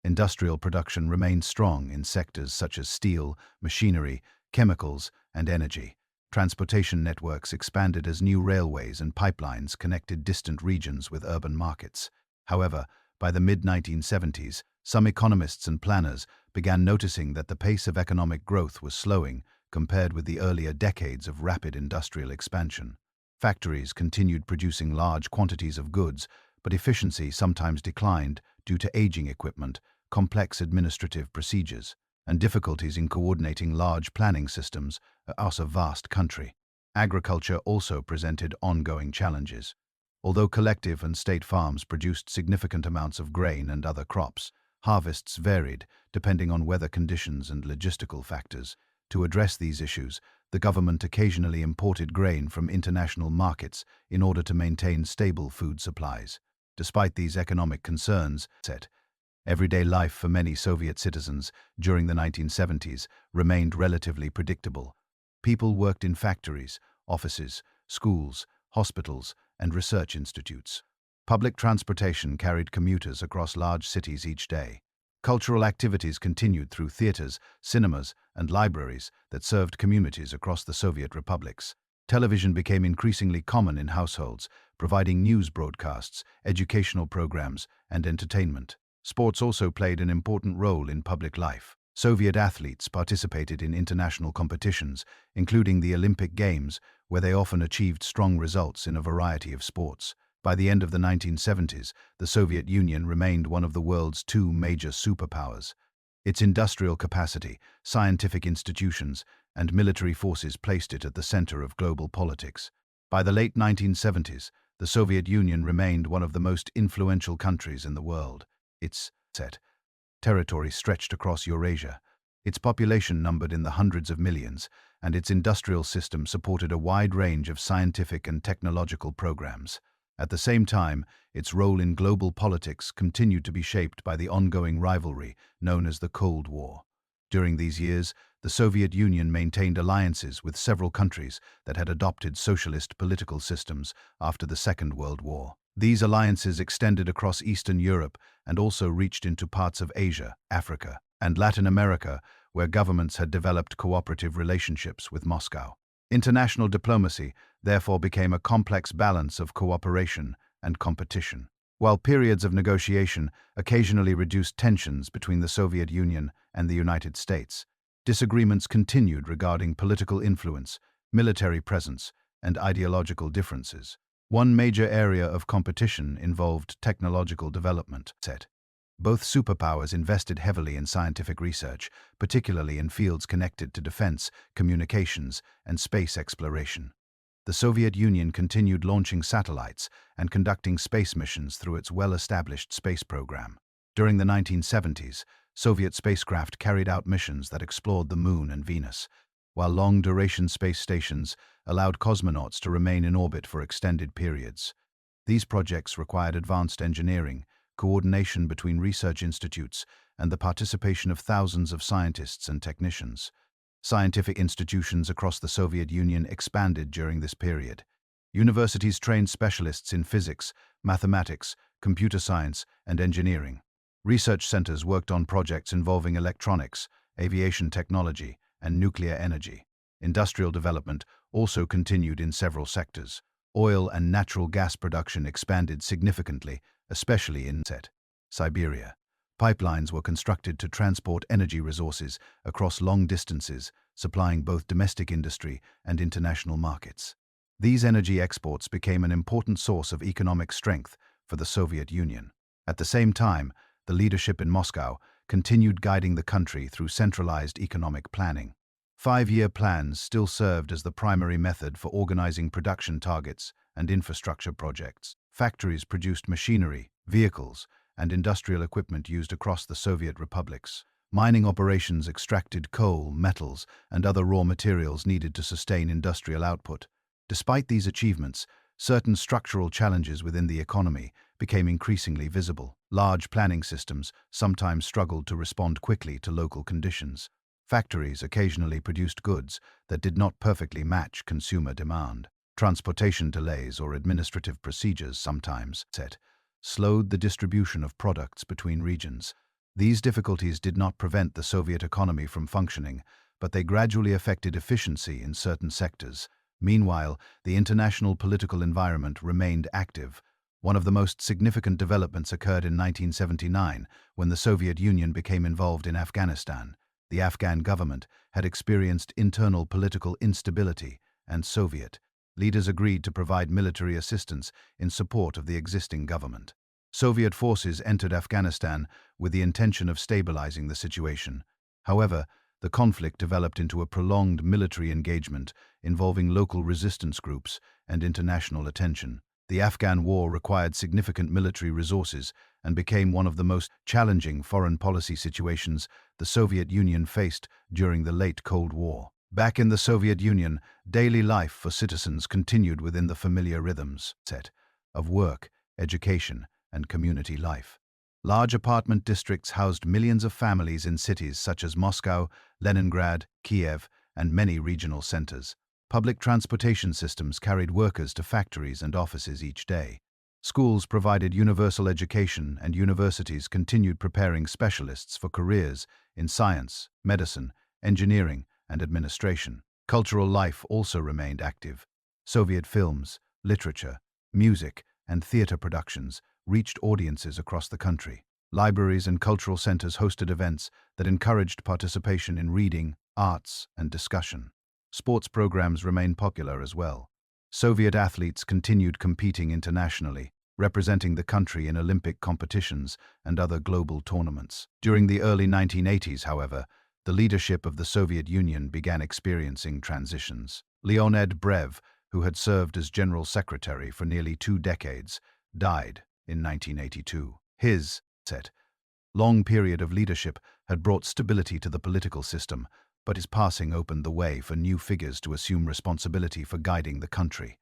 Speaker 1: Industrial production remained strong in sectors such as steel, machinery, chemicals, and energy. Transportation networks expanded as new railways and pipelines connected distant regions with urban markets. However, by the mid-1970s, some economists and planners began noticing that the pace of economic growth was slowing compared with the earlier decades of rapid industrial expansion. Factories continued producing large quantities of goods, but efficiency sometimes declined due to aging equipment, complex administrative procedures, and difficulties in coordinating large planning systems across a vast country. Agriculture also presented ongoing challenges. Although collective and state farms produced significant amounts of grain and other crops, harvests varied depending on weather conditions and logistical factors. To address these issues, the government occasionally imported grain from international markets in order to maintain stable food supplies. Despite these economic concerns, everyday life for many Soviet citizens during the 1970s remained relatively predictable. People worked in factories, offices, schools, hospitals, and research institutes. Public transportation carried commuters across large cities each day. Cultural activities continued through theaters, cinemas, and libraries that served communities across the Soviet republics. Television became increasingly common in households, providing news broadcasts, educational programs, and entertainment. Sports also played an important role in public life. Soviet athletes participated in international competitions, including the Olympic Games, where they often achieved strong results in a variety of sports. By the end of the 1970s, the Soviet Union remained one of the world's two major superpowers. Its industrial capacity, scientific institutions, and military forces placed it at the center of global politics. By the late 1970s, the Soviet Union remained one of the most influential countries in the world. Its territory stretched across Eurasia. Its population numbered in the hundreds of millions, and its industrial system supported a wide range of scientific and technological programs. At the same time, its role in global politics continued to be shaped by the ongoing rivalry known as the Cold War. During these years, the Soviet Union maintained alliances with several countries that had adopted socialist political systems after the Second World War. These alliances extended across Eastern Europe and also reached into parts of Asia, Africa, and Latin America, where governments had developed cooperative relationships with Moscow. International diplomacy, therefore, became a complex balance of cooperation and competition. While periods of negotiation occasionally reduced tensions between the Soviet Union and the United States, disagreements continued regarding political influence, military presence, and ideological differences. One major area of competition involved technological development. Both superpowers invested heavily in scientific research, particularly in fields connected to defense, communications, and space exploration. The Soviet Union continued launching satellites and conducting space missions through its well-established space program. During the 1970s, Soviet spacecraft carried out missions that explored the Moon and Venus, while long-duration space stations allowed cosmonauts to remain in orbit for extended periods. These projects required advanced engineering, coordination between research institutes, and the participation of thousands of scientists and technicians. Scientific institutions across the Soviet Union expanded during this period. Universities trained specialists in physics, mathematics, computer science, and engineering. Research centers worked on projects involving electronics, aviation technology, and nuclear energy. Industrial development also continued in several sectors. Oil and natural gas production expanded significantly, especially in Siberia. Pipelines were constructed to transport energy resources across long distances, supplying both domestic industry and international markets. These energy exports became an important source of economic strength for the Soviet Union. At the same time, the leadership in Moscow continued guiding the country through centralized economic planning. 5-year plans still served as the primary method for organizing production targets and infrastructure projects. Factories produced machinery, vehicles, and industrial equipment used across the Soviet republics. Mining operations extracted coal, metals, and other raw materials needed to sustain industrial output. Despite these achievements, certain structural challenges within the economy became increasingly visible. Large planning systems sometimes struggled to respond quickly to local conditions. Factories occasionally produced goods that did not perfectly match consumer demand. Transportation delays or administrative procedures sometimes slowed the distribution of products between regions. These difficulties did not prevent the Soviet economy from functioning, but they gradually affected efficiency in certain sectors. Meanwhile, the international political environment remained active. One of the most significant developments occurred in 1979, when the Soviet Union became involved in Afghanistan. The Afghan government had experienced internal political instability, and Soviet leaders agreed to provide military assistance in support of the existing government. Soviet forces entered Afghanistan with the intention of stabilizing the situation. However, the conflict developed into a prolonged military engagement involving local resistance groups and international attention. The Afghan war required significant military resources and became one of the most challenging foreign policy situations the Soviet Union faced during the late Cold War. Back in the Soviet Union, daily life for citizens continued within the familiar rhythms of work, education, and community life. Large apartment districts housed millions of families in cities such as Moscow, Leningrad, Kiev, and many regional centers. Public transportation systems carried workers to factories and offices each day. Schools provided universal education, and universities continued preparing specialists for careers in science, medicine, engineering, and administration. Cultural life also remained active. Soviet films, literature, music, and theater productions reached audiences across the country. Libraries and cultural centers hosted events that encouraged participation in reading, arts, and discussion. Sports programs remained popular as well. Soviet athletes continued competing internationally, representing the country in Olympic competitions and other global tournaments. During the early 1980s, however, the leadership of the Soviet Union began experiencing transitions. Leonid Brezhnev, who had served as General Secretary for nearly 2 decades, died in 1982. His long period of leadership had brought stability to the political system, but his passing opened the way for new figures to assume responsibility for guiding the country.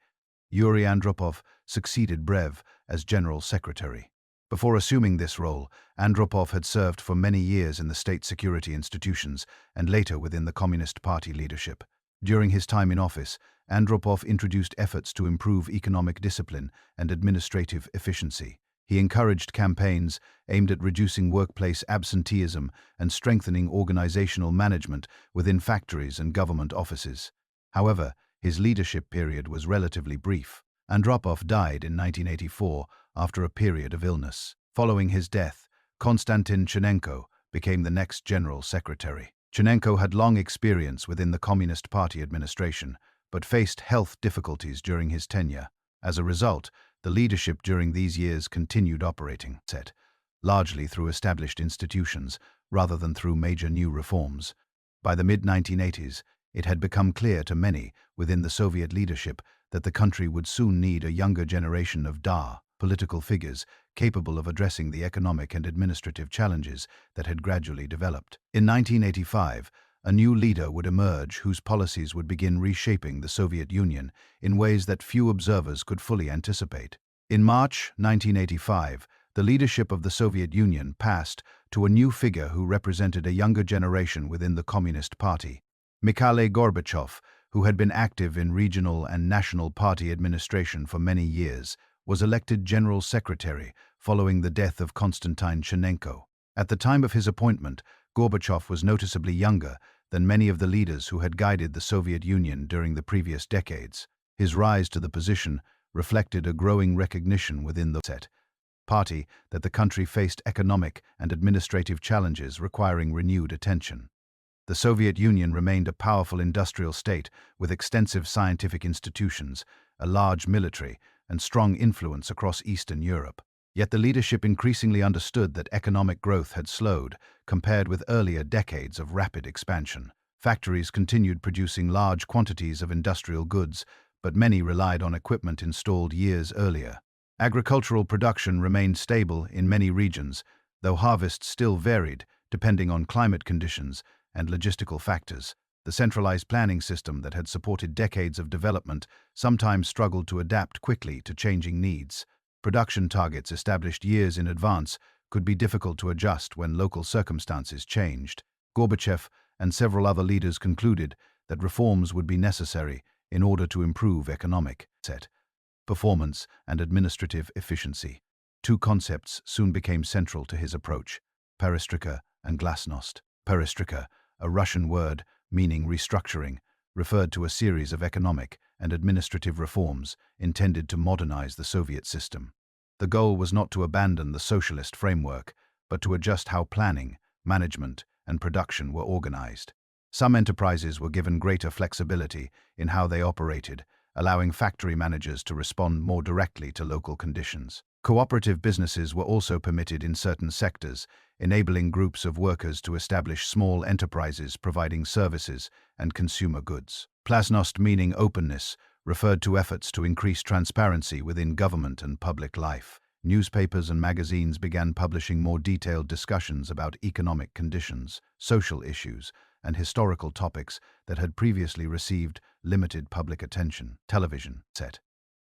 Speaker 1: Yuri Andropov succeeded Brezhnev as General Secretary. Before assuming this role, Andropov had served for many years in the state security institutions and later within the Communist Party leadership. During his time in office, Andropov introduced efforts to improve economic discipline and administrative efficiency. He encouraged campaigns aimed at reducing workplace absenteeism and strengthening organizational management within factories and government offices. However, his leadership period was relatively brief. Andropov died in 1984 after a period of illness. Following his death, Konstantin Chernenko became the next General Secretary. Chernenko had long experience within the Communist Party administration, but faced health difficulties during his tenure. As a result, the leadership during these years continued operating, largely through established institutions rather than through major new reforms. By the mid-1980s, it had become clear to many within the Soviet leadership that the country would soon need a younger generation of political figures capable of addressing the economic and administrative challenges that had gradually developed. In 1985, a new leader would emerge whose policies would begin reshaping the Soviet Union in ways that few observers could fully anticipate. In March 1985, the leadership of the Soviet Union passed to a new figure who represented a younger generation within the Communist Party. Mikhail Gorbachev, who had been active in regional and national party administration for many years, was elected General Secretary following the death of Konstantin Chernenko. At the time of his appointment, Gorbachev was noticeably younger than many of the leaders who had guided the Soviet Union during the previous decades. His rise to the position reflected a growing recognition within the party that the country faced economic and administrative challenges requiring renewed attention. The Soviet Union remained a powerful industrial state with extensive scientific institutions, a large military, and strong influence across Eastern Europe. Yet the leadership increasingly understood that economic growth had slowed compared with earlier decades of rapid expansion. Factories continued producing large quantities of industrial goods, but many relied on equipment installed years earlier. Agricultural production remained stable in many regions, though harvests still varied depending on climate conditions and logistical factors. The centralized planning system that had supported decades of development sometimes struggled to adapt quickly to changing needs. Production targets established years in advance could be difficult to adjust when local circumstances changed. Gorbachev and several other leaders concluded that reforms would be necessary in order to improve economic performance and administrative efficiency. Two concepts soon became central to his approach: perestroika and glasnost. Perestroika, a Russian word meaning restructuring, referred to a series of economic and administrative reforms intended to modernize the Soviet system. The goal was not to abandon the socialist framework, but to adjust how planning, management, and production were organized. Some enterprises were given greater flexibility in how they operated, allowing factory managers to respond more directly to local conditions. Cooperative businesses were also permitted in certain sectors, enabling groups of workers to establish small enterprises providing services and consumer goods. Plasnost, meaning openness, referred to efforts to increase transparency within government and public life. Newspapers and magazines began publishing more detailed discussions about economic conditions, social issues, and historical topics that had previously received limited public attention. Television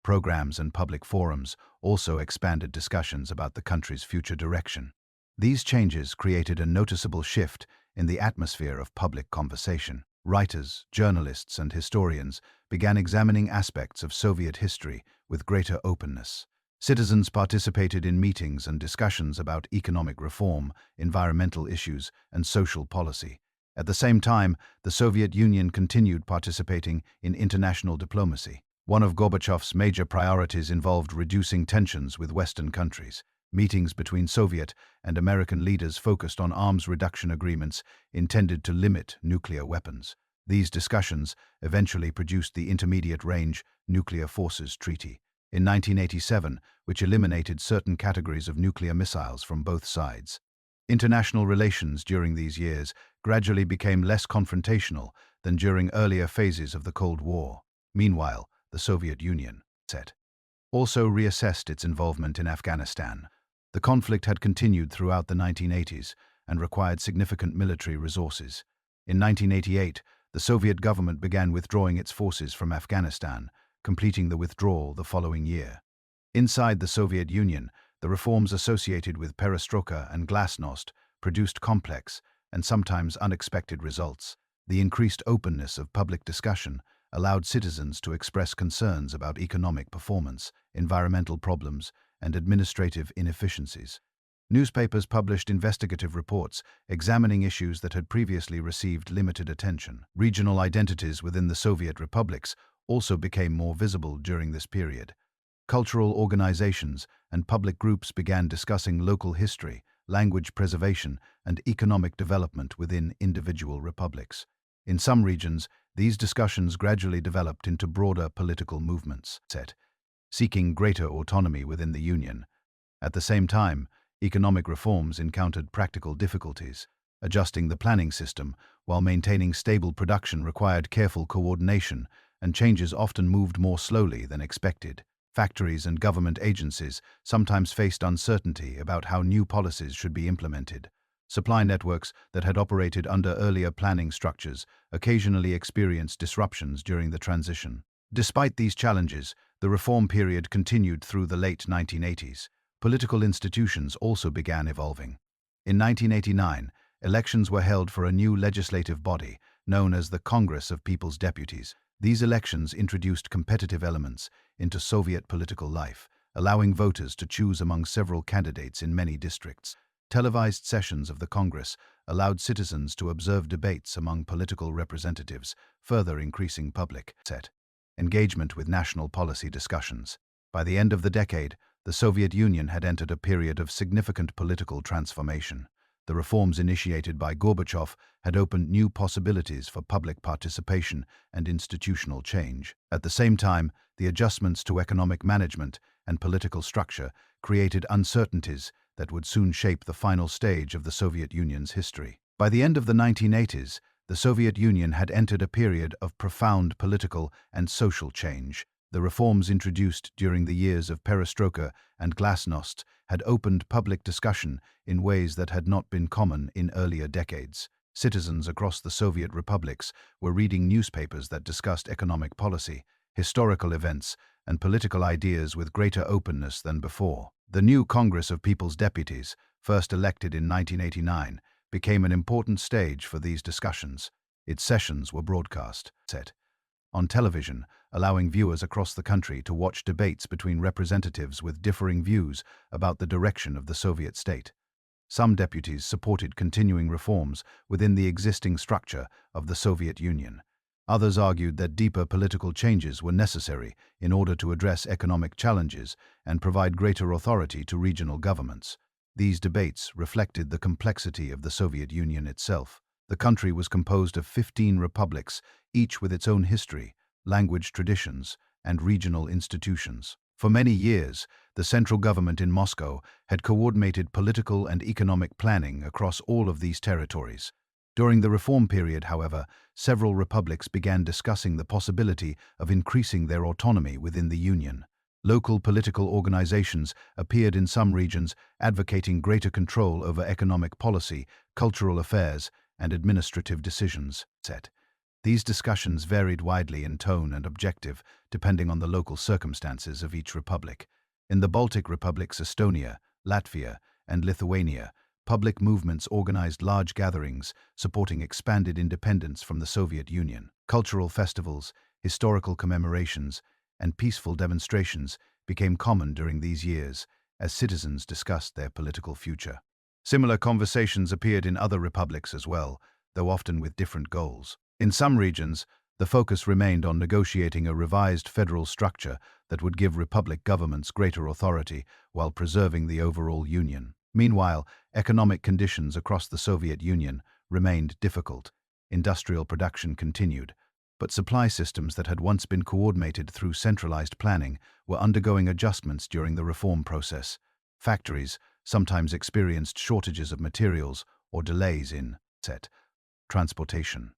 Speaker 1: programs and public forums also expanded discussions about the country's future direction. These changes created a noticeable shift in the atmosphere of public conversation. Writers, journalists, and historians began examining aspects of Soviet history with greater openness. Citizens participated in meetings and discussions about economic reform, environmental issues, and social policy. At the same time, the Soviet Union continued participating in international diplomacy. One of Gorbachev's major priorities involved reducing tensions with Western countries. Meetings between Soviet and American leaders focused on arms reduction agreements intended to limit nuclear weapons. These discussions eventually produced the Intermediate-Range Nuclear Forces Treaty in 1987, which eliminated certain categories of nuclear missiles from both sides. International relations during these years gradually became less confrontational than during earlier phases of the Cold War. Meanwhile, the Soviet Union also reassessed its involvement in Afghanistan. The conflict had continued throughout the 1980s and required significant military resources. In 1988, the Soviet government began withdrawing its forces from Afghanistan, completing the withdrawal the following year. Inside the Soviet Union, the reforms associated with perestroika and glasnost produced complex and sometimes unexpected results. The increased openness of public discussion allowed citizens to express concerns about economic performance, environmental problems, and administrative inefficiencies. Newspapers published investigative reports examining issues that had previously received limited attention. Regional identities within the Soviet republics also became more visible during this period. Cultural organizations and public groups began discussing local history, language preservation, and economic development within individual republics. In some regions, these discussions gradually developed into broader political movements, seeking greater autonomy within the Union. At the same time, economic reforms encountered practical difficulties. Adjusting the planning system while maintaining stable production required careful coordination, and changes often moved more slowly than expected. Factories and government agencies sometimes faced uncertainty about how new policies should be implemented. Supply networks that had operated under earlier planning structures occasionally experienced disruptions during the transition. Despite these challenges, the reform period continued through the late 1980s. Political institutions also began evolving. In 1989, elections were held for a new legislative body, known as the Congress of People's Deputies. These elections introduced competitive elements into Soviet political life, allowing voters to choose among several candidates in many districts. Televised sessions of the Congress allowed citizens to observe debates among political representatives, further increasing public engagement with national policy discussions. By the end of the decade, the Soviet Union had entered a period of significant political transformation. The reforms initiated by Gorbachev had opened new possibilities for public participation and institutional change. At the same time, the adjustments to economic management and political structure created uncertainties that would soon shape the final stage of the Soviet Union's history. By the end of the 1980s, the Soviet Union had entered a period of profound political and social change. The reforms introduced during the years of perestroika and glasnost had opened public discussion in ways that had not been common in earlier decades. Citizens across the Soviet republics were reading newspapers that discussed economic policy, historical events, and political ideas with greater openness than before. The new Congress of People's Deputies, first elected in 1989, became an important stage for these discussions. Its sessions were broadcast on television, allowing viewers across the country to watch debates between representatives with differing views about the direction of the Soviet state. Some deputies supported continuing reforms within the existing structure of the Soviet Union. Others argued that deeper political changes were necessary in order to address economic challenges and provide greater authority to regional governments. These debates reflected the complexity of the Soviet Union itself. The country was composed of 15 republics, each with its own history, language traditions, and regional institutions. For many years, the central government in Moscow had coordinated political and economic planning across all of these territories. During the reform period, however, several republics began discussing the possibility of increasing their autonomy within the Union. Local political organizations appeared in some regions, advocating greater control over economic policy, cultural affairs, and administrative decisions. These discussions varied widely in tone and objective, depending on the local circumstances of each republic. In the Baltic republics Estonia, Latvia, and Lithuania, public movements organized large gatherings supporting expanded independence from the Soviet Union. Cultural festivals, historical commemorations, and peaceful demonstrations became common during these years as citizens discussed their political future. Similar conversations appeared in other republics as well, though often with different goals. In some regions, the focus remained on negotiating a revised federal structure that would give republic governments greater authority while preserving the overall union. Meanwhile, economic conditions across the Soviet Union remained difficult. Industrial production continued, but supply systems that had once been coordinated through centralized planning were undergoing adjustments during the reform process. Factories sometimes experienced shortages of materials or delays in transportation.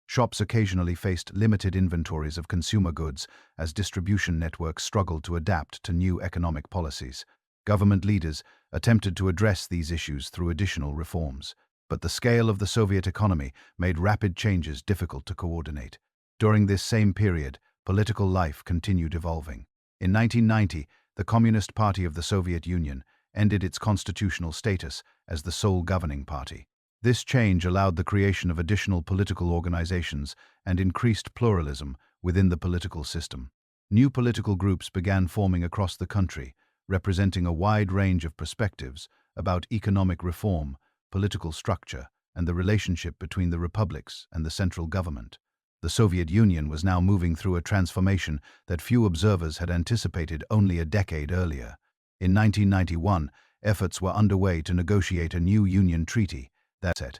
Speaker 1: Shops occasionally faced limited inventories of consumer goods as distribution networks struggled to adapt to new economic policies. Government leaders attempted to address these issues through additional reforms, but the scale of the Soviet economy made rapid changes difficult to coordinate. During this same period, political life continued evolving. In 1990, the Communist Party of the Soviet Union ended its constitutional status as the sole governing party. This change allowed the creation of additional political organizations and increased pluralism within the political system. New political groups began forming across the country, representing a wide range of perspectives about economic reform, political structure, and the relationship between the republics and the central government. The Soviet Union was now moving through a transformation that few observers had anticipated only a decade earlier. In 1991, efforts were underway to negotiate a new Union treaty that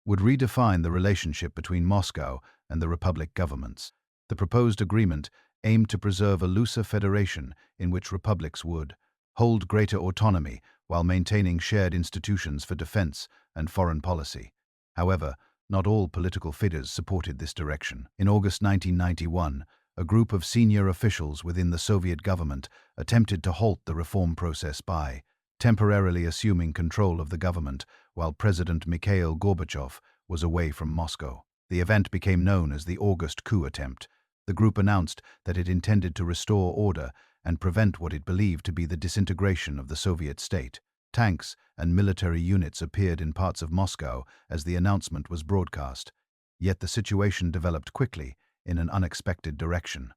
Speaker 1: would redefine the relationship between Moscow and the republic governments. The proposed agreement aimed to preserve a looser federation in which republics would hold greater autonomy while maintaining shared institutions for defense and foreign policy. However, not all political figures supported this direction. In August 1991, a group of senior officials within the Soviet government attempted to halt the reform process by temporarily assuming control of the government while President Mikhail Gorbachev was away from Moscow. The event became known as the August coup attempt. The group announced that it intended to restore order and prevent what it believed to be the disintegration of the Soviet state. Tanks and military units appeared in parts of Moscow as the announcement was broadcast. Yet the situation developed quickly in an unexpected direction.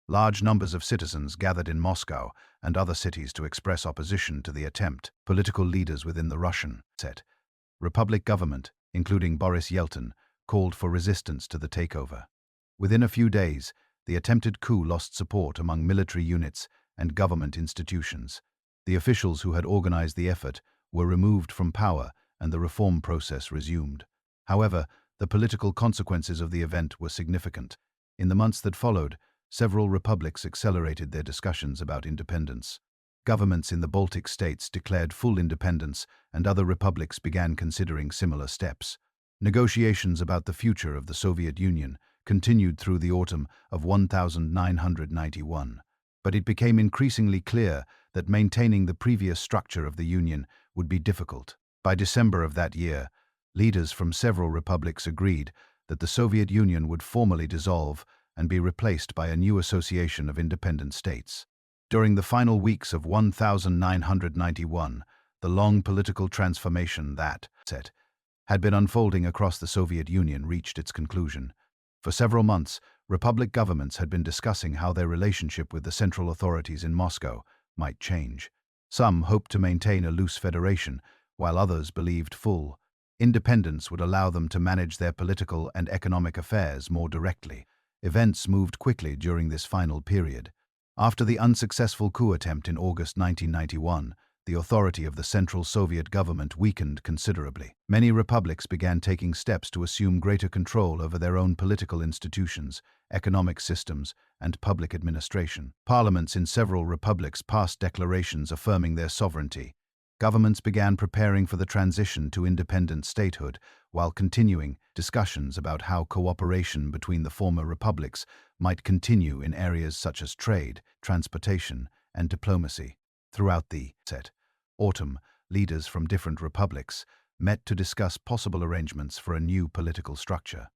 Speaker 1: Large numbers of citizens gathered in Moscow and other cities to express opposition to the attempt. Political leaders within the Russian Republic government, including Boris Yeltsin, called for resistance to the takeover. Within a few days, the attempted coup lost support among military units and government institutions. The officials who had organized the effort were removed from power and the reform process resumed. However, the political consequences of the event were significant. In the months that followed, several republics accelerated their discussions about independence. Governments in the Baltic states declared full independence, and other republics began considering similar steps. Negotiations about the future of the Soviet Union continued through the autumn of 1991, but it became increasingly clear that maintaining the previous structure of the Union would be difficult. By December of that year, leaders from several republics agreed that the Soviet Union would formally dissolve and be replaced by a new association of independent states. During the final weeks of 1991, the long political transformation that had been unfolding across the Soviet Union reached its conclusion. For several months, republic governments had been discussing how their relationship with the central authorities in Moscow might change. Some hoped to maintain a loose federation, while others believed full independence would allow them to manage their political and economic affairs more directly. Events moved quickly during this final period. After the unsuccessful coup attempt in August 1991, the authority of the Central Soviet government weakened considerably. Many republics began taking steps to assume greater control over their own political institutions, economic systems, and public administration. Parliaments in several republics passed declarations affirming their sovereignty. Governments began preparing for the transition to independent statehood, while continuing discussions about how cooperation between the former republics might continue in areas such as trade, transportation, and diplomacy. Throughout the autumn, leaders from different republics met to discuss possible arrangements for a new political structure.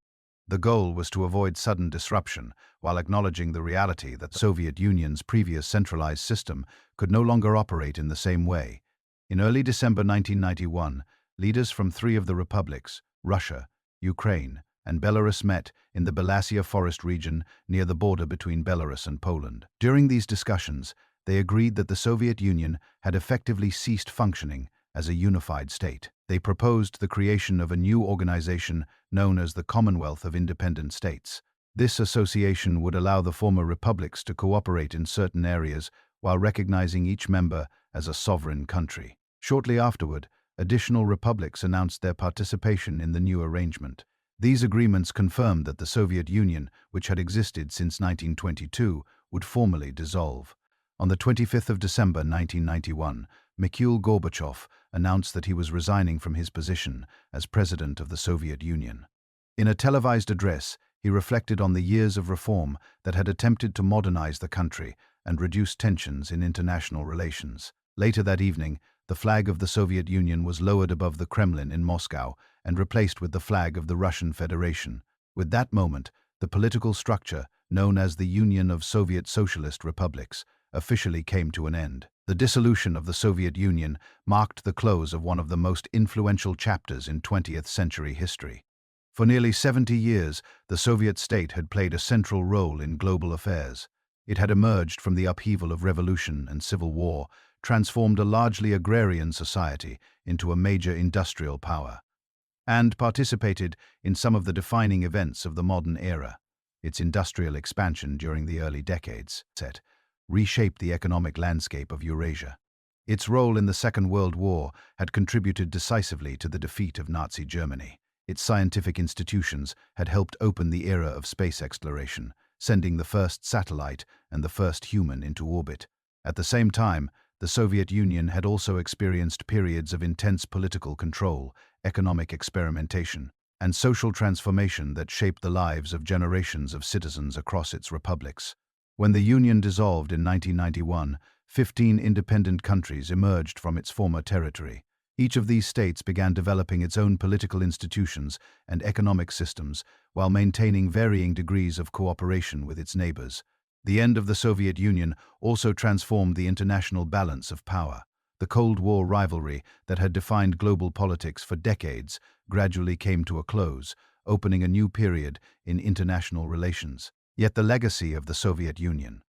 Speaker 1: The goal was to avoid sudden disruption, while acknowledging the reality that the Soviet Union's previous centralized system could no longer operate in the same way. In early December 1991, leaders from three of the republics, Russia, Ukraine, and Belarus met in the Belarus forest region near the border between Belarus and Poland. During these discussions, they agreed that the Soviet Union had effectively ceased functioning as a unified state. They proposed the creation of a new organization known as the Commonwealth of Independent States. This association would allow the former republics to cooperate in certain areas while recognizing each member as a sovereign country. Shortly afterward, additional republics announced their participation in the new arrangement. These agreements confirmed that the Soviet Union, which had existed since 1922, would formally dissolve. On the 25th of December 1991, Mikhail Gorbachev announced that he was resigning from his position as President of the Soviet Union. In a televised address, he reflected on the years of reform that had attempted to modernize the country and reduce tensions in international relations. Later that evening, the flag of the Soviet Union was lowered above the Kremlin in Moscow and replaced with the flag of the Russian Federation. With that moment, the political structure, known as the Union of Soviet Socialist Republics, officially came to an end. The dissolution of the Soviet Union marked the close of one of the most influential chapters in 20th century history. For nearly 70 years, the Soviet state had played a central role in global affairs. It had emerged from the upheaval of revolution and civil war, transformed a largely agrarian society into a major industrial power, and participated in some of the defining events of the modern era. Its industrial expansion during the early decades reshaped the economic landscape of Eurasia. Its role in the Second World War had contributed decisively to the defeat of Nazi Germany. Its scientific institutions had helped open the era of space exploration, sending the first satellite and the first human into orbit. At the same time, the Soviet Union had also experienced periods of intense political control, economic experimentation, and social transformation that shaped the lives of generations of citizens across its republics. When the Union dissolved in 1991, 15 independent countries emerged from its former territory. Each of these states began developing its own political institutions and economic systems while maintaining varying degrees of cooperation with its neighbors. The end of the Soviet Union also transformed the international balance of power. The Cold War rivalry that had defined global politics for decades gradually came to a close, opening a new period in international relations. Yet the legacy of the Soviet Union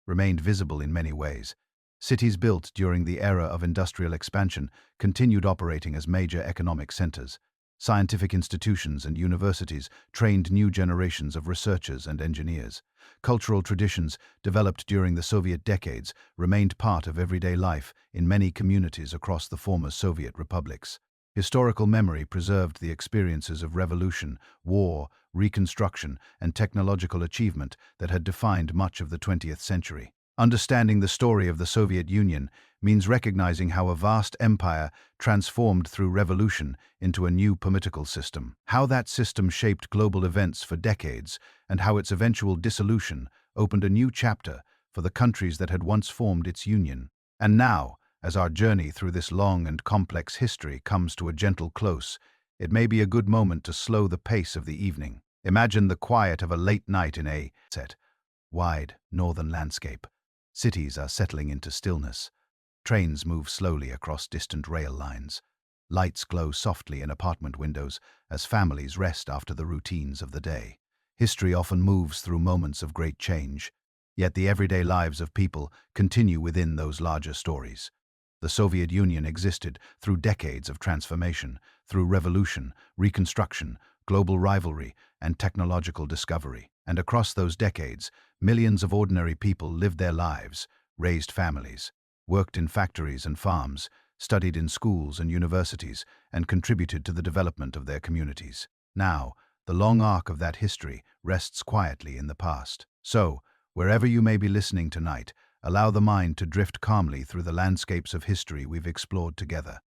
Speaker 1: remained visible in many ways. Cities built during the era of industrial expansion continued operating as major economic centers. Scientific institutions and universities trained new generations of researchers and engineers. Cultural traditions developed during the Soviet decades remained part of everyday life in many communities across the former Soviet republics. Historical memory preserved the experiences of revolution, war, reconstruction, and technological achievement that had defined much of the 20th century. Understanding the story of the Soviet Union means recognizing how a vast empire transformed through revolution into a new political system, how that system shaped global events for decades, and how its eventual dissolution opened a new chapter for the countries that had once formed its union. And now, as our journey through this long and complex history comes to a gentle close, it may be a good moment to slow the pace of the evening. Imagine the quiet of a late night in a set, wide, northern landscape. Cities are settling into stillness. Trains move slowly across distant rail lines. Lights glow softly in apartment windows as families rest after the routines of the day. History often moves through moments of great change, yet the everyday lives of people continue within those larger stories. The Soviet Union existed through decades of transformation, through revolution, reconstruction, global rivalry, and technological discovery. And across those decades, millions of ordinary people lived their lives, raised families, worked in factories and farms, studied in schools and universities, and contributed to the development of their communities. Now, the long arc of that history rests quietly in the past. So, wherever you may be listening tonight, allow the mind to drift calmly through the landscapes of history we've explored together.